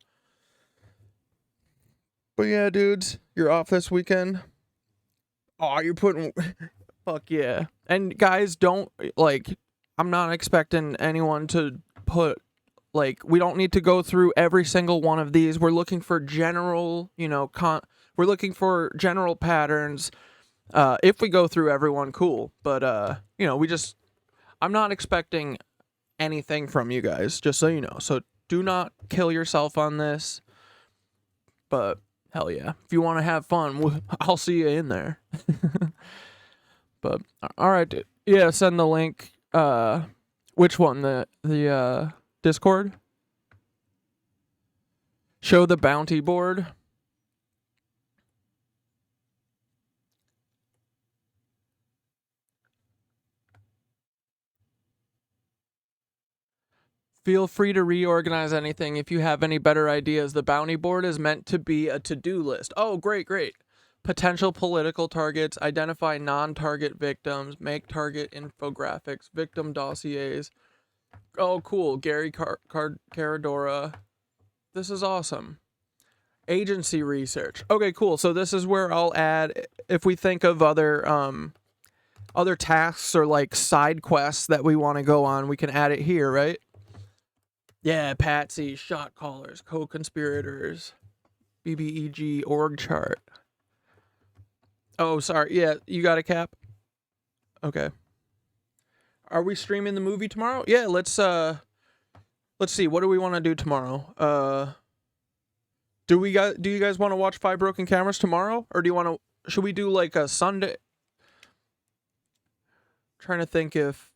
but yeah, dudes, you're off this weekend. Oh, you're putting fuck yeah. And guys, I'm not expecting anyone to put, we don't need to go through every single one of these. We're looking for general, we're looking for general patterns. If we go through everyone, cool. But, I'm not expecting anything from you guys, just so you know. So do not kill yourself on this. But, hell yeah. If you want to have fun, I'll see you in there. But, alright, dude. Yeah, send the link. Which one? The Discord? Show the bounty board. Feel free to reorganize anything if you have any better ideas. The bounty board is meant to be a to-do list. Oh, great, great. Potential political targets, identify non-target victims, make target infographics, victim dossiers. Oh, cool. Gary Caradora. This is awesome. Agency research. Okay, cool. So this is where I'll add, if we think of other tasks or like side quests that we want to go on, we can add it here, right? Yeah, Patsy, shot callers, co-conspirators, BBEG org chart. Oh, sorry. Yeah, you got a Cap? Okay. Are we streaming the movie tomorrow? Yeah, let's see. What do we want to do tomorrow? Do you guys want to watch 5 Broken Cameras tomorrow, or should we do like a Sunday? Trying to think if,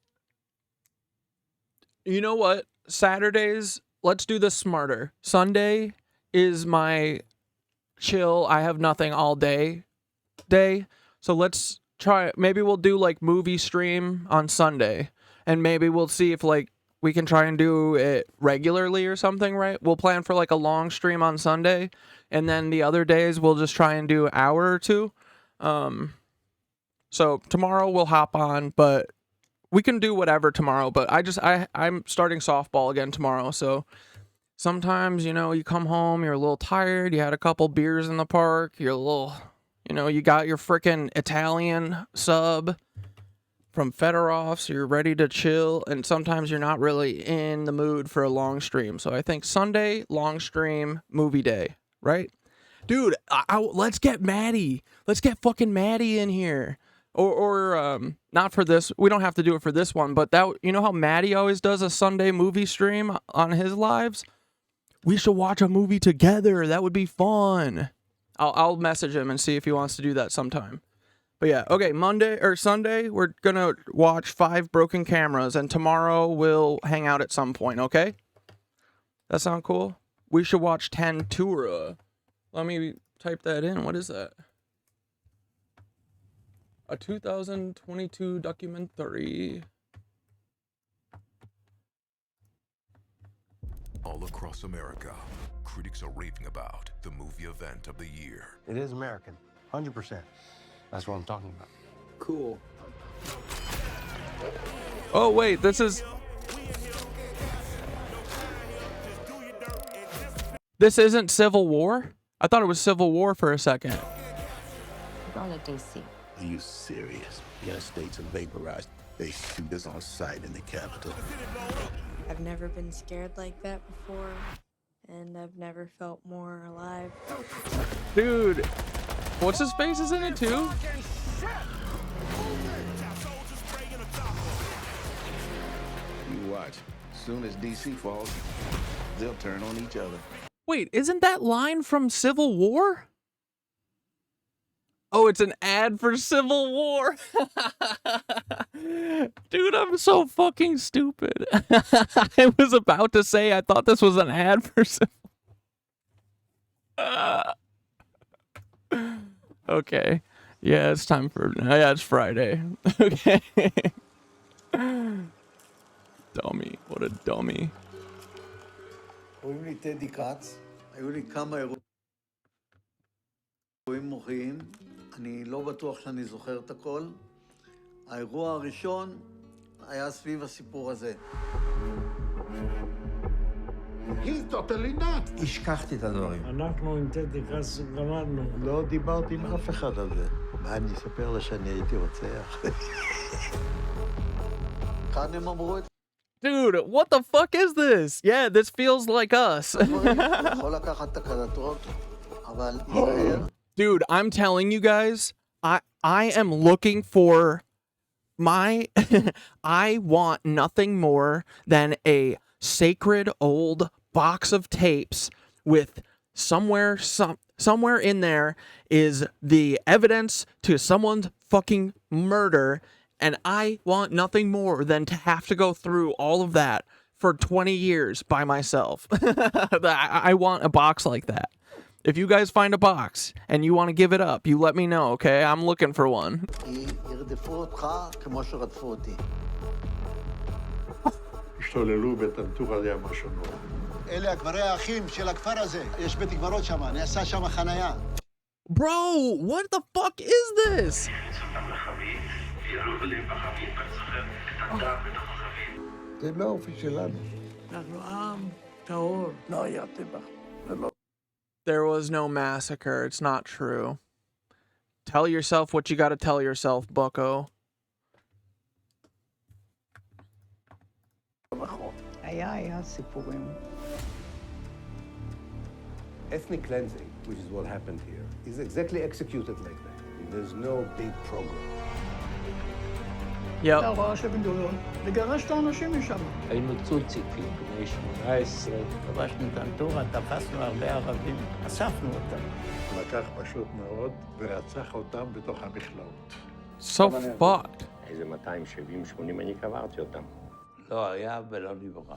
you know what? Saturdays, let's do this smarter. Sunday is my chill, I have nothing all day. So let's try, maybe we'll do like movie stream on Sunday, and maybe we'll see if like we can try and do it regularly or something, right? We'll plan for like a long stream on Sunday, and then the other days we'll just try and do an hour or two. So tomorrow we'll hop on, but we can do whatever tomorrow. But I'm starting softball again tomorrow, so sometimes, you know, you come home, you're a little tired, you had a couple beers in the park, you're a little, you know, you got your freaking Italian sub from Fedorov, so you're ready to chill, and sometimes you're not really in the mood for a long stream. So I think Sunday, long stream, movie day, right? Dude, let's get Maddie. Let's get fucking Maddie in here. Or not for this. We don't have to do it for this one, but that, you know how Maddie always does a Sunday movie stream on his lives? We should watch a movie together. That would be fun. I'll message him and see if he wants to do that sometime. But yeah, okay, Monday or Sunday, we're gonna watch 5 Broken Cameras, and tomorrow we'll hang out at some point, okay? That sound cool? We should watch Tantura. Let me type that in. What is that? A 2022 documentary. All across America, critics are raving about the movie event of the year. It is American, 100%. That's what I'm talking about. Cool. Oh, wait, this isn't Civil War? I thought it was Civil War for a second. Going to DC. Are you serious? The United States are vaporized. They shoot us on sight in the Capitol. I've never been scared like that before, and I've never felt more alive. Dude, what's his face is in it too? You watch. Soon as DC falls, they'll turn on each other. Wait, isn't that line from Civil War? Oh, it's an ad for Civil War. Dude, I'm so fucking stupid. I was about to say I thought this was an ad for Civil Okay. Yeah, it's time for... Yeah, it's Friday. Okay. Dummy. What a dummy. קוראים לי טדי קץ, היו לי כמה אירועים מוחיים, אני לא בטוח שאני זוכר את הכל. האירוע הראשון היה סביב הסיפור הזה. He's totally nuts. השכחתי את הדברים. אנחנו עם טדי קץ גמרנו. לא דיברתי עם אף אחד על זה. מה, אני אספר לה שאני הייתי רוצח? כאן הם אמרו את זה. Dude, what the fuck is this? Yeah, this feels like us. Dude, I'm telling you guys, I am looking for my... I want nothing more than a sacred old box of tapes with somewhere in there is the evidence to someone's fucking murder. And I want nothing more than to have to go through all of that for 20 years by myself. I want a box like that. If you guys find a box and you want to give it up, you let me know, okay? I'm looking for one. צוללו וטנטו על ים השונות. אלה הקברי האחים של הכפר הזה. יש בית קברות שם, נעשה שם חנייה. Bro, what the fuck is this? זה לא האופי שלנו. אנחנו עם טהור. לא היה טבח. There was no massacre. It's not true. Tell yourself what you gotta tell yourself, bucko. היה סיפורים. Ethnic cleansing, which is what happened here, is exactly executed like that. There's no big program. Yep. הרעש הגדול, לגרש את האנשים משם. היינו צוציקים, בני 18. כבשנו את הנטורה, תפסנו הרבה ערבים, אספנו אותם. לקח פשוט מאוד ורצח אותם בתוך המכלאות. So fucked. איזה 270-80 אני קברתי אותם. לא היה ולא נברא.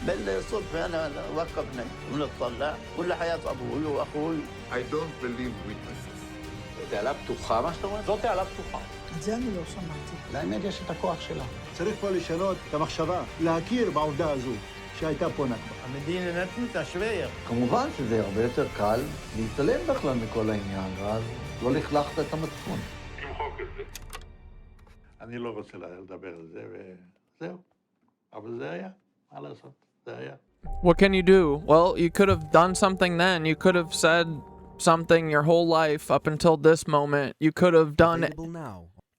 بل صدف أنا وقفنا ونطلع كل حياة أبوي وأخوي. I don't believe witnesses. תעלה פתוחה, מה שאתה אומר? זאת תעלה פתוחה. את זה אני לא שמעתי. לאמת יש את הכוח שלה. צריך פה לשנות את המחשבה, להכיר בעובדה הזו שהייתה פה נכבה. המדינה נתנו את השווי. כמובן שזה הרבה יותר קל להתעלם בכלל מכל העניין, ואז לא לכלכת את המצפון. תמחוק את זה. אני לא רוצה לדבר על זה, וזהו. אבל זה היה, מה לעשות? זה היה. What can you do? Well, you could have done something then. You could have said something your whole life up until this moment. You could have done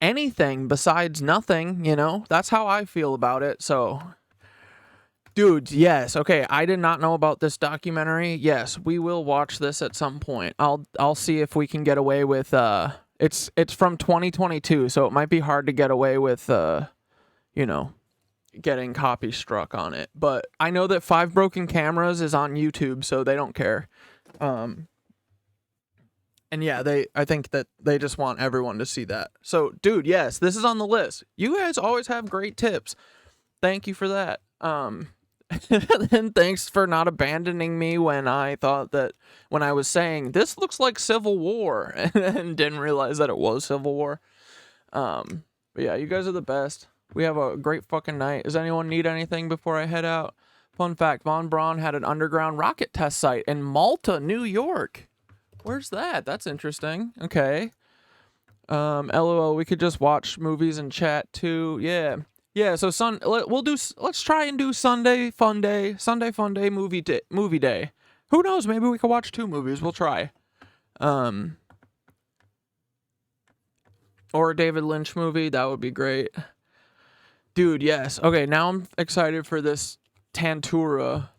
anything besides nothing, you know? That's how I feel about it, so... Dudes, yes. Okay, I did not know about this documentary. Yes, we will watch this at some point. I'll see if we can get away with... It's from 2022, so it might be hard to get away with, you know... getting copy struck on it, but I know that 5 Broken Cameras is on YouTube, so they don't care. And yeah, I think that they just want everyone to see that. So, dude, yes, this is on the list. You guys always have great tips. Thank you for that. And thanks for not abandoning me when I thought that when I was saying this looks like Civil War and didn't realize that it was Civil War. But yeah, you guys are the best. We have a great fucking night. Does anyone need anything before I head out? Fun fact, Von Braun had an underground rocket test site in Malta, New York. Where's that? That's interesting. Okay. LOL, we could just watch movies and chat too. Yeah. Yeah, so let's try and do Sunday Fun Day movie day. Who knows? Maybe we could watch 2 movies. We'll try. Or a David Lynch movie. That would be great. Dude, yes. Okay, now I'm excited for this Tantura.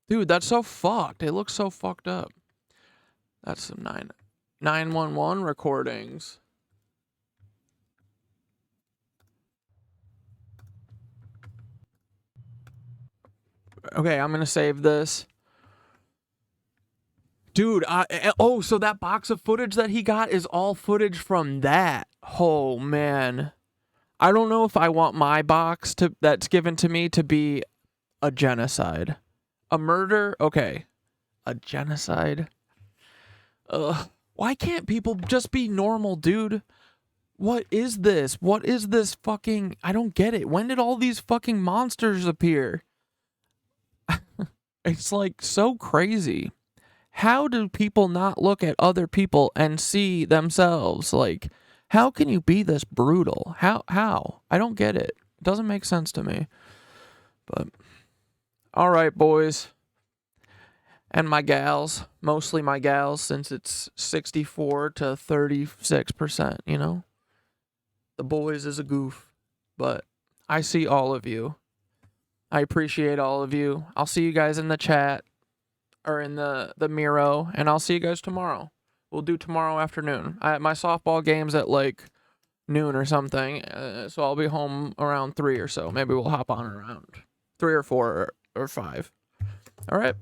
Dude, that's so fucked. It looks so fucked up. That's some 911 recordings. Okay, I'm gonna save this. Dude, oh, so that box of footage that he got is all footage from that. Oh, man. I don't know if I want my box that's given to me to be a genocide. A murder? Okay. A genocide? Ugh. Why can't people just be normal, dude? What is this? What is this fucking... I don't get it. When did all these fucking monsters appear? It's like so crazy. How do people not look at other people and see themselves? Like... How can you be this brutal? How? I don't get it. It doesn't make sense to me. But, all right, boys. And my gals. Mostly my gals, since it's 64 to 36%, you know? The boys is a goof. But I see all of you. I appreciate all of you. I'll see you guys in the chat. Or in the Miro. And I'll see you guys tomorrow. We'll do tomorrow afternoon. My softball game's at like noon or something, so I'll be home around 3 or so. Maybe we'll hop on around 3 or 4 or 5. All right.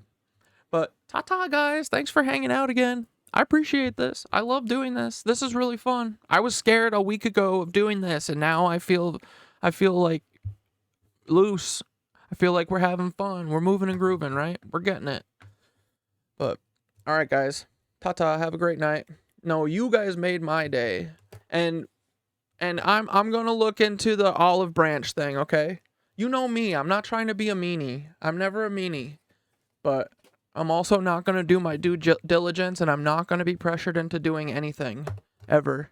But ta-ta, guys. Thanks for hanging out again. I appreciate this. I love doing this. This is really fun. I was scared a week ago of doing this, and now I feel like loose. I feel like we're having fun. We're moving and grooving, right? We're getting it. But all right, guys. Ta-ta, have a great night. No, you guys made my day. And I'm going to look into the olive branch thing, okay? You know me. I'm not trying to be a meanie. I'm never a meanie. But I'm also not going to do my due diligence, and I'm not going to be pressured into doing anything ever.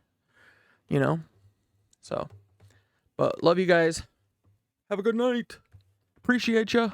You know? So, but love you guys. Have a good night. Appreciate ya.